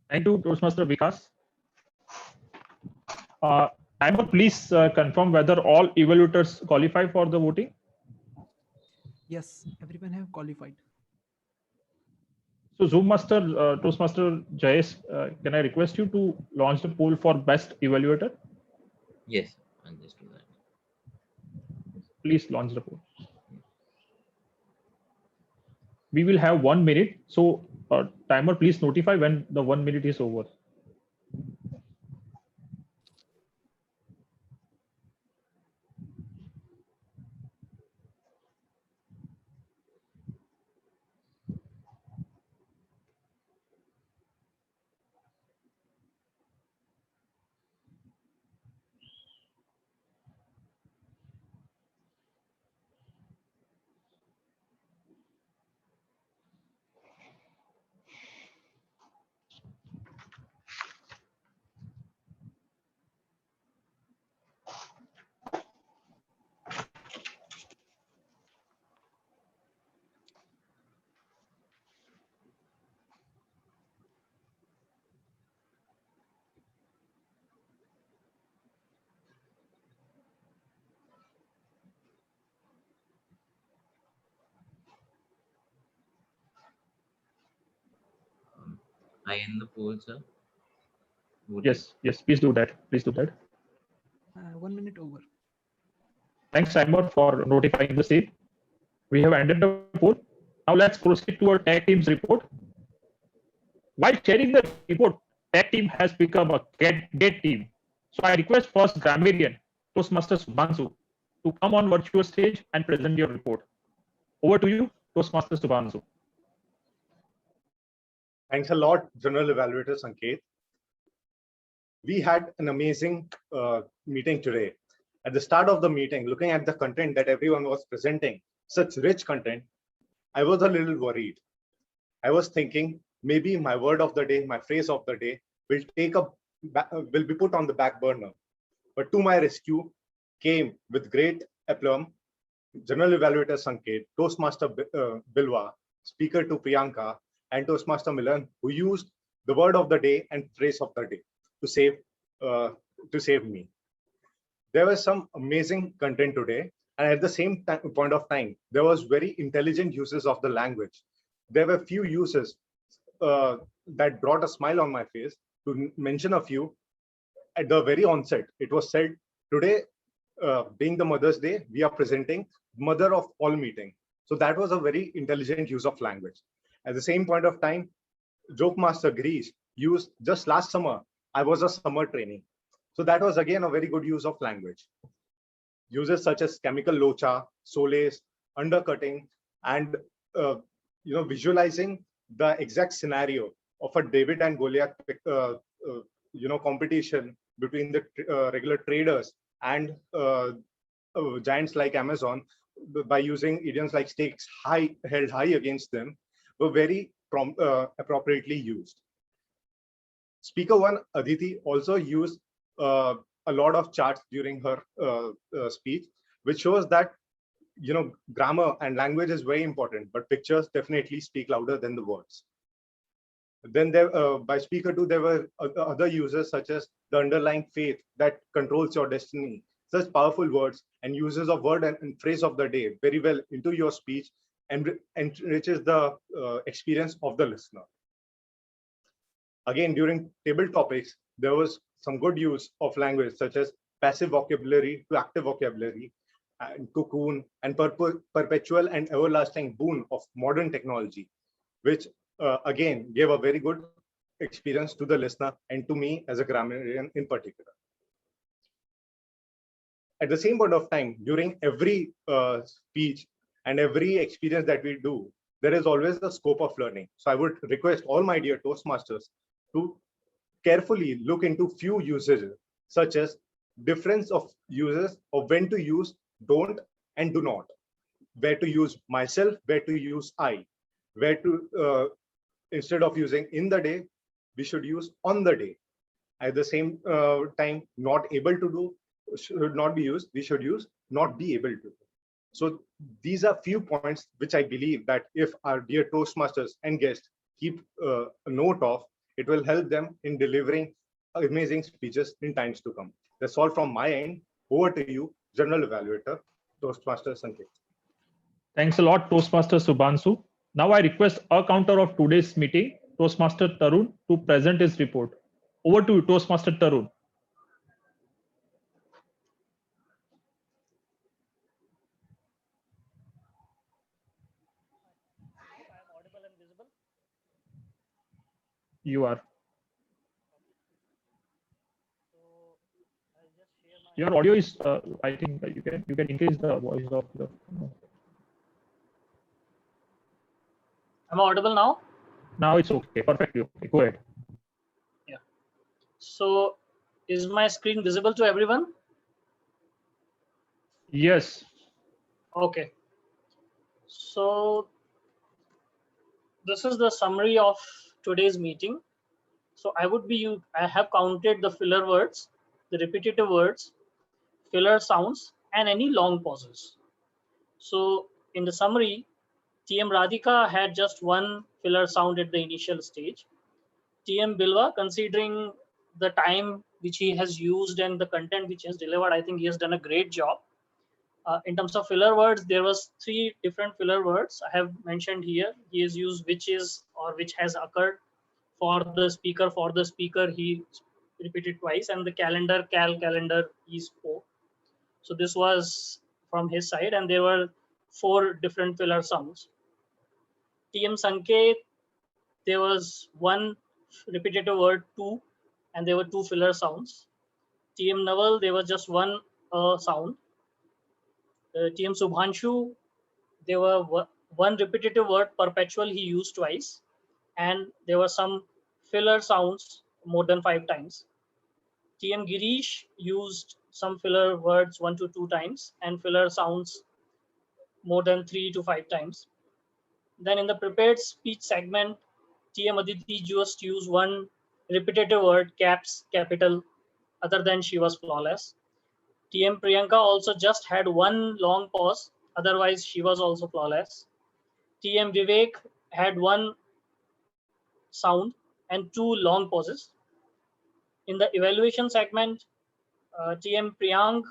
Thank you, Toastmaster Vikas. Timer, please confirm whether all evaluators qualify for the voting. Yes, everyone have qualified. So Zoom Master, Toastmaster Jayesh, can I request you to launch the poll for best evaluator? Yes, I'll just do that. Please launch the poll. We will have 1 minute. So timer, please notify when the 1 minute is over. I end the poll, sir. Yes, please do that. Please do that. 1 minute over. Thanks, timer, for notifying the same. We have ended the poll. Now let's proceed to our tag team's report. While sharing the report, tag team has become a GET team. So I request first Grammarian, Toastmaster Shubhanshu, to come on virtual stage and present your report. Over to you, Toastmaster Shubhanshu. Thanks a lot, General Evaluator Sanket. We had an amazing meeting today. At the start of the meeting, looking at the content that everyone was presenting, such rich content, I was a little worried. I was thinking maybe my word of the day, my phrase of the day will be put on the back burner. But to my rescue came with great aplomb General Evaluator Sanket, Toastmaster Bilva, Speaker to Priyanka, and Toastmaster Milan, who used the word of the day and phrase of the day to save me. There was some amazing content today, and at the same point of time, there was very intelligent uses of the language. There were few uses that brought a smile on my face. To mention a few, at the very onset, it was said, today, being the Mother's Day, we are presenting Mother of all meeting. So that was a very intelligent use of language. At the same point of time, Joke Master Greece used just last summer, I was a summer training. So that was again a very good use of language. Uses such as chemical locha, solace, undercutting, and visualizing the exact scenario of a David and Goliath competition between the regular traders and giants like Amazon by using idioms like stakes held high against them. were very appropriately used. Speaker 1, Aditi, also used a lot of charts during her speech, which shows that grammar and language is very important, but pictures definitely speak louder than the words. Then by speaker 2, there were other users such as the underlying faith that controls your destiny. Such powerful words and uses of word and phrase of the day very well into your speech and enriches the experience of the listener. Again, during table topics, there was some good use of language such as passive vocabulary to active vocabulary, and cocoon and perpetual and everlasting boon of modern technology, which again gave a very good experience to the listener and to me as a grammarian in particular. At the same point of time, during every speech and every experience that we do, there is always the scope of learning. So I would request all my dear Toastmasters to carefully look into few usages, such as difference of uses of when to use don't and do not, where to use myself, where to use I, where to, instead of using in the day, we should use on the day. At the same time, not able to do should not be used, we should use not be able to. So these are few points which I believe that if our dear Toastmasters and guests keep a note of, it will help them in delivering amazing speeches in times to come. That's all from my end. Over to you, General Evaluator, Toastmaster Sanket. Thanks a lot, Toastmaster Shubhanshu. Now I request a counter of today's meeting, Toastmaster Tarun, to present his report. Over to you, Toastmaster Tarun. You are. Your audio is, I think you can increase the voice of the. Am I audible now? Now it's okay, perfectly okay. Go ahead. Yeah. So, is my screen visible to everyone? Yes. Okay. So, this is the summary of today's meeting. So I have counted the filler words, the repetitive words, filler sounds, and any long pauses. So in the summary, TM Radhika had just one filler sound at the initial stage. TM Bilva, considering the time which he has used and the content which he has delivered, I think he has done a great job. In terms of filler words, there was 3 different filler words I have mentioned here. He has used which is or which has occurred. For the speaker he repeated twice, and the calendar he spoke. So this was from his side, and there were 4 different filler sounds. TM Sanket, there was one repetitive word 2, and there were 2 filler sounds. TM Naval, there was just one sound. TM Shubhanshu, there were one repetitive word perpetual he used twice, and there were some filler sounds more than 5 times. TM Girish used some filler words 1 to 2 times and filler sounds more than 3 to 5 times. Then in the prepared speech segment, TM Aditi just used one repetitive word, caps, capital, other than she was flawless. TM Priyanka also just had one long pause, otherwise she was also flawless. TM Vivek had one sound and 2 long pauses. In the evaluation segment, TM Priyank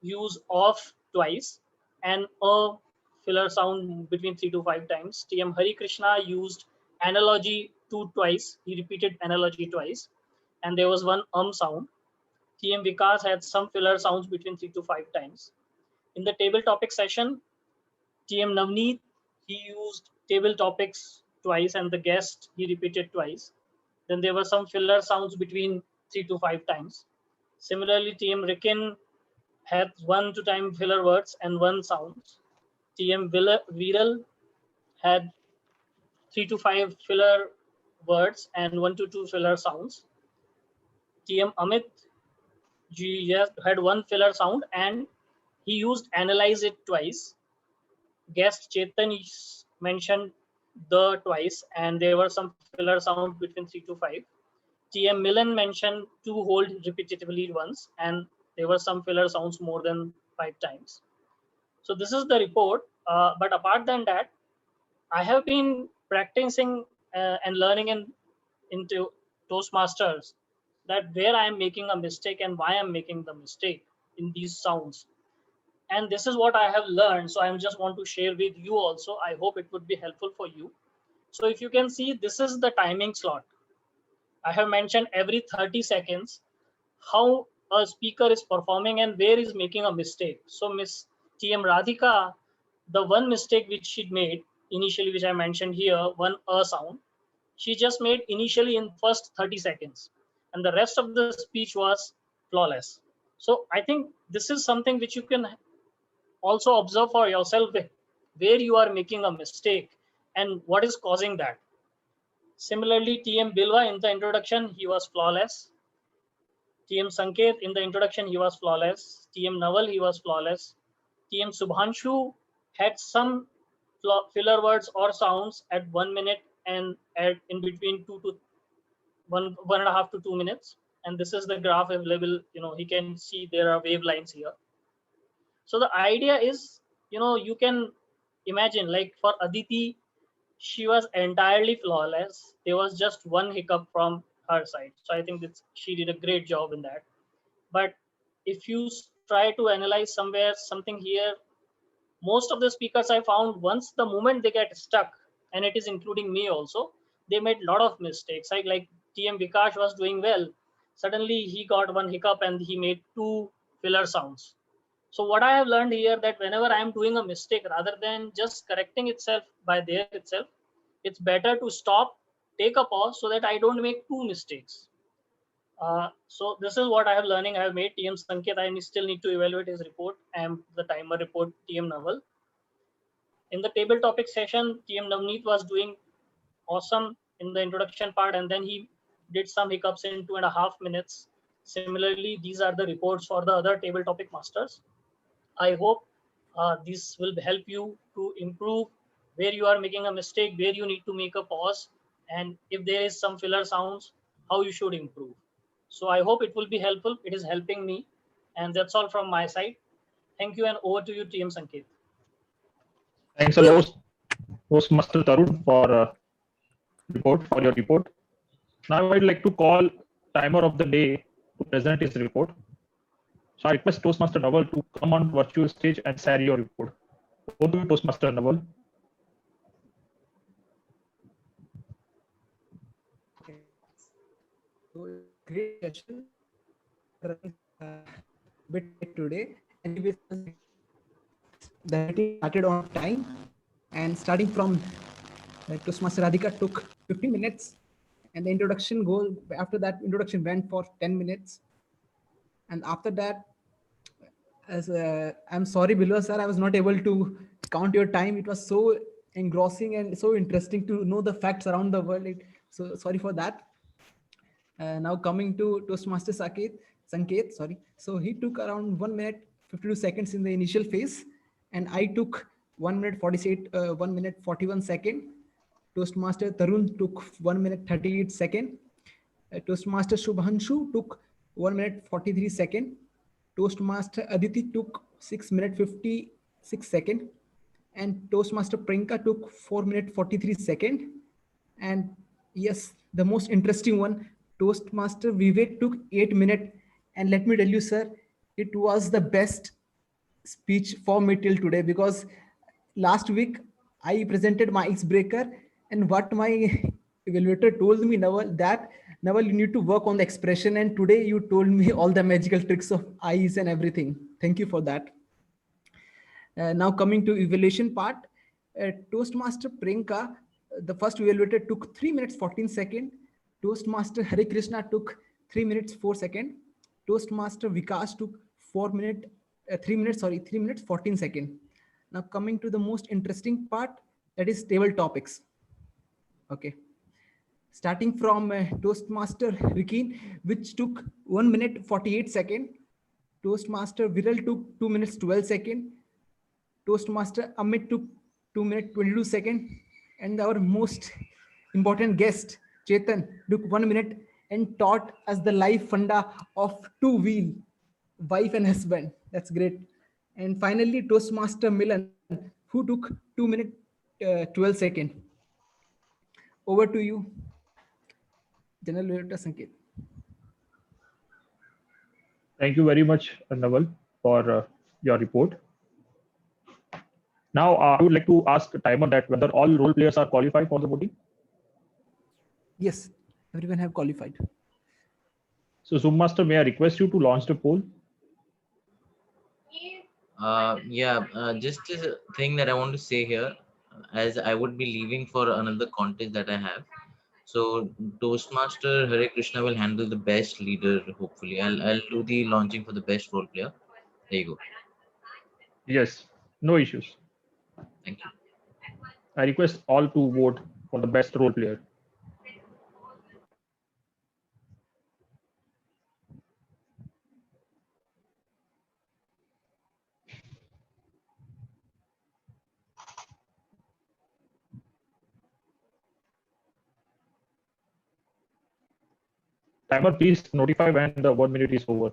used off twice and a filler sound between 3 to 5 times. TM Harikrishna used analogy twice. He repeated analogy twice, and there was one sound. TM Vikas had some filler sounds between 3 to 5 times. In the table topic session, TM Navneet, he used table topics twice, and the guest he repeated twice. Then there were some filler sounds between 3 to 5 times. Similarly, TM Rikin had 1 to 2 time filler words and 1 sound. TM Viral had 3 to 5 filler words and 1 to 2 filler sounds. TM Amit had 1 filler sound and he used analyze it twice. Guest Chetan mentioned the twice, and there were some filler sound between 3 to 5. TM Millen mentioned to hold repetitively once, and there were some filler sounds more than 5 times. So this is the report. But apart than that, I have been practicing and learning into Toastmasters that where I am making a mistake and why I'm making the mistake in these sounds. And this is what I have learned. So I just want to share with you also. I hope it would be helpful for you. So if you can see, this is the timing slot. I have mentioned every 30 seconds how a speaker is performing and where is making a mistake. So Miss TM Radhika, the one mistake which she made initially, which I mentioned here, one sound, she just made initially in first 30 seconds, and the rest of the speech was flawless. So I think this is something which you can also observe for yourself, where you are making a mistake and what is causing that. Similarly, TM Bilva in the introduction, he was flawless. TM Sanket in the introduction, he was flawless. TM Naval, he was flawless. TM Shubhanshu had some filler words or sounds at 1 minute and at in between 1.5 to 2 minutes. And this is the graph available. He can see there are wave lines here. So the idea is, you can imagine, like for Aditi, she was entirely flawless. There was just one hiccup from her side. So I think that she did a great job in that. But if you try to analyze somewhere something here, most of the speakers I found, once the moment they get stuck, and it is including me also, they made a lot of mistakes. Like TM Vikash was doing well. Suddenly he got one hiccup and he made 2 filler sounds. So what I have learned here, that whenever I am doing a mistake, rather than just correcting itself by there itself, it's better to stop, take a pause so that I don't make 2 mistakes. So this is what I have learning. I have made TM Sanket. I still need to evaluate his report and the timer report TM Naval. In the table topic session, TM Navneet was doing awesome in the introduction part, and then he did some hiccups in 2.5 minutes. Similarly, these are the reports for the other table topic masters. I hope this will help you to improve where you are making a mistake, where you need to make a pause, and if there is some filler sounds, how you should improve. So I hope it will be helpful. It is helping me. And that's all from my side. Thank you, and over to you, TM Sanket. Thanks a lot, Toastmaster Tarun, for your report. Now I'd like to call timer of the day to present his report. So I request Toastmaster Naval to come on virtual stage and share your report. Over to you, Toastmaster Naval. Great session. Bit late today. Anyways, the meeting started on time, and starting from Toastmaster Radhika took 15 minutes, and the introduction goal after that introduction went for 10 minutes, and after that, as I'm sorry, Bilva sir, I was not able to count your time. It was so engrossing and so interesting to know the facts around the world. So sorry for that. Now coming to Toastmaster Sanket, sorry. So he took around 1 minute 52 seconds in the initial phase, and I took 1 minute 1 minute 41 second. Toastmaster Tarun took 1 minute 38 second. Toastmaster Shubhanshu took 1 minute 43 second. Toastmaster Aditi took 6 minute 56 second, and Toastmaster Priyanka took 4 minute 43 second. And yes, the most interesting one, Toastmaster Vivek took 8 minutes. And let me tell you, sir, it was the best speech for me till today, because last week I presented my icebreaker, and what my evaluator told me, Naval, you need to work on the expression, and today you told me all the magical tricks of eyes and everything. Thank you for that. Now coming to evaluation part, Toastmaster Priyanka, the first evaluator, took 3 minutes 14 seconds. Toastmaster Harikrishna took 3 minutes 4 seconds. Toastmaster Vikas took 3 minutes 14 seconds. Now coming to the most interesting part, that is table topics. Okay. Starting from Toastmaster Rikin, which took 1 minute 48 seconds. Toastmaster Viral took 2 minutes 12 seconds. Toastmaster Amit took 2 minutes 22 seconds. And our most important guest, Chetan, took 1 minute and taught us the life funda of two-wheel, wife and husband. That's great. And finally, Toastmaster Milan, who took 2 minutes, 12 seconds. Over to you, General Evaluator Sanket. Thank you very much, Naval, for your report. Now, I would like to ask Timer that whether all role players are qualified for the voting. Yes, everyone have qualified. So, Zoom Master, may I request you to launch the poll? Just a thing that I want to say here, as I would be leaving for another contest that I have. So Toastmaster Harikrishna will handle the best leader. Hopefully, I'll do the launching for the best role player. There you go. Yes, no issues. Thank you. I request all to vote for the best role player. Timer, please notify when the 1 minute is over.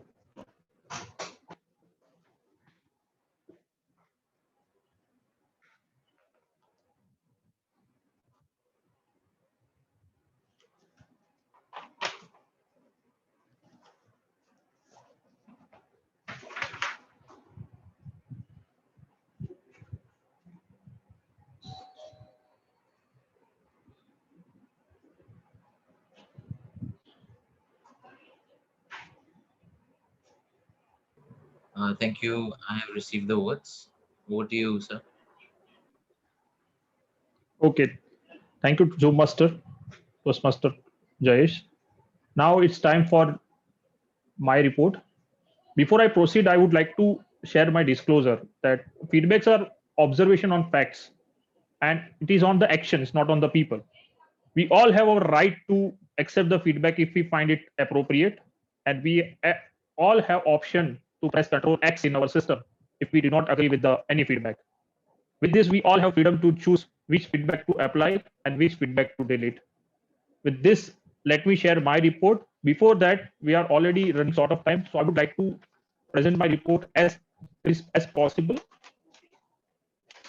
Thank you. I have received the votes. Over to you, sir. Okay, thank you, Zoom Master, Toastmaster Jayesh. Now it's time for my report. Before I proceed, I would like to share my disclosure that feedbacks are observation on facts, and it is on the actions, not on the people. We all have a right to accept the feedback if we find it appropriate, and we all have option to press Control X in our system if we do not agree with any feedback. With this, we all have freedom to choose which feedback to apply and which feedback to delete. With this, let me share my report. Before that, we are already running short of time, so I would like to present my report as crisp as possible.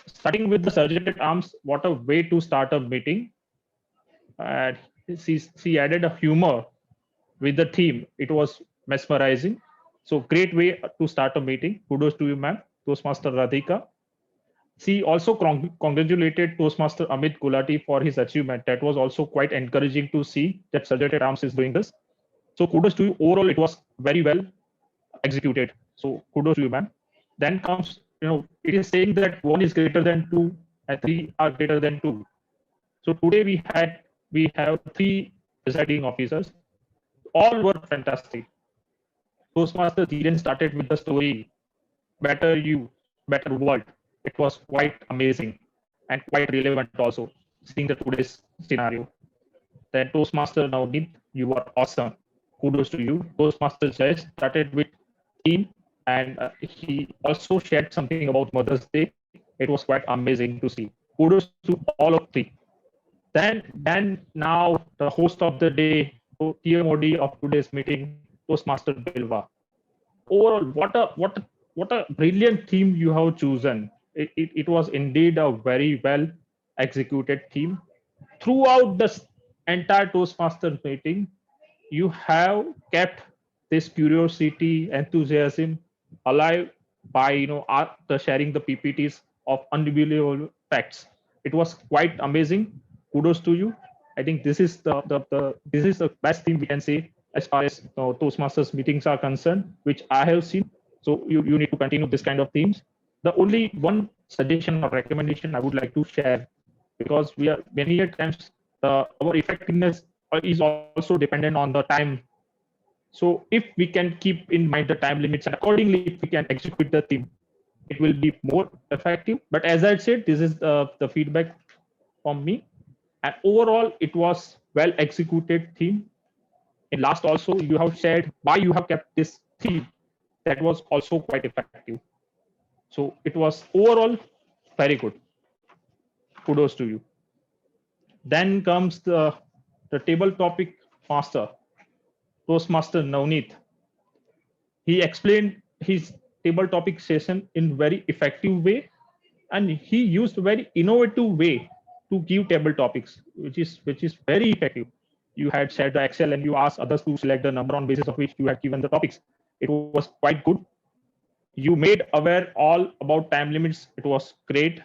Starting with the Sergeant at Arms, what a way to start a meeting. And she added a humor with the theme. It was mesmerizing. So great way to start a meeting. Kudos to you, ma'am. Toastmaster Radhika. She also congratulated Toastmaster Amit Gulati for his achievement. That was also quite encouraging to see that Sergeant at Arms is doing this. So kudos to you. Overall, it was very well executed. So kudos to you, ma'am. Then comes, it is saying that 1 is greater than 2 and 3 are greater than 2. So today we have 3 presiding officers. All were fantastic. Toastmasters didn't started with the story, better you, better world. It was quite amazing and quite relevant also, seeing the today's scenario. Then Toastmaster Navneet, you were awesome. Kudos to you. Toastmaster Jay started with theme, and he also shared something about Mother's Day. It was quite amazing to see. Kudos to all of 3. Then now the host of the day, TMOD of today's meeting, Toastmaster Bilva. Overall, what a brilliant theme you have chosen. It was indeed a very well executed theme. Throughout the entire Toastmaster meeting, you have kept this curiosity, enthusiasm alive by the sharing the PPTs of unbelievable facts. It was quite amazing. Kudos to you. I think this is the best thing we can say as far as Toastmasters meetings are concerned, which I have seen. So you need to continue this kind of themes. The only one suggestion or recommendation I would like to share, because we are many times our effectiveness is also dependent on the time. So if we can keep in mind the time limits and accordingly, if we can execute the theme, it will be more effective. But as I said, this is the feedback from me. And overall, it was well executed theme. In last also, you have shared why you have kept this theme. That was also quite effective. So it was overall very good. Kudos to you. Then comes the table topic master, Toastmaster Navneet. He explained his table topic session in very effective way, and he used a very innovative way to give table topics, which is very effective. You had shared the Excel and you asked others to select the number on basis of which you had given the topics. It was quite good. You made aware all about time limits. It was great,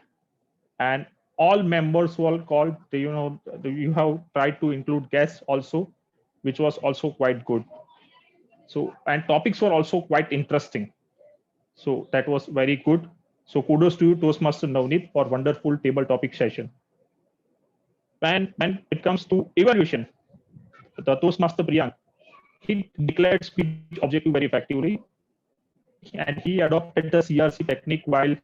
and all members were called. You have tried to include guests also, which was also quite good. So, and topics were also quite interesting. So that was very good. So kudos to you, Toastmaster Navneet, for wonderful table topic session. When it comes to evaluation, the Toastmaster Priyank, he declared speech objective very effectively, and he adopted the CRC technique while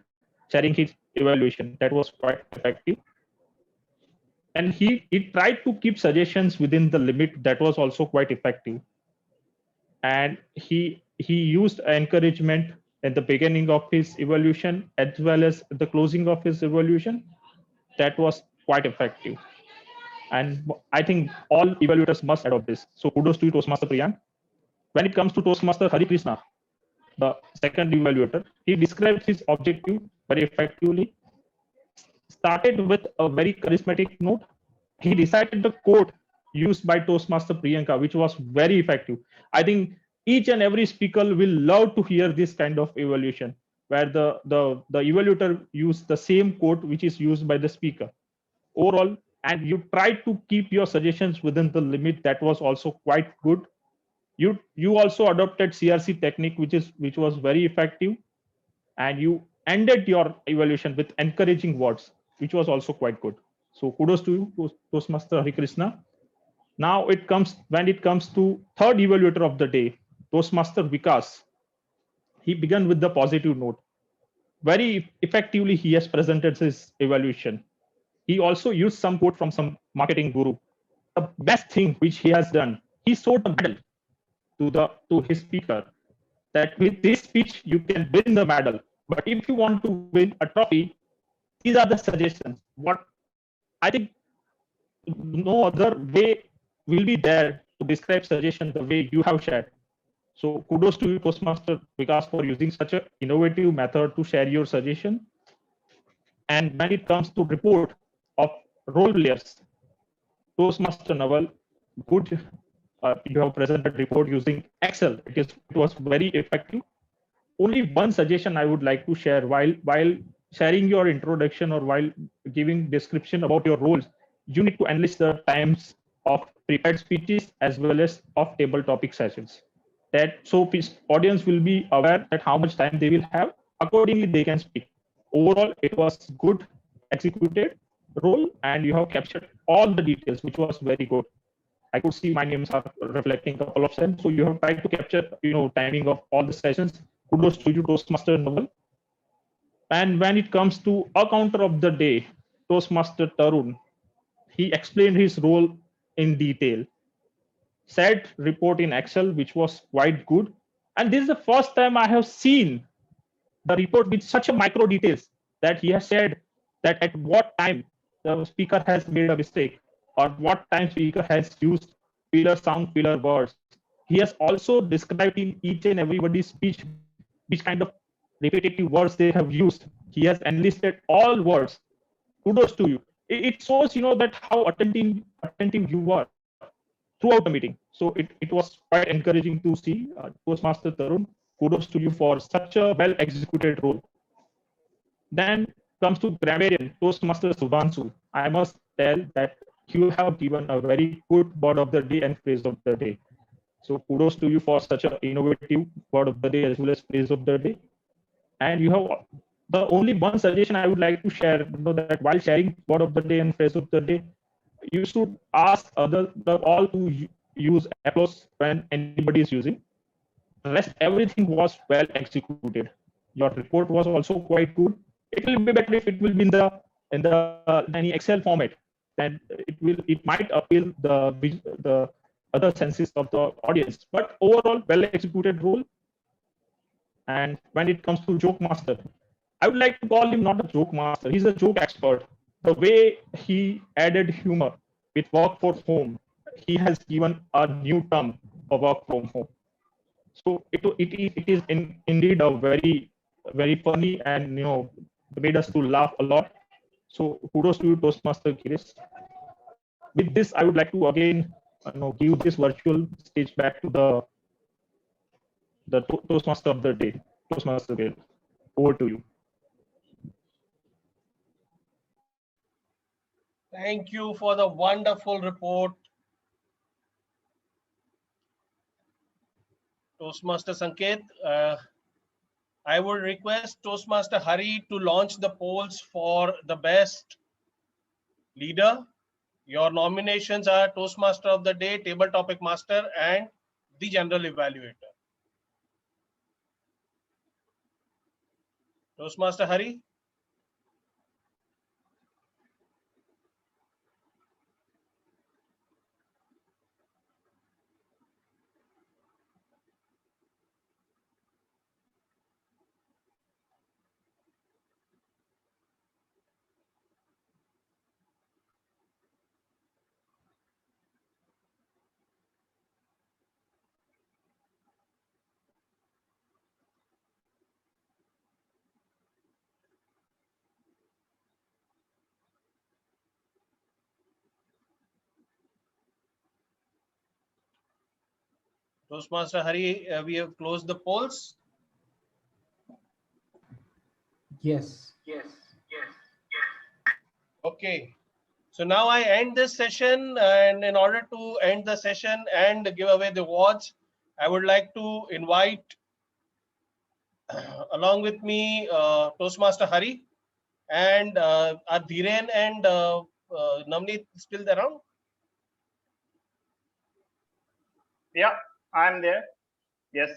sharing his evaluation. That was quite effective. And he tried to keep suggestions within the limit. That was also quite effective. And he used encouragement at the beginning of his evaluation as well as the closing of his evaluation. That was quite effective. And I think all evaluators must adopt this. So kudos to you, Toastmaster Priyank. When it comes to Toastmaster Harikrishna, the second evaluator, he described his objective very effectively. Started with a very charismatic note. He recited the quote used by Toastmaster Priyanka, which was very effective. I think each and every speaker will love to hear this kind of evaluation, where the evaluator used the same quote which is used by the speaker. Overall, and you try to keep your suggestions within the limit. That was also quite good. You also adopted CRC technique, which was very effective, and you ended your evaluation with encouraging words, which was also quite good. So kudos to you, Toastmaster Harikrishna. Now when it comes to third evaluator of the day, Toastmaster Vikas. He began with the positive note. Very effectively, he has presented his evaluation. He also used some quote from some marketing guru. The best thing which he has done, he showed a medal to his speaker, that with this speech you can win the medal. But if you want to win a trophy, these are the suggestions. What I think no other way will be there to describe suggestion the way you have shared. So kudos to you, Toastmaster Vikas, for using such an innovative method to share your suggestion. And when it comes to report of role players, Toastmaster Naval, good. You have presented report using Excel. It was very effective. Only one suggestion I would like to share while sharing your introduction or while giving description about your roles. You need to enlist the times of prepared speeches as well as of table topic sessions. That so audience will be aware that how much time they will have. Accordingly, they can speak. Overall, it was good executed role, and you have captured all the details, which was very good. I could see my names are reflecting a couple of times. So you have tried to capture, timing of all the sessions. Kudos to you, Toastmaster Naval. And when it comes to a counter of the day, Toastmaster Tarun, he explained his role in detail. Said report in Excel, which was quite good. And this is the first time I have seen the report with such a micro details, that he has said that at what time the speaker has made a mistake, or what time speaker has used filler sound, filler words. He has also described in each and everybody's speech which kind of repetitive words they have used. He has enlisted all words. Kudos to you. It shows, that how attentive you were throughout the meeting. So it was quite encouraging to see. Toastmaster Tarun, kudos to you for such a well executed role. Then comes to grammarian, Toastmaster Shubhanshu. I must tell that you have given a very good word of the day and phrase of the day. So kudos to you for such an innovative word of the day as well as phrase of the day. And you have the only one suggestion I would like to share, that while sharing word of the day and phrase of the day, you should ask all to use applause when anybody is using. The rest, everything was well executed. Your report was also quite good. It will be better if it will be in any Excel format. Then it might appeal the other senses of the audience. But overall, well executed role. And when it comes to joke master, I would like to call him not a joke master. He's a joke expert. The way he added humor with work for home, he has given a new term of work from home. So it is indeed a very funny, and made us to laugh a lot. So kudos to you, Toastmaster Girish. With this, I would like to again give this virtual stage back to the Toastmaster of the day, Toastmaster Bill. Over to you. Thank you for the wonderful report, Toastmaster Sanket. I would request Toastmaster Hari to launch the polls for the best leader. Your nominations are Toastmaster of the Day, Table Topic Master, and the General Evaluator. Toastmaster Hari. Toastmaster Hari, we have closed the polls. Yes. Okay. So now I end this session, and in order to end the session and give away the awards, I would like to invite along with me Toastmaster Hari and Dhiren and Navneet still around? Yeah, I'm there. Yes.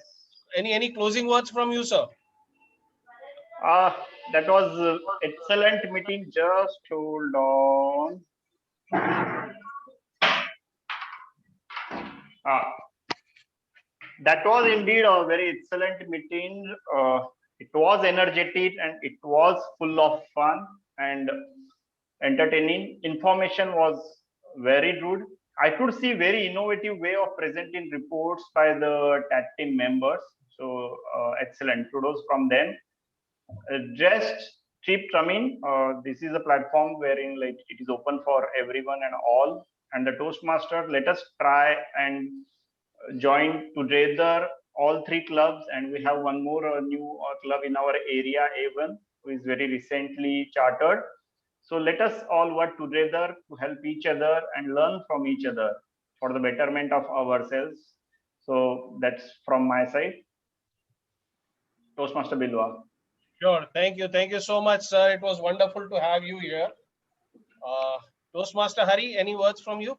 Any closing words from you, sir? That was excellent meeting. Just hold on. That was indeed a very excellent meeting. It was energetic and it was full of fun and entertaining. Information was very good. I could see very innovative way of presenting reports by the TAT team members. So excellent. Kudos from them. Just keep coming. This is a platform wherein like it is open for everyone and all. And the Toastmaster, let us try and join together all three clubs, and we have one more new club in our area, A1, who is very recently chartered. So let us all work together to help each other and learn from each other for the betterment of ourselves. So that's from my side. Toastmaster Bilva. Sure. Thank you. Thank you so much, sir. It was wonderful to have you here. Toastmaster Hari, any words from you?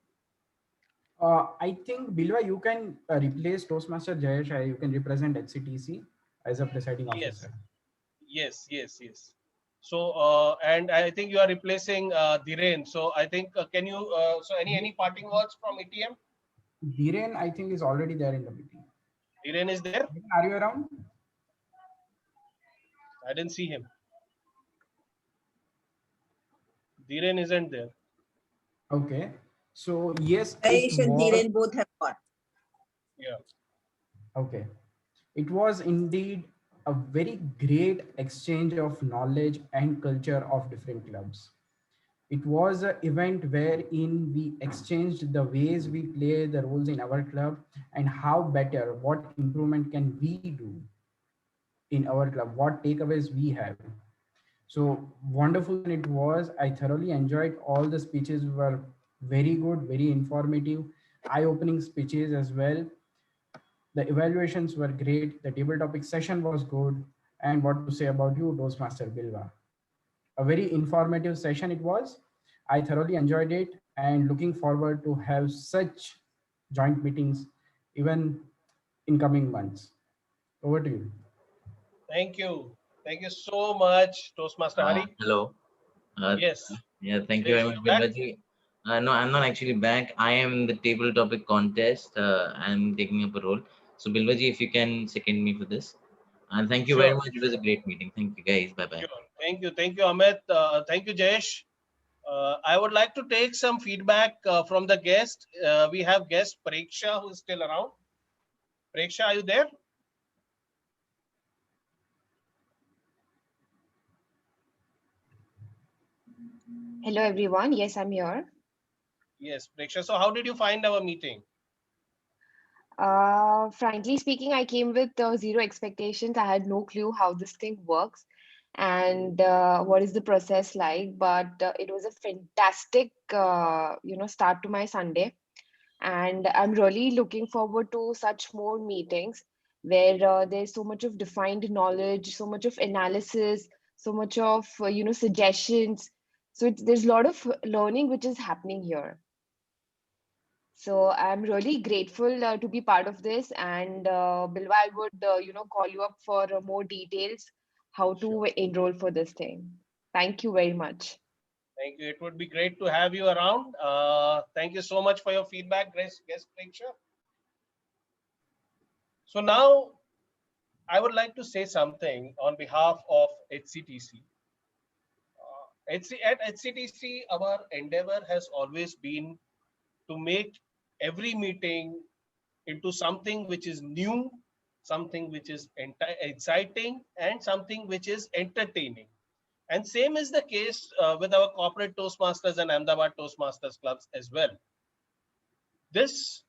I think, Bilva, you can replace Toastmaster Jayesh. You can represent HCTC as a presiding officer. Yes. So, and I think you are replacing Dhiren. So, I think, can you, so any parting words from ATM? Dhiren, I think, is already there in the meeting. Dhiren is there? Are you around? I didn't see him. Dhiren isn't there. Okay. So, yes. Jayesh and Dhiren both have got. Yeah. Okay. It was indeed a very great exchange of knowledge and culture of different clubs. It was an event wherein we exchanged the ways we play the roles in our club and how better, what improvement can we do in our club, what takeaways we have. So wonderful it was. I thoroughly enjoyed. All the speeches were very good, very informative, eye-opening speeches as well. The evaluations were great. The table topic session was good. And what to say about you, Toastmaster Bilva? A very informative session it was. I thoroughly enjoyed it and looking forward to have such joint meetings even in coming months. Over to you. Thank you. Thank you so much, Toastmaster Hari. Hello. Yes. Yeah, thank you very much, Bilvaji. No, I'm not actually back. I am in the table topic contest. I'm taking up a role. So, Bilvaji, if you can second me for this. And thank you very much. It was a great meeting. Thank you, guys. Bye-bye. Sure. Thank you, Amit. Thank you, Jayesh. I would like to take some feedback from the guest. We have guest Preksha who is still around. Preksha, are you there? Hello, everyone. Yes, I'm here. Yes, Preksha. So how did you find our meeting? Frankly speaking, I came with zero expectations. I had no clue how this thing works and what is the process like. But it was a fantastic, start to my Sunday. And I'm really looking forward to such more meetings where there's so much of defined knowledge, so much of analysis, so much of, suggestions. So there's a lot of learning which is happening here. So I'm really grateful to be part of this. And Bilva, I would, call you up for more details, how to enroll for this thing. Thank you very much. Thank you. It would be great to have you around. Thank you so much for your feedback, guest Preksha. So now I would like to say something on behalf of HCTC. At HCTC, our endeavor has always been to make every meeting into something which is new, something which is exciting, and something which is entertaining. And same is the case with our Corporate Toastmasters and Ahmedabad Toastmasters Clubs as well. This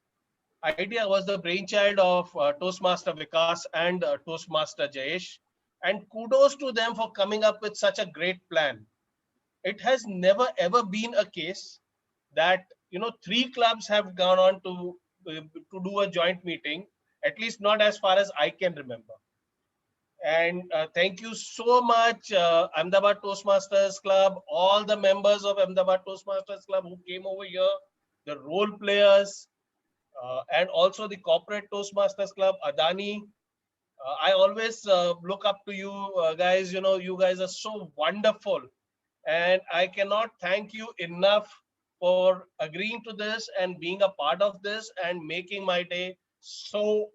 idea was the brainchild of Toastmaster Vikas and Toastmaster Jayesh. And kudos to them for coming up with such a great plan. It has never ever been a case that three clubs have gone on to do a joint meeting, at least not as far as I can remember. And thank you so much, Ahmedabad Toastmasters Club, all the members of Ahmedabad Toastmasters Club who came over here, the role players, and also the Corporate Toastmasters Club, Adani. I always look up to you guys. You guys are so wonderful. And I cannot thank you enough for agreeing to this and being a part of this and making my day so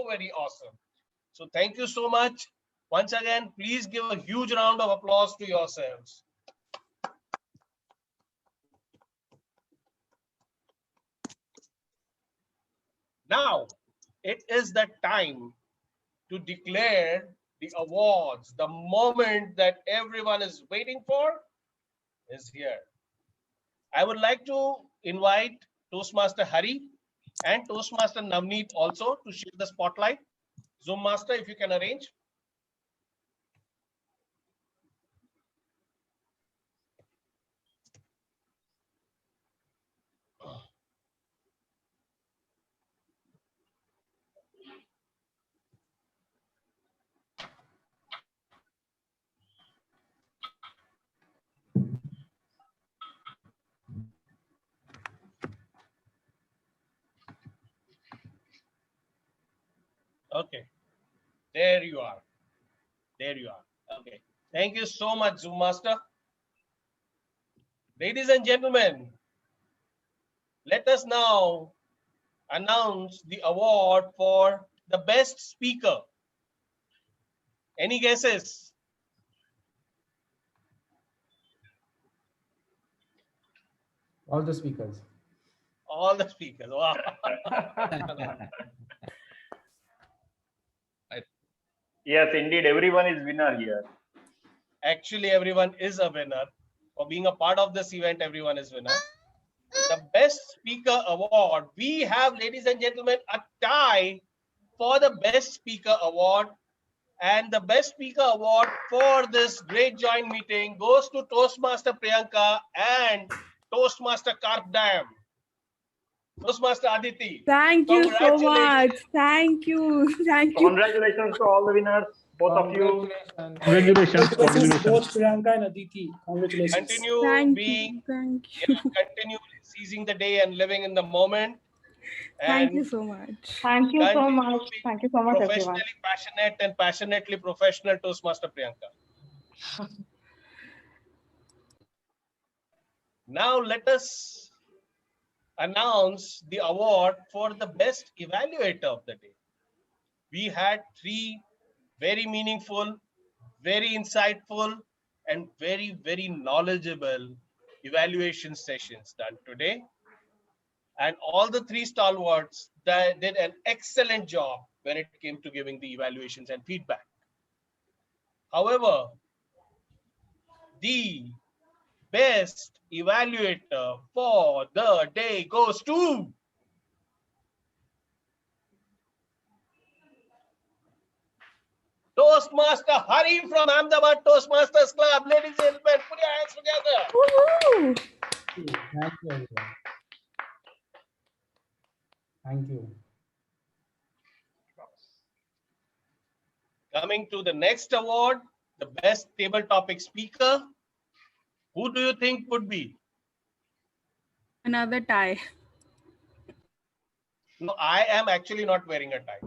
very awesome. So thank you so much. Once again, please give a huge round of applause to yourselves. Now, it is the time to declare the awards. The moment that everyone is waiting for is here. I would like to invite Toastmaster Hari and Toastmaster Navneet also to share the spotlight. Zoom Master, if you can arrange. Okay, there you are. There you are. Okay, thank you so much, Zoom Master. Ladies and gentlemen, let us now announce the award for the best speaker. Any guesses? All the speakers. All the speakers. Wow. Yes, indeed, everyone is winner here. Actually, everyone is a winner. For being a part of this event, everyone is winner. The best speaker award, we have, ladies and gentlemen, a tie for the best speaker award. And the best speaker award for this great joint meeting goes to Toastmaster Priyanka and Toastmaster Karp Dam. Toastmaster Aditi. Thank you so much. Thank you. Thank you. Congratulations to all the winners, both of you. Congratulations. Congratulations. Both Priyanka and Aditi. Congratulations. Continue continue seizing the day and living in the moment. Thank you so much. Thank you so much. Thank you so much, everyone. Professionally passionate and passionately professional Toastmaster Priyanka. Now let us announce the award for the best evaluator of the day. We had three very meaningful, very insightful, and very knowledgeable evaluation sessions done today. And all the three stalwarts did an excellent job when it came to giving the evaluations and feedback. However, the best evaluator for the day goes to Toastmaster Hari from Ahmedabad Toastmasters Club. Ladies and gentlemen, put your hands together. Woohoo! Thank you, everyone. Thank you. Coming to the next award, the best table topic speaker. Who do you think would be? Another tie. No, I am actually not wearing a tie.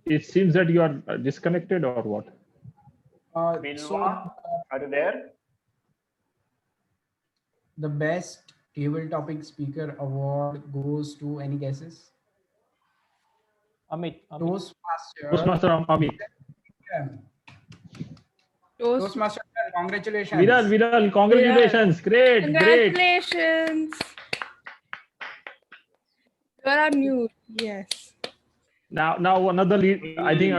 It seems that you are disconnected or what? Bilva, are you there? The best table topic speaker award goes to any guesses? Amit. Toastmaster Amit. Toastmaster, congratulations. Viral, congratulations. Great, great. Congratulations. You are new. Yes. Now another lead. I think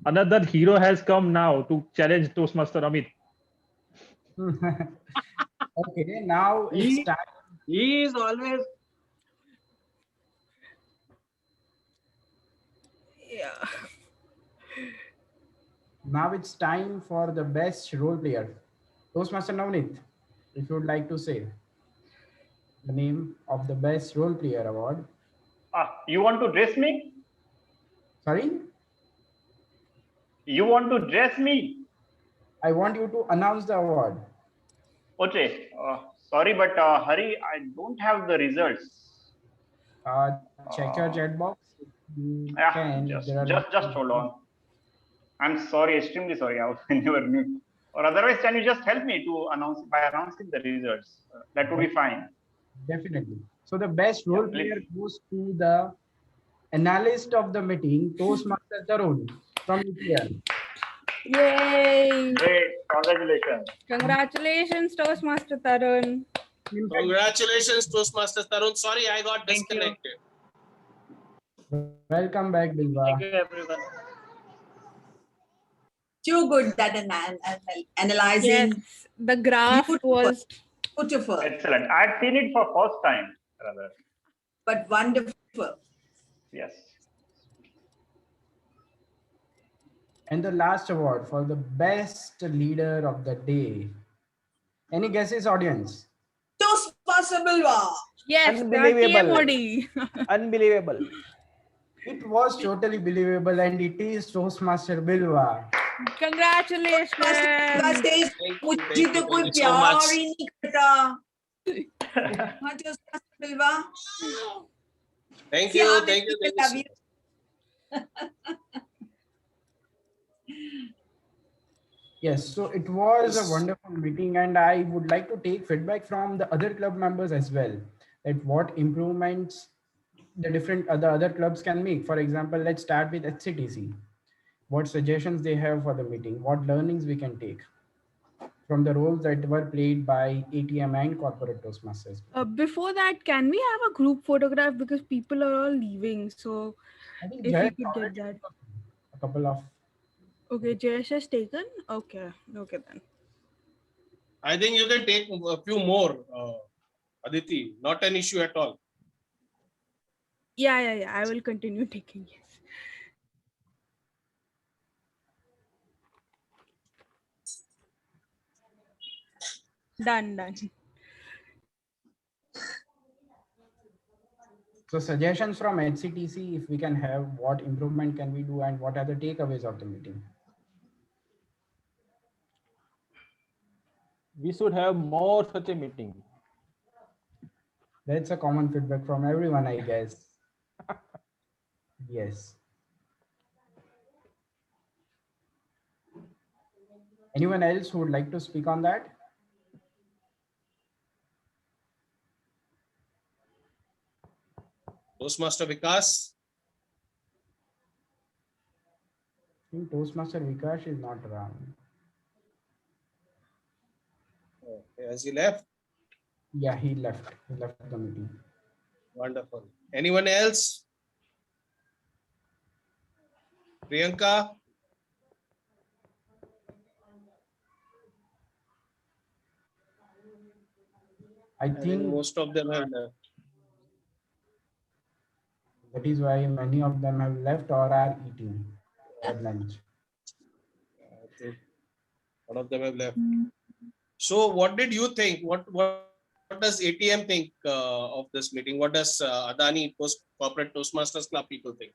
another hero has come now to challenge Toastmaster Amit. Okay, now it's time. He is always. Yeah. Now it's time for the best role player. Toastmaster Navneet, if you would like to say the name of the best role player award. You want to dress me? Sorry? You want to dress me? I want you to announce the award. Okay. Sorry, but Hari, I don't have the results. Check your chat box. Yeah, just hold on. I'm sorry, extremely sorry. I never knew. Or otherwise, can you just help me to announce by announcing the results? That would be fine. Definitely. So the best role player goes to the analyst of the meeting, Toastmaster Tarun from Iyer. Yay! Great, congratulations. Congratulations, Toastmaster Tarun. Congratulations, Toastmaster Tarun. Sorry, I got disconnected. Welcome back, Bilva. Thank you, everyone. Too good that analyzing. Yes, the graph was beautiful. Excellent. I had seen it for first time, rather. But wonderful. Yes. And the last award for the best leader of the day. Any guesses, audience? Toastmaster Bilva. Yes, Unbelievable. TMOD. Unbelievable. It was totally believable, and it is Toastmaster Bilva. Congratulations. मुझे तो कोई प्यार ही नहीं करता. हाँ, Toastmaster Bilva. Thank See you. how Thank many you. people love you. Yes, so it was a wonderful meeting, and I would like to take feedback from the other club members as well, that what improvements the other clubs can make. For example, let's start with HCTC. What suggestions they have for the meeting, what learnings we can take from the roles that were played by ATM and Corporate Toastmasters. Before that, can we have a group photograph because people are all leaving? So if Jayesh you could get that. A couple of. Okay, Jayesh has taken? Okay, okay then. I think you can take a few more, Aditi. Not an issue at all. Yeah. I will continue taking, yes. Done. So suggestions from HCTC, if we can have, what improvement can we do and what are the takeaways of the meeting? We should have more such a meeting. That's a common feedback from everyone, I guess. Yes. Anyone else who would like to speak on that? Toastmaster Vikas. I think Toastmaster Vikash is not around. Has he left? Yeah, he left. He left the meeting. Wonderful. Anyone else? Priyanka? I think most of them have left. That is why many of them have left or are eating at lunch. I think one of them have left. So what did you think? What does ATM think of this meeting? What does Adani Corporate Toastmasters Club people think?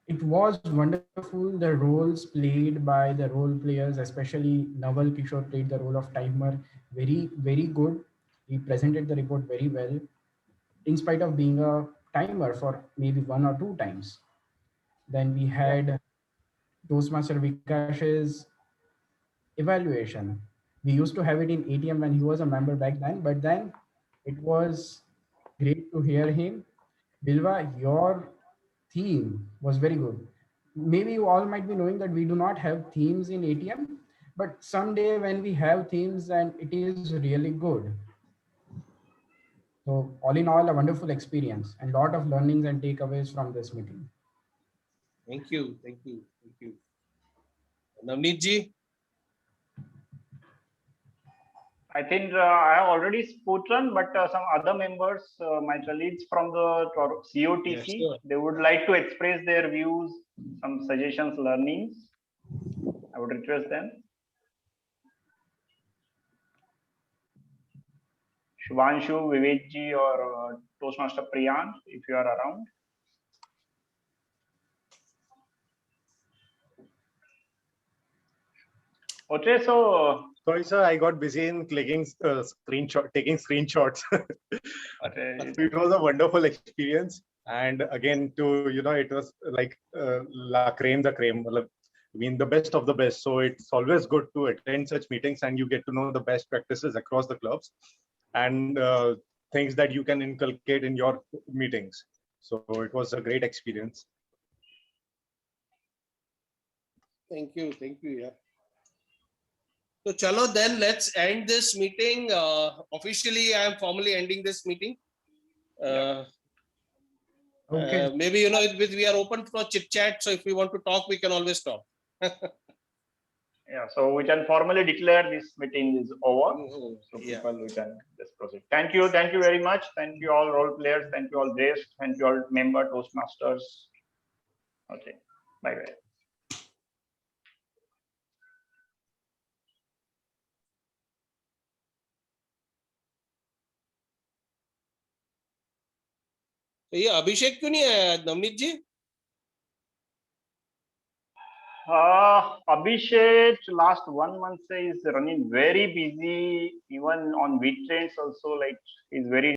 It was wonderful. The roles played by the role players, especially Naval Kishore played the role of timer, very, very good. He presented the report very well, in spite of being a timer for maybe 1 or 2 times. Then we had Toastmaster Vikash's evaluation. We used to have it in ATM when he was a member back then, but then it was great to hear him. Bilva, your theme was very good. Maybe you all might be knowing that we do not have themes in ATM, but someday when we have themes, and it is really good. So all in all, a wonderful experience and lot of learnings and takeaways from this meeting. Thank you. Thank you. Thank you. Navneet ji? I think I have already spoken, but some other members, my colleagues from the COTC, Yes, sure. they would like to express their views, some suggestions, learnings. I would request them. Shubhanshu, Vivekji, or Toastmaster Priyank, if you are around. Okay, so sorry, sir, I got busy in taking screenshots. okay. So it was a wonderful experience, and again, it was like la creme de creme. I mean, the best of the best. So it's always good to attend such meetings, and you get to know the best practices across the clubs, and things that you can inculcate in your meetings. So it was a great experience. Thank you. Thank you. Yeah. So chalo, then let's end this meeting. Officially, I am formally ending this meeting. Okay. Maybe, we are open for chit chat. So if we want to talk, we can always talk. Yeah, so we can formally declare this meeting is over. So Yeah. people, we can just proceed. Thank you very much. Thank you all role players. Thank you all guests. Thank you all member Toastmasters. Okay, bye bye. तो ये अभिषेक क्यों नहीं आया नवनीत जी? Abhishek last 1 month is running very busy, even on weekends also, like he's very